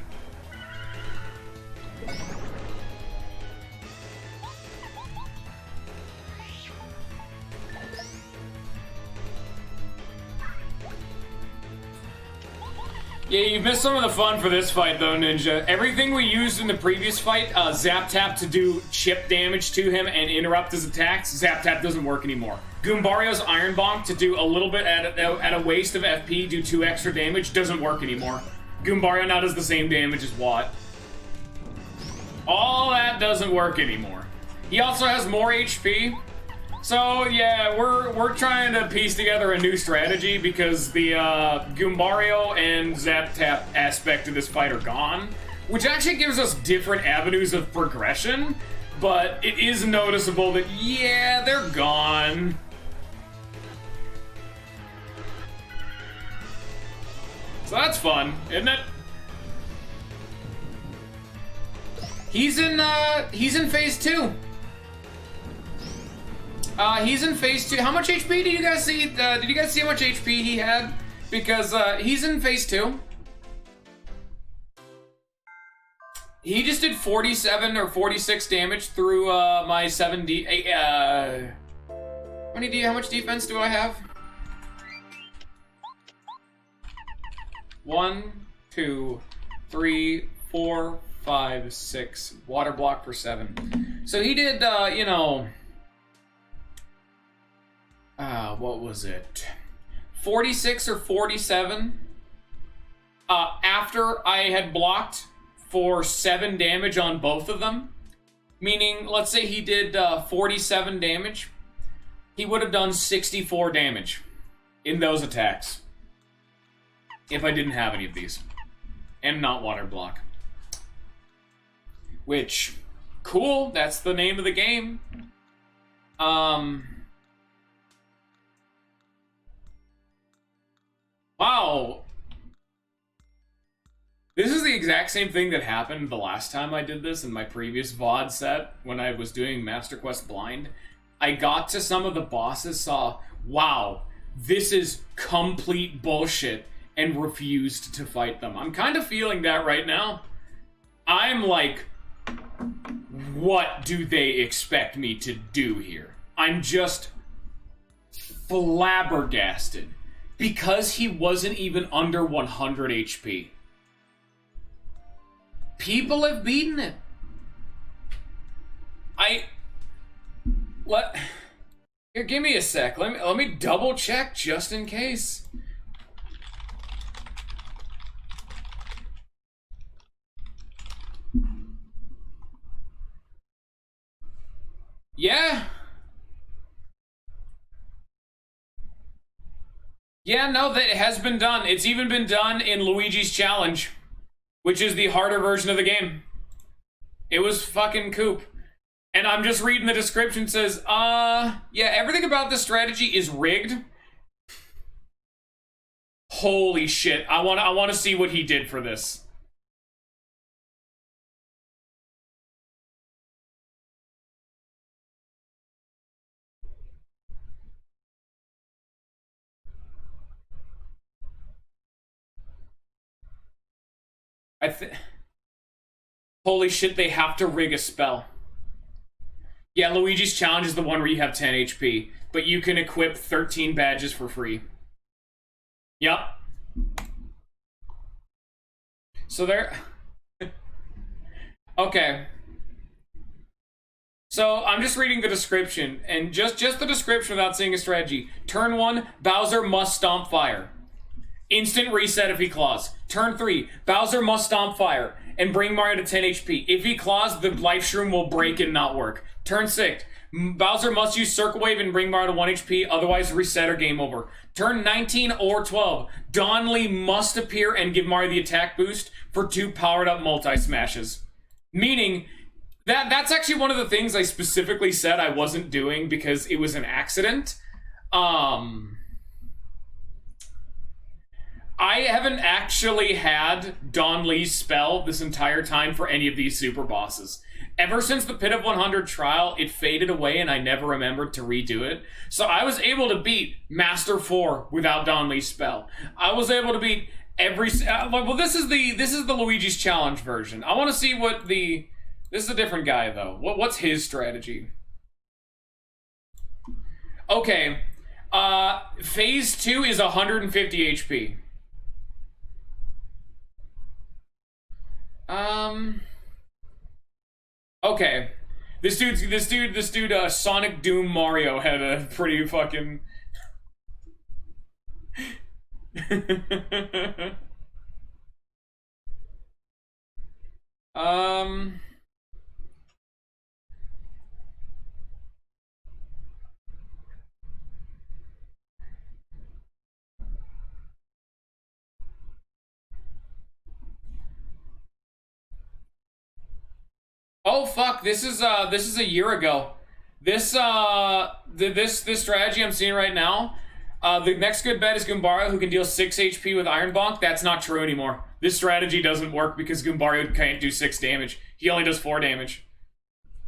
Yeah, you missed some of the fun for this fight, though, Ninja. Everything we used in the previous fight, Zap Tap to do chip damage to him and interrupt his attacks, Zap Tap doesn't work anymore. Goombario's Iron Bonk to do a little bit at a waste of FP, do 2 extra damage, doesn't work anymore. Goombario now does the same damage as Watt. All that doesn't work anymore. He also has more HP. So yeah, we're trying to piece together a new strategy because the Goombario and Zap Tap aspect of this fight are gone, which actually gives us different avenues of progression, but it is noticeable that, yeah, they're gone. So that's fun, isn't it? He's in phase 2. He's in phase 2. How much HP did you guys see? Did you guys see how much HP he had? Because he's in phase 2. He just did 47 or 46 damage through my 7D. How much defense do I have? 1, 2, 3, 4, 5, 6. Water block for 7. So he did, you know. What was it? 46 or 47. After I had blocked for 7 damage on both of them. Meaning, let's say he did 47 damage. He would have done 64 damage in those attacks. If I didn't have any of these. And not water block. Which, cool, that's the name of the game. Wow. This is the exact same thing that happened the last time I did this in my previous VOD set when I was doing Master Quest Blind. I got to some of the bosses, saw, wow, this is complete bullshit, and refused to fight them. I'm kind of feeling that right now. I'm like, what do they expect me to do here? I'm just flabbergasted. Because he wasn't even under 100 HP. People have beaten it. Here, give me a sec. Let me double check just in case. Yeah. Yeah, no, that has been done. It's even been done in Luigi's Challenge, which is the harder version of the game. It was fucking Coop. And I'm just reading the description, it says, yeah, everything about this strategy is rigged. Holy shit, I want to see what he did for this. Holy shit, they have to rig a spell. Yeah, Luigi's Challenge is the one where you have 10 HP, but you can equip 13 badges for free. Yep. So there... Okay. So, I'm just reading the description, and just the description without seeing a strategy. Turn 1, Bowser must stomp fire. Instant reset if he claws. Turn 3, Bowser must stomp fire and bring Mario to 10 HP. If he claws, the life shroom will break and not work. Turn 6, Bowser must use Circle Wave and bring Mario to 1 HP, otherwise reset or game over. Turn 19 or 12. Don Lee must appear and give Mario the attack boost for 2 powered-up multi-smashes. Meaning, that's actually one of the things I specifically said I wasn't doing because it was an accident. I haven't actually had Don Lee's spell this entire time for any of these super bosses. Ever since the Pit of 100 trial, it faded away and I never remembered to redo it. So I was able to beat Master 4 without Don Lee's spell. I was able to beat every... well, this is the Luigi's Challenge version. I want to see what the... This is a different guy, though. What's his strategy? Okay. Phase 2 is 150 HP. Okay. This dude, Sonic Doom Mario had a pretty fucking... Oh fuck! This is a year ago. This strategy I'm seeing right now. The next good bet is Goombario, who can deal 6 HP with Iron Bonk. That's not true anymore. This strategy doesn't work because Goombario can't do 6 damage. He only does 4 damage.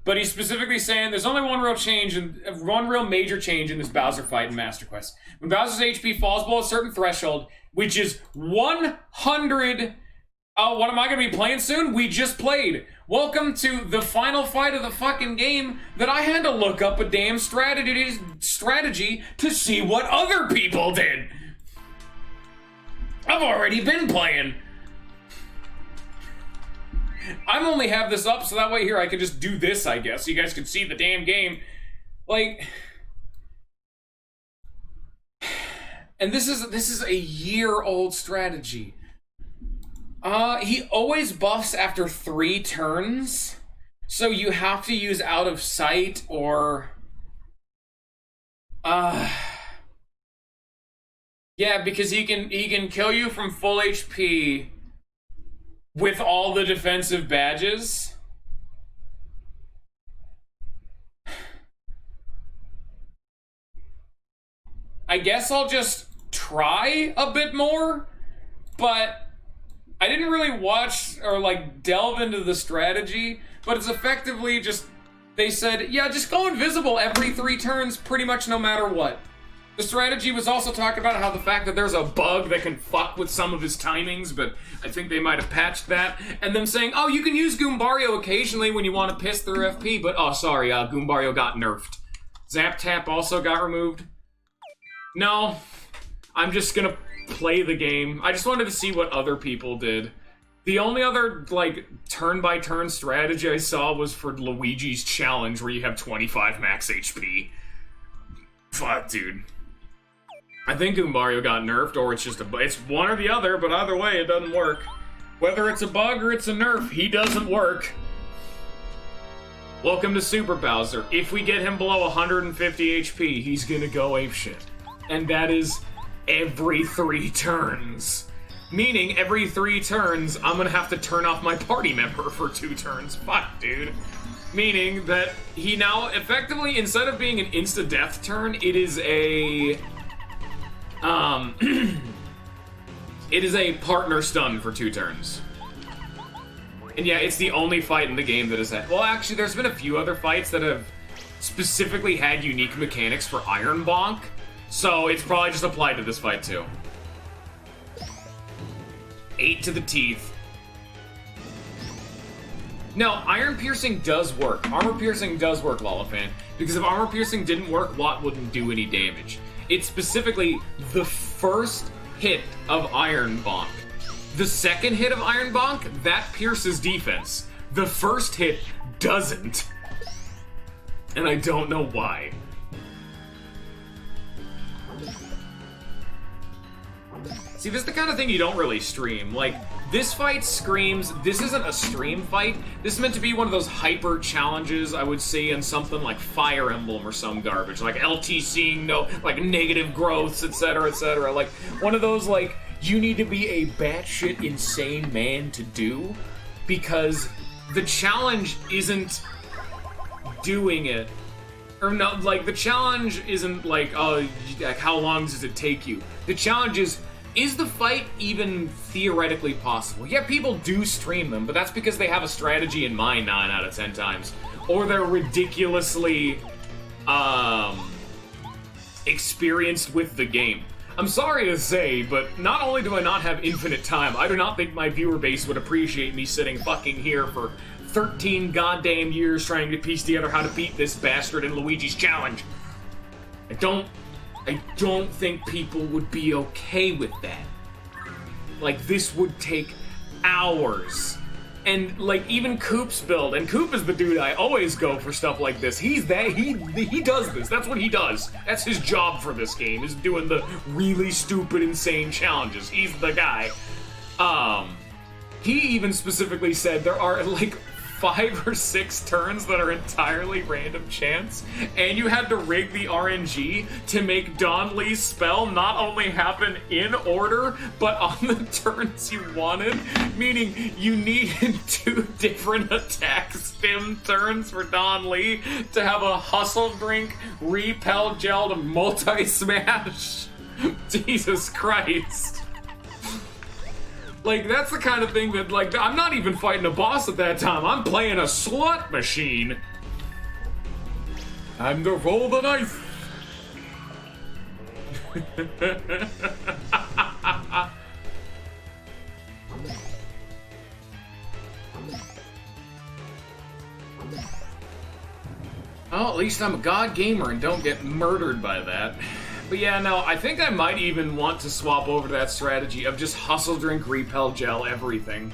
But he's specifically saying there's only one real major change in this Bowser fight in Master Quest. When Bowser's HP falls below a certain threshold, which is 100. Oh, what am I gonna be playing soon? We just played. Welcome to the final fight of the fucking game that I had to look up a damn strategy to see what other people did. I've already been playing. I only have this up so that way here I can just do this, I guess, so you guys can see the damn game. Like, and this is a year-old strategy. He always buffs after 3 turns, so you have to use out of sight or... Yeah, because he can kill you from full HP with all the defensive badges. I guess I'll just try a bit more, but I didn't really watch or like delve into the strategy, but it's effectively just, they said, yeah, just go invisible every 3 turns pretty much no matter what. The strategy was also talking about how the fact that there's a bug that can fuck with some of his timings, but I think they might have patched that. And them saying, oh, you can use Goombario occasionally when you want to piss through FP, but oh, sorry, Goombario got nerfed. Zap Tap also got removed. No, I'm just gonna play the game. I just wanted to see what other people did. The only other, like, turn-by-turn strategy I saw was for Luigi's Challenge, where you have 25 max HP. Fuck, dude. I think Goombario got nerfed, or it's just it's one or the other, but either way, it doesn't work. Whether it's a bug or it's a nerf, he doesn't work. Welcome to Super Bowser. If we get him below 150 HP, he's gonna go apeshit. And that is every 3 turns. Meaning, every 3 turns, I'm gonna have to turn off my party member for 2 turns. Fuck, dude. Meaning that he now, effectively, instead of being an insta-death turn, it is a... it is a partner stun for 2 turns. And yeah, it's the only fight in the game that is that. Well, actually, there's been a few other fights that have specifically had unique mechanics for Iron Bonk, so it's probably just applied to this fight, too. 8 to the teeth. Now, Iron Piercing does work. Armor Piercing does work, Lollifan, because if Armor Piercing didn't work, Watt wouldn't do any damage. It's specifically the first hit of Iron Bonk. The second hit of Iron Bonk, that pierces defense. The first hit doesn't. And I don't know why. See, this is the kind of thing you don't really stream. Like, This fight screams, this isn't a stream fight. This is meant to be one of those hyper challenges I would see in something like Fire Emblem or some garbage, like LTC, no, like negative growths, etc., etc. Like one of those, like, you need to be a batshit insane man to do, because the challenge isn't doing it. Or no, like, the challenge isn't like, oh, like, how long does it take you? The challenge is the fight even theoretically possible? Yeah, people do stream them, but that's because they have a strategy in mind 9 out of 10 times. Or they're ridiculously, experienced with the game. I'm sorry to say, but not only do I not have infinite time, I do not think my viewer base would appreciate me sitting fucking here for 13 goddamn years trying to piece together how to beat this bastard in Luigi's challenge. I don't think people would be okay with that. Like, this would take hours. And, like, even Coop's build, and Coop is the dude I always go for stuff like this. He does this. That's what he does. That's his job for this game, is doing the really stupid, insane challenges. He's the guy. He even specifically said there are, like, 5 or 6 turns that are entirely random chance, and you had to rig the RNG to make Don Lee's spell not only happen in order, but on the turns you wanted, meaning you needed 2 different attack stim turns for Don Lee to have a hustle drink, repel gel to multi-smash. Jesus Christ. Like, that's the kind of thing that, like, I'm not even fighting a boss at that time. I'm playing a slut machine. Time to roll the knife. Oh, at least I'm a god gamer and don't get murdered by that. But yeah, no, I think I might even want to swap over to that strategy of just hustle, drink, repel, gel, everything.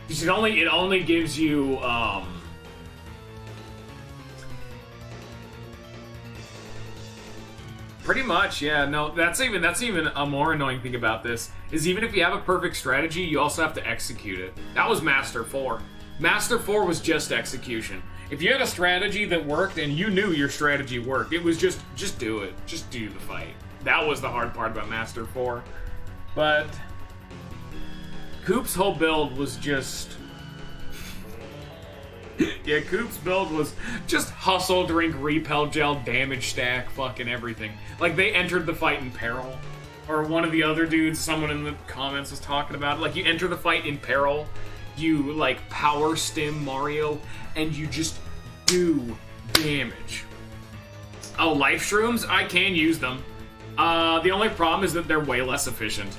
Because it only gives you, pretty much, yeah, no, that's even a more annoying thing about this, is even if you have a perfect strategy, you also have to execute it. That was Master 4. Master 4 was just execution. If you had a strategy that worked and you knew your strategy worked, it was just do it. Just do the fight. That was the hard part about Master 4. But Coop's whole build was just... yeah, Coop's build was just hustle, drink, repel, gel, damage stack, fucking everything. Like, they entered the fight in peril. Or one of the other dudes, someone in the comments was talking about it. Like, you enter the fight in peril, you, like, power stim Mario, and you just do damage. Oh, life shrooms? I can use them. The only problem is that they're way less efficient.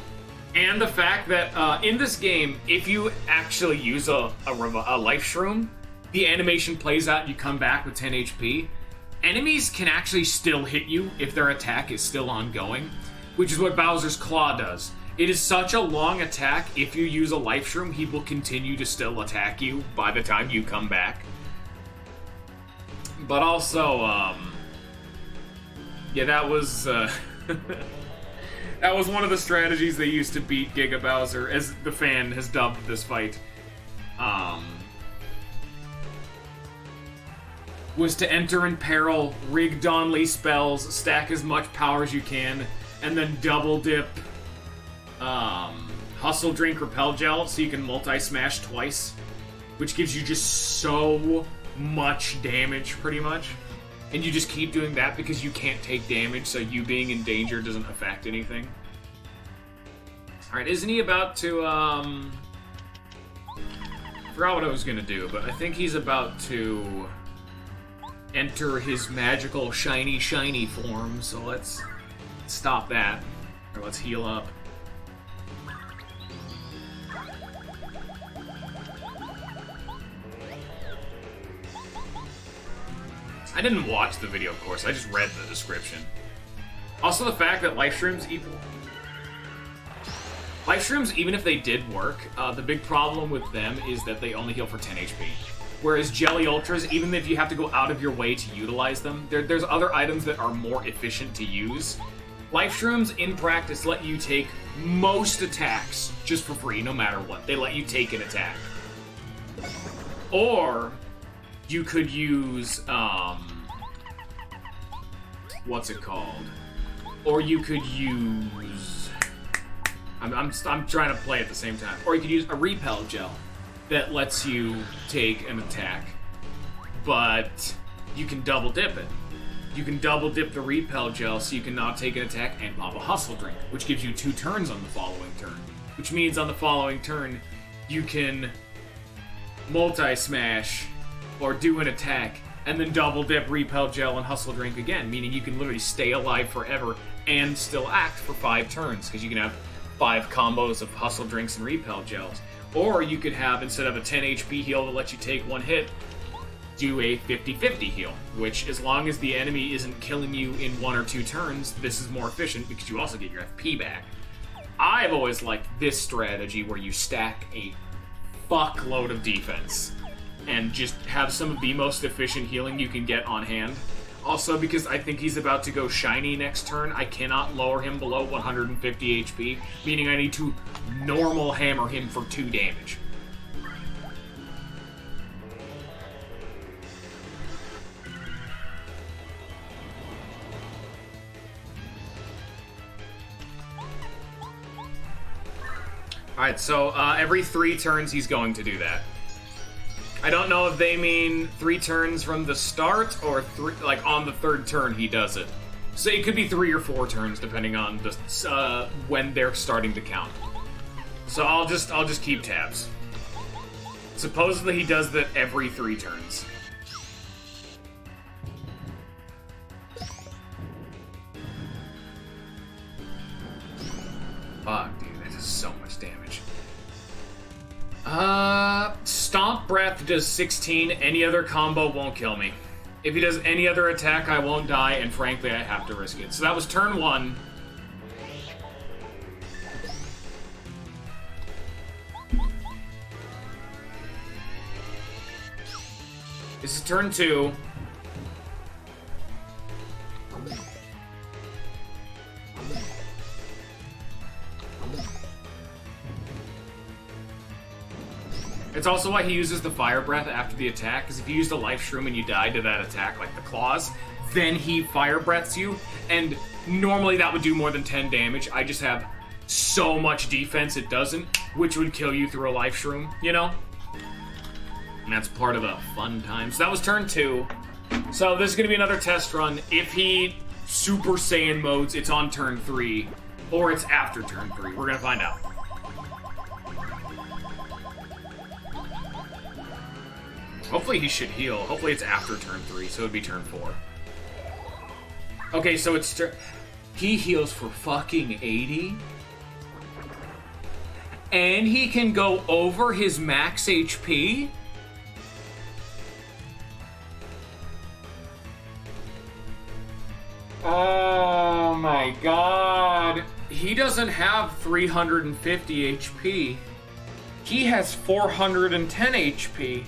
And the fact that, in this game, if you actually use a life shroom, the animation plays out and you come back with 10 HP, enemies can actually still hit you if their attack is still ongoing, which is what Bowser's Claw does. It is such a long attack, if you use a life shroom, he will continue to still attack you by the time you come back. But also, yeah, that was, that was one of the strategies they used to beat Giga Bowser, as the fan has dubbed this fight. Was to enter in peril, rig Don Lee spells, stack as much power as you can, and then double dip hustle, drink, repel gel, so you can multi-smash twice, which gives you just so much damage, pretty much. And you just keep doing that because you can't take damage, so you being in danger doesn't affect anything. Alright, isn't he about to, I forgot what I was gonna do, but I think he's about to enter his magical shiny form, so let's stop that. Or let's heal up. I didn't watch the video, of course, I just read the description. Also the fact that life shrooms, even if they did work, the big problem with them is that they only heal for 10 HP. Whereas Jelly Ultras, even if you have to go out of your way to utilize them, there's other items that are more efficient to use. Life Shrooms, in practice, let you take most attacks just for free, no matter what. They let you take an attack. Or, you could use, what's it called? Or you could use... I'm trying to play at the same time. Or you could use a repel gel that lets you take an attack, but you can double dip it. You can double dip the repel gel so you can now take an attack and pop a hustle drink, which gives you 2 turns on the following turn. Which means on the following turn, you can multi-smash or do an attack and then double dip repel gel and hustle drink again, meaning you can literally stay alive forever and still act for 5 turns, because you can have 5 combos of hustle drinks and repel gels. Or you could have, instead of a 10 HP heal that lets you take 1 hit, do a 50-50 heal, which, as long as the enemy isn't killing you in 1 or 2 turns, this is more efficient because you also get your FP back. I've always liked this strategy where you stack a fuckload of defense and just have some of the most efficient healing you can get on hand. Also, because I think he's about to go shiny next turn, I cannot lower him below 150 HP, meaning I need to normal hammer him for 2 damage. Alright, so every 3 turns he's going to do that. I don't know if they mean 3 turns from the start, or like on the 3rd turn he does it. So it could be 3 or 4 turns depending on the, when they're starting to count. So I'll just keep tabs. Supposedly he does that every 3 turns. Fuck, dude, that does so much damage. Stomp Breath does 16. Any other combo won't kill me. If he does any other attack, I won't die, and frankly, I have to risk it. So that was turn 1. This is turn 2. It's also why he uses the Fire Breath after the attack, because if you used a Life Shroom and you died to that attack, like the Claws, then he Fire Breaths you, and normally that would do more than 10 damage. I just have so much defense it doesn't, which would kill you through a Life Shroom, you know? And that's part of the fun time. So that was turn 2. So this is going to be another test run. If he Super Saiyan modes, it's on turn 3, or it's after turn 3. We're going to find out. Hopefully he should heal. Hopefully it's after turn 3, so it would be turn 4. Okay, so it's he heals for fucking 80? And he can go over his max HP? Oh my god. He doesn't have 350 HP. He has 410 HP.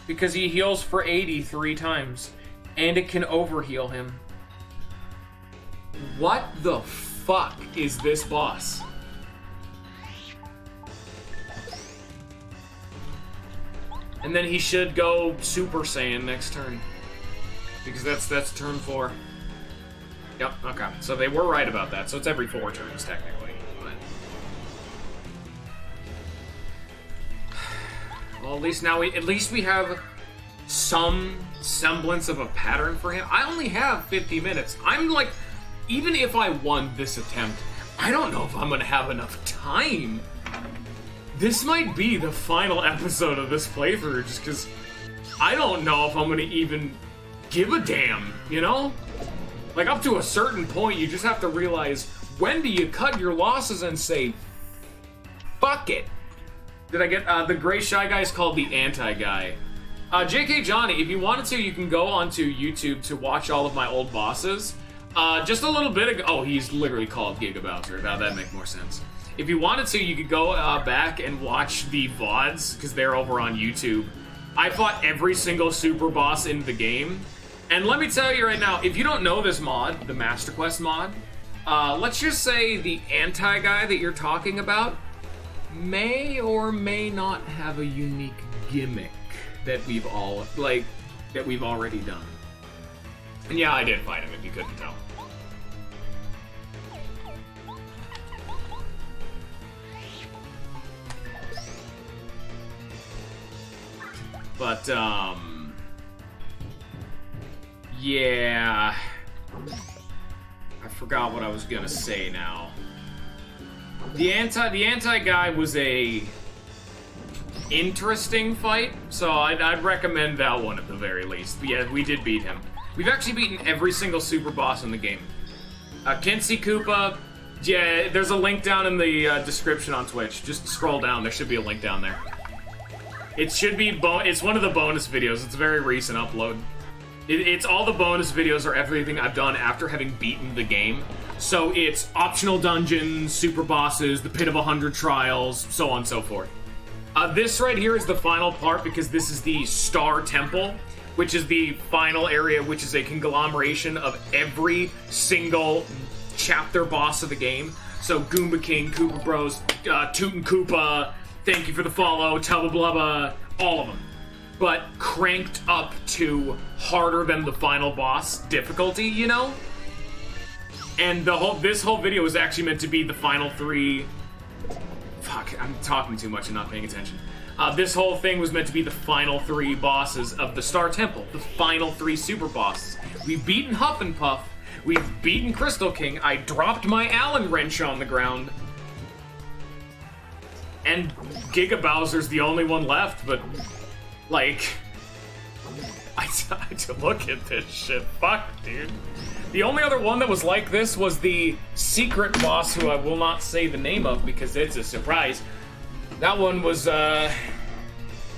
Because he heals for 80 3 times. And it can overheal him. What the fuck is this boss? And then he should go Super Saiyan next turn. Because that's turn 4. Yep, okay. So they were right about that. So it's every 4 turns, technically. But... well, at least we have some semblance of a pattern for him. I only have 50 minutes. I'm like, even if I won this attempt, I don't know if I'm gonna have enough time. This might be the final episode of this playthrough, just because I don't know if I'm gonna even give a damn, you know? Like, up to a certain point, you just have to realize, when do you cut your losses and say, fuck it? Did I get, the gray shy guy is called the anti-guy. JK Johnny, if you wanted to, you can go onto YouTube to watch all of my old bosses. Just a little bit ago, oh, he's literally called Giga Bowser. Now that'd make more sense. If you wanted to, you could go back and watch the VODs, because they're over on YouTube. I fought every single super boss in the game. And let me tell you right now, if you don't know this mod, the Master Quest mod, Let's just say the anti-guy that you're talking about may or may not have a unique gimmick that we've already done. And yeah, I did fight him, if you couldn't tell. But, yeah. I forgot what I was gonna say now. The anti guy was a interesting fight, so I'd recommend that one at the very least. But yeah, we did beat him. We've actually beaten every single super boss in the game. Kenshi Koopa, yeah, there's a link down in the description on Twitch. Just scroll down, there should be a link down there. It should be, it's one of the bonus videos. It's a very recent upload. It's all the bonus videos are everything I've done after having beaten the game. So it's optional dungeons, super bosses, the Pit of 100 Trials, so on and so forth. This right here is the final part because this is the Star Temple, which is the final area, which is a conglomeration of every single chapter boss of the game. So Goomba King, Koopa Bros, Tootin' Koopa, Thank You for the Follow, Tubba Blubba, all of them. But cranked up to harder than the final boss difficulty, you know? And this whole video was actually meant to be the final 3... Fuck, I'm talking too much and not paying attention. This whole thing was meant to be the final 3 bosses of the Star Temple. The final 3 super bosses. We've beaten Huff and Puff. We've beaten Crystal King. I dropped my Allen wrench on the ground. And Giga Bowser's the only one left, but... Like... I look at this shit. Fuck, dude. The only other one that was like this was the secret boss, who I will not say the name of because it's a surprise. That one was,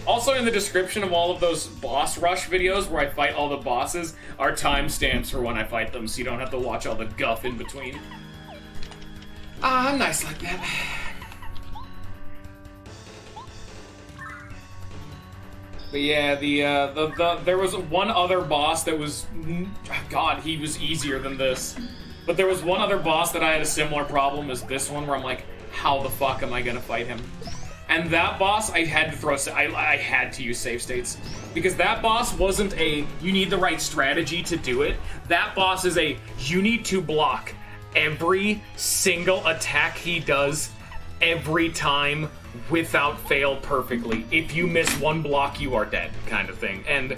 also in the description of all of those boss rush videos where I fight all the bosses are timestamps for when I fight them, so you don't have to watch all the guff in between. I'm nice like that. But yeah, there was one other boss that was, God, he was easier than this. But there was one other boss that I had a similar problem as this one, where I'm like, how the fuck am I gonna fight him? And that boss, I had to throw, I had to use save states. Because that boss wasn't a, you need the right strategy to do it. That boss is a, you need to block every single attack he does every time without fail perfectly. If you miss one block, you are dead, kind of thing. And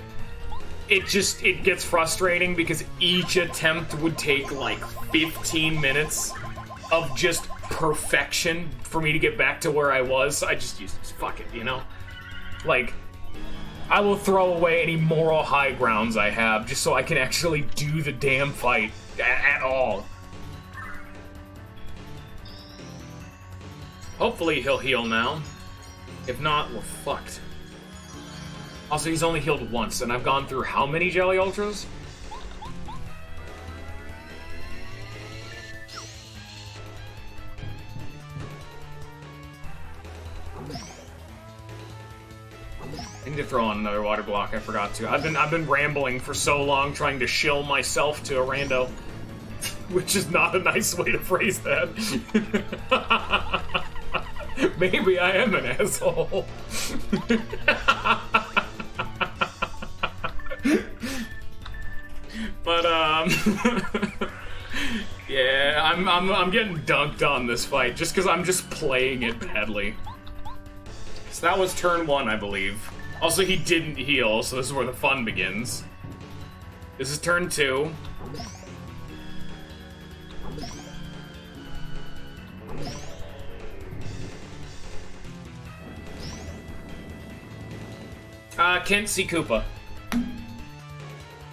it gets frustrating because each attempt would take like 15 minutes of just perfection for me to get back to where I was. I just fuck it, you know? Like, I will throw away any moral high grounds I have just so I can actually do the damn fight at all. Hopefully he'll heal now. If not, we're fucked. Also, he's only healed once, and I've gone through how many Jelly Ultras? I need to throw on another water block, I forgot to. I've been rambling for so long trying to shill myself to a rando. Which is not a nice way to phrase that. Maybe I am an asshole. But yeah, I'm getting dunked on this fight just because I'm just playing it badly. So that was turn 1, I believe. Also, he didn't heal, so this is where the fun begins. This is turn 2. Kenshi Koopa.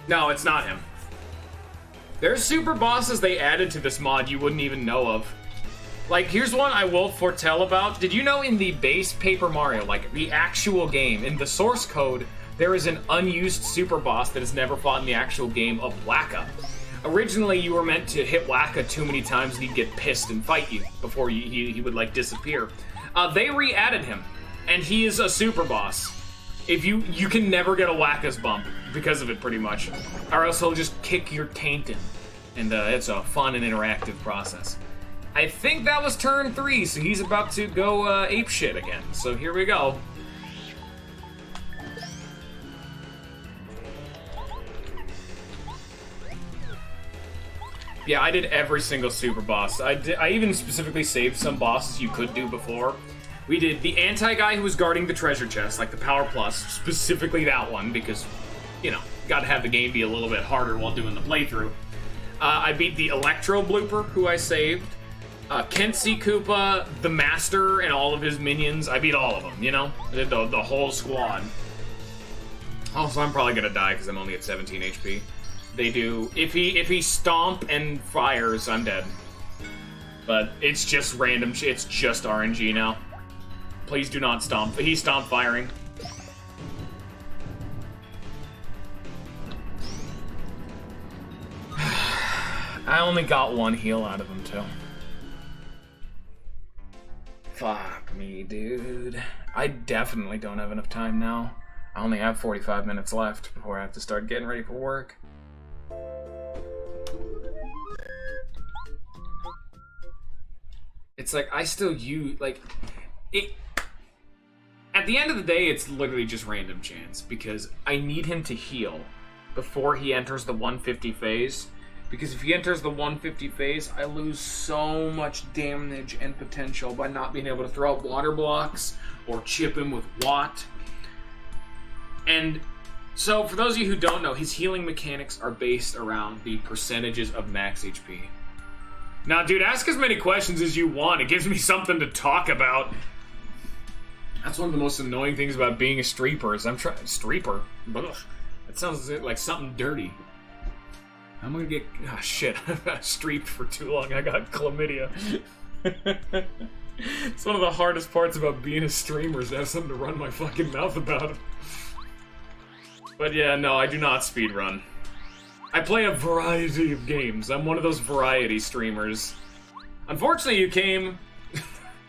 No, it's not him. There's super bosses they added to this mod you wouldn't even know of. Like, here's one I will foretell about. Did you know in the base Paper Mario, like the actual game, in the source code, there is an unused super boss that is never fought in the actual game of Wacka. Originally, you were meant to hit Wacka too many times and he'd get pissed and fight you before he would, like, disappear. They re-added him, and he is a super boss. If you can never get a Wacka's bump because of it, pretty much. Or else he'll just kick your taint in. And it's a fun and interactive process. I think that was turn 3, so he's about to go apeshit again. So here we go. Yeah, I did every single super boss. I even specifically saved some bosses you could do before. We did the anti-guy who was guarding the treasure chest, like the Power Plus, specifically that one, because, you know, gotta have the game be a little bit harder while doing the playthrough. I beat the Electro Blooper, who I saved. Kensi Koopa, the Master, and all of his minions. I beat all of them, you know? I did the whole squad. Also, I'm probably gonna die because I'm only at 17 HP. They do. If he stomp and fires, I'm dead. But it's just random. It's just RNG now. Please do not stomp. He's stomp firing. I only got one heal out of him too. Fuck me, dude. I definitely don't have enough time now. I only have 45 minutes left before I have to start getting ready for work. It's like, I still use, like, it... At the end of the day, it's literally just random chance, because I need him to heal before he enters the 150 phase. Because if he enters the 150 phase, I lose so much damage and potential by not being able to throw out water blocks or chip him with Watt. And so, for those of you who don't know, his healing mechanics are based around the percentages of max HP. Now, dude, ask as many questions as you want. It gives me something to talk about. That's one of the most annoying things about being a streeper is I'm trying... Streeper? Ugh. That sounds like something dirty. I'm gonna get... Ah, shit. I've got streeped for too long. I got chlamydia. It's one of the hardest parts about being a streamer is to have something to run my fucking mouth about. But yeah, no, I do not speedrun. I play a variety of games. I'm one of those variety streamers. Unfortunately, you came...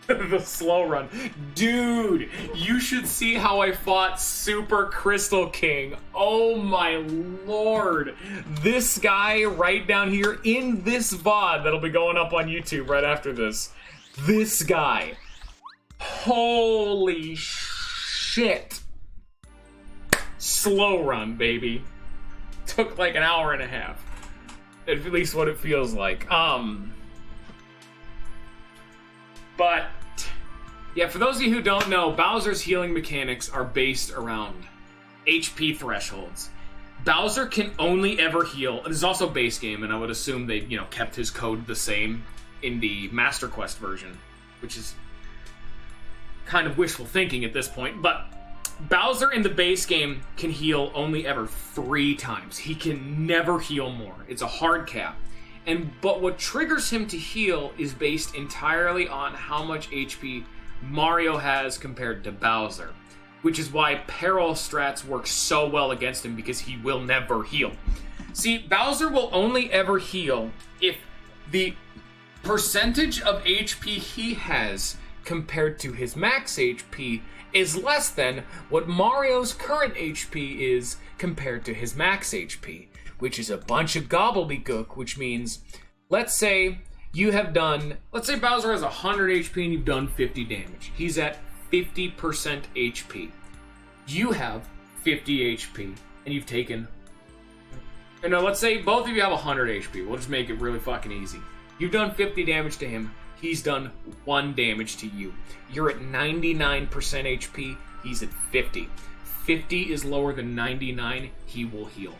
the slow run. Dude, you should see how I fought Super Crystal King. Oh my lord. This guy right down here in this VOD that'll be going up on YouTube right after this. This guy. Holy shit. Slow run, baby. Took like an hour and a half. At least what it feels like. But, yeah, for those of you who don't know, Bowser's healing mechanics are based around HP thresholds. Bowser can only ever heal, and it's also base game, and I would assume they, you know, kept his code the same in the Master Quest version, which is kind of wishful thinking at this point, but Bowser in the base game can heal only ever 3 times. He can never heal more. It's a hard cap. But what triggers him to heal is based entirely on how much HP Mario has compared to Bowser, which is why peril strats work so well against him because he will never heal. See, Bowser will only ever heal if the percentage of HP he has compared to his max HP is less than what Mario's current HP is compared to his max HP. Which is a bunch of gobbledygook, which means, let's say you have done, let's say Bowser has 100 HP and you've done 50 damage. He's at 50% HP. You have 50 HP and you've taken, and now let's say both of you have 100 HP. We'll just make it really fucking easy. You've done 50 damage to him. He's done 1 damage to you. You're at 99% HP. He's at 50. 50 is lower than 99. He will heal.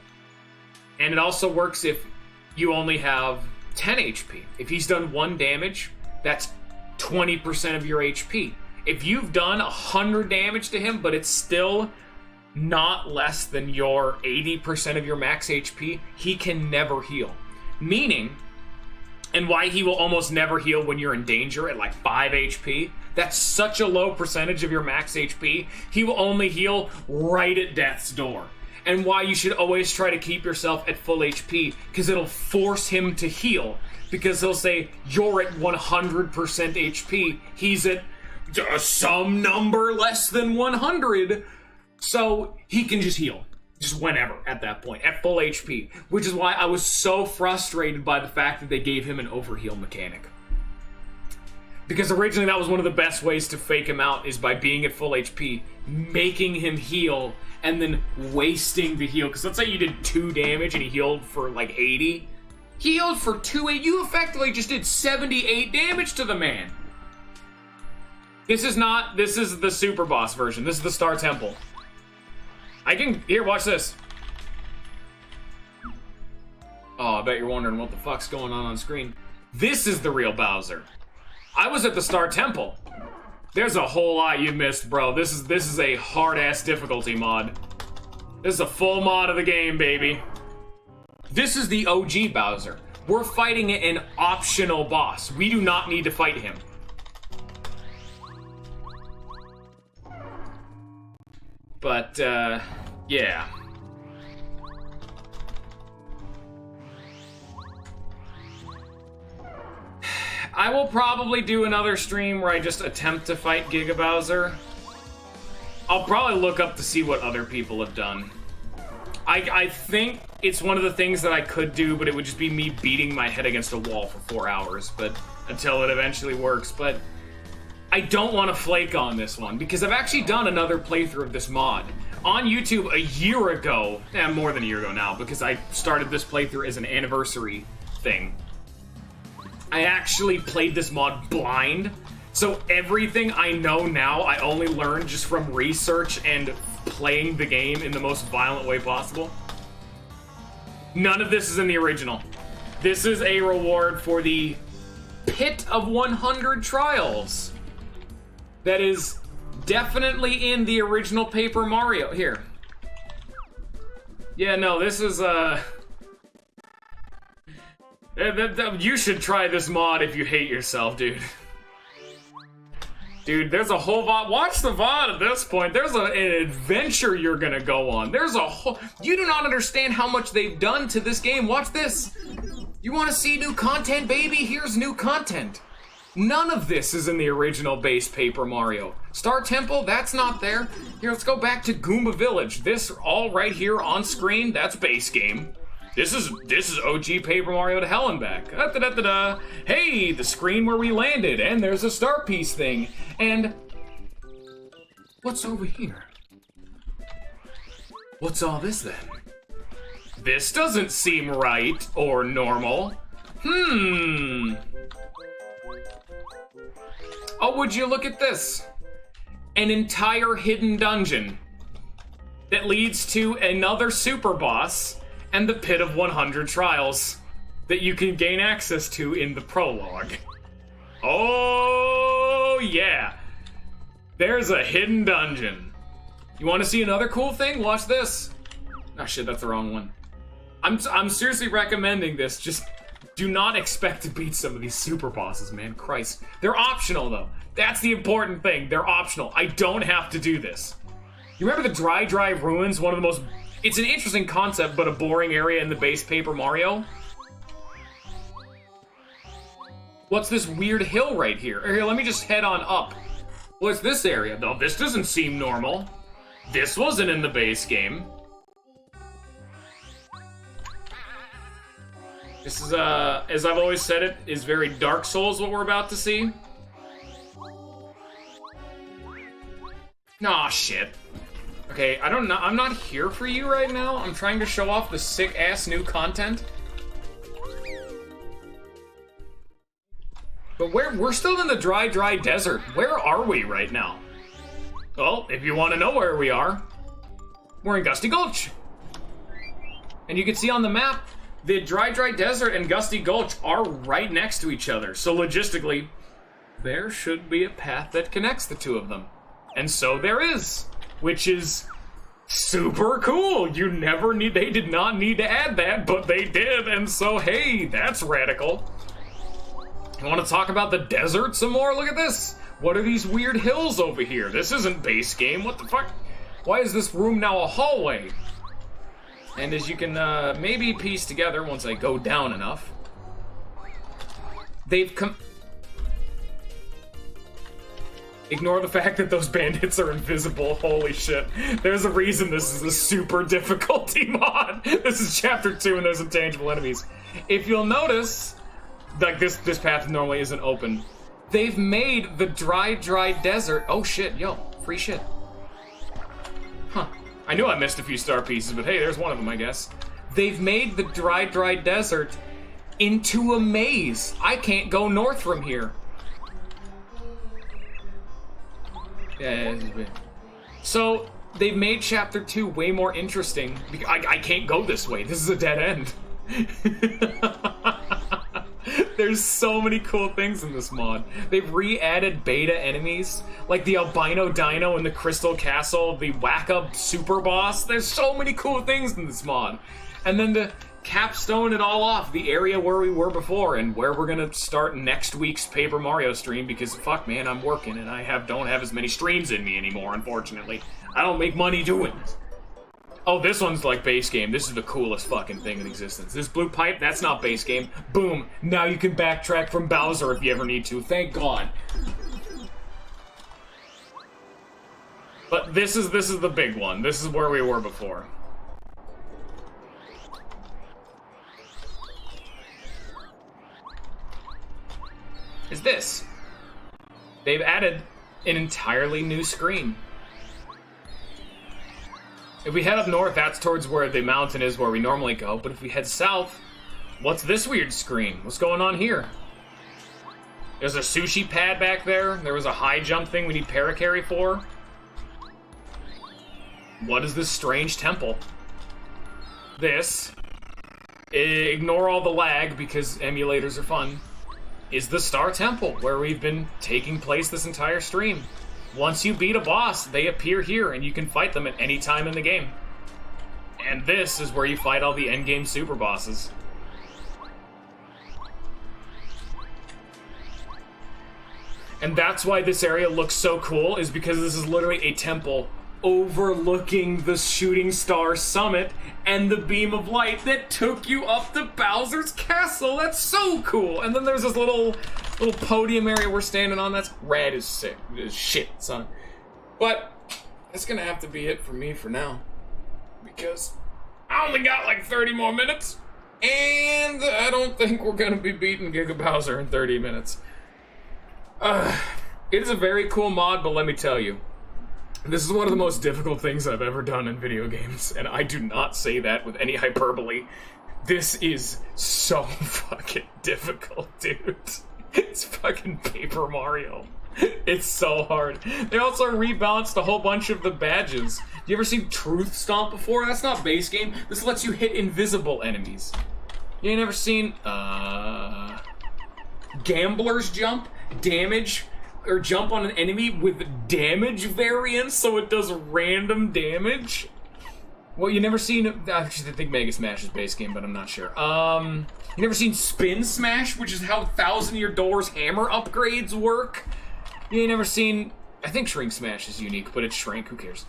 And it also works if you only have 10 HP. If he's done 1 damage, that's 20% of your HP. If you've done 100 damage to him, but it's still not less than your 80% of your max HP, he can never heal. Meaning, and why he will almost never heal when you're in danger at like 5 HP, that's such a low percentage of your max HP, he will only heal right at death's door. And why you should always try to keep yourself at full HP, because it'll force him to heal. Because he'll say, you're at 100% HP, he's at some number less than 100, so he can just heal. Just whenever, at that point, at full HP. Which is why I was so frustrated by the fact that they gave him an overheal mechanic. Because originally that was one of the best ways to fake him out, is by being at full HP, making him heal, and then wasting the heal. Because let's say you did 2 damage and he healed for like 80. He healed for 280. You effectively just did 78 damage to the man. This is the super boss version. This is the Star Temple. Here, watch this. Oh, I bet you're wondering what the fuck's going on screen. This is the real Bowser. I was at the Star Temple. There's a whole lot you missed, bro. This is a hard-ass difficulty mod. This is a full mod of the game, baby. This is the OG Bowser. We're fighting an optional boss. We do not need to fight him. But, yeah. I will probably do another stream where I just attempt to fight Giga Bowser. I'll probably look up to see what other people have done. I think it's one of the things that I could do, but it would just be me beating my head against a wall for 4 hours, but until it eventually works. But I don't want to flake on this one, because I've actually done another playthrough of this mod on YouTube a year ago. More than a year ago now, because I started this playthrough as an anniversary thing. I actually played this mod blind, so everything I know now I only learned just from research and playing the game in the most violent way possible. None of this is in the original. This is a reward for the Pit of 100 Trials. That is definitely in the original Paper Mario. Here. Yeah, no, this is, you should try this mod if you hate yourself, dude. Dude, there's a whole VOD. Watch the VOD at this point. There's an adventure you're gonna go on. There's a whole... You do not understand how much they've done to this game. Watch this. You want to see new content, baby? Here's new content. None of this is in the original base Paper Mario. Star Temple, that's not there. Here, let's go back to Goomba Village. This all right here on screen, that's base game. This is OG Paper Mario to hell and back. Da-da-da-da-da. Hey, the screen where we landed, and there's a star piece thing. And what's over here? What's all this then? This doesn't seem right or normal. Oh, would you look at this? An entire hidden dungeon that leads to another super boss and the Pit of 100 Trials that you can gain access to in the prologue. Oh, yeah. There's a hidden dungeon. You want to see another cool thing? Watch this. Oh, shit, that's the wrong one. I'm seriously recommending this. Just do not expect to beat some of these super bosses, man. Christ. They're optional, though. That's the important thing. They're optional. I don't have to do this. You remember the Dry Ruins? One of the most... It's an interesting concept, but a boring area in the base Paper Mario. What's this weird hill right here? Here, let me just head on up. What's this area? No, this doesn't seem normal. This wasn't in the base game. This is, as I've always said it, is very Dark Souls what we're about to see. Aw, shit. Okay, I'm not here for you right now. I'm trying to show off the sick-ass new content. But we're still in the dry desert. Where are we right now? Well, if you want to know where we are, we're in Gusty Gulch. And you can see on the map, the dry desert and Gusty Gulch are right next to each other. So logistically, there should be a path that connects the two of them. And so there is. Which is super cool. They did not need to add that, but they did, and so hey, that's radical. You want to talk about the desert some more? Look at this. What are these weird hills over here? This isn't base game. What the fuck? Why is this room now a hallway? And as you can maybe piece together once I go down enough, they've come... Ignore the fact that those bandits are invisible. Holy shit. There's a reason this is a super difficulty mod. This is chapter 2 and there's intangible enemies. If you'll notice, like this path normally isn't open. They've made the dry desert. Oh shit, yo, free shit. Huh. I knew I missed a few star pieces, but hey, there's one of them, I guess. They've made the dry desert into a maze. I can't go north from here. Yeah. So, they've made chapter 2 way more interesting. I can't go this way. This is a dead end. There's so many cool things in this mod. They've re-added beta enemies, like the albino dino in the Crystal Castle, the whack-up super boss. There's so many cool things in this mod. And then to capstone it all off, the area where we were before and where we're gonna start next week's Paper Mario stream, because fuck man, I'm working and I don't have as many streams in me anymore, unfortunately. I don't make money doing this. Oh, this one's like base game. This is the coolest fucking thing in existence. This blue pipe, that's not base game. Boom. Now you can backtrack from Bowser if you ever need to. Thank God. But this is the big one. This is where we were before. Is this. They've added an entirely new screen. If we head up north, that's towards where the mountain is where we normally go. But if we head south, what's this weird screen? What's going on here? There's a sushi pad back there. There was a high jump thing we need paracarry for. What is this strange temple? This, ignore all the lag because emulators are fun, is the Star Temple where we've been taking place this entire stream. Once you beat a boss, they appear here, and you can fight them at any time in the game. And this is where you fight all the endgame super bosses. And that's why this area looks so cool, is because this is literally a temple overlooking the shooting star summit and the beam of light that took you up to Bowser's castle. That's so cool. And then there's this little podium area we're standing on. That's rad as sick as shit, son. But that's gonna have to be it for me for now, because I only got like 30 more minutes, and I don't think we're gonna be beating Giga Bowser in 30 minutes. It is a very cool mod, but let me tell you, this is one of the most difficult things I've ever done in video games, and I do not say that with any hyperbole. This is so fucking difficult, dude. It's fucking Paper Mario. It's so hard. They also rebalanced a whole bunch of the badges. You ever seen Truth Stomp before? That's not base game. This lets you hit invisible enemies. You ain't never seen, Gambler's Jump? Damage? Or jump on an enemy with damage variance, so it does random damage. Well, you never seen, actually I think Mega Smash is base game, but I'm not sure. You never seen Spin Smash, which is how 1,000 Year Door's hammer upgrades work? You ain't never seen, I think Shrink Smash is unique, but it's Shrink, who cares?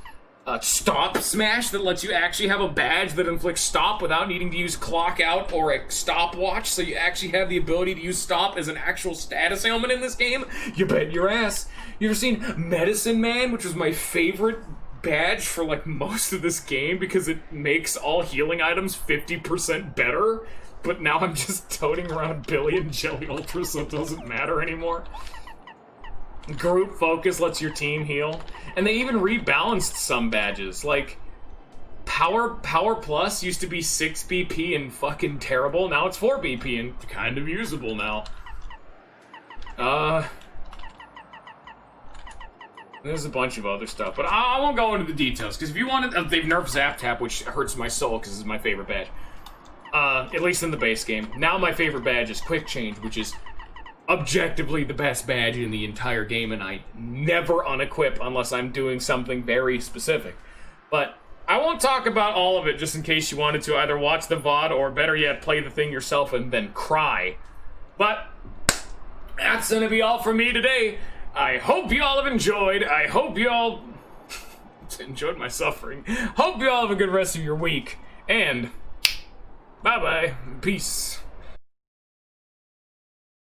Stop Smash that lets you actually have a badge that inflicts stop without needing to use clock out or a stopwatch, so you actually have the ability to use stop as an actual status ailment in this game? You bet your ass. You ever seen Medicine Man, which was my favorite badge for like most of this game because it makes all healing items 50% better, but now I'm just toting around Billy and Jelly Ultra, so it doesn't matter anymore. Group Focus lets your team heal. And they even rebalanced some badges. Like, Power Plus used to be 6 BP and fucking terrible. Now it's 4 BP and kind of usable now. There's a bunch of other stuff, but I won't go into the details, because if you want to, they've nerfed Zap Tap, which hurts my soul, because it's my favorite badge. At least in the base game. Now my favorite badge is Quick Change, which is objectively the best badge in the entire game, and I never unequip unless I'm doing something very specific. But I won't talk about all of it, just in case you wanted to either watch the VOD or better yet play the thing yourself and then cry. But that's gonna be all from me today. I hope you all have enjoyed. I hope you all enjoyed my suffering. Hope you all have a good rest of your week, and bye-bye. Peace.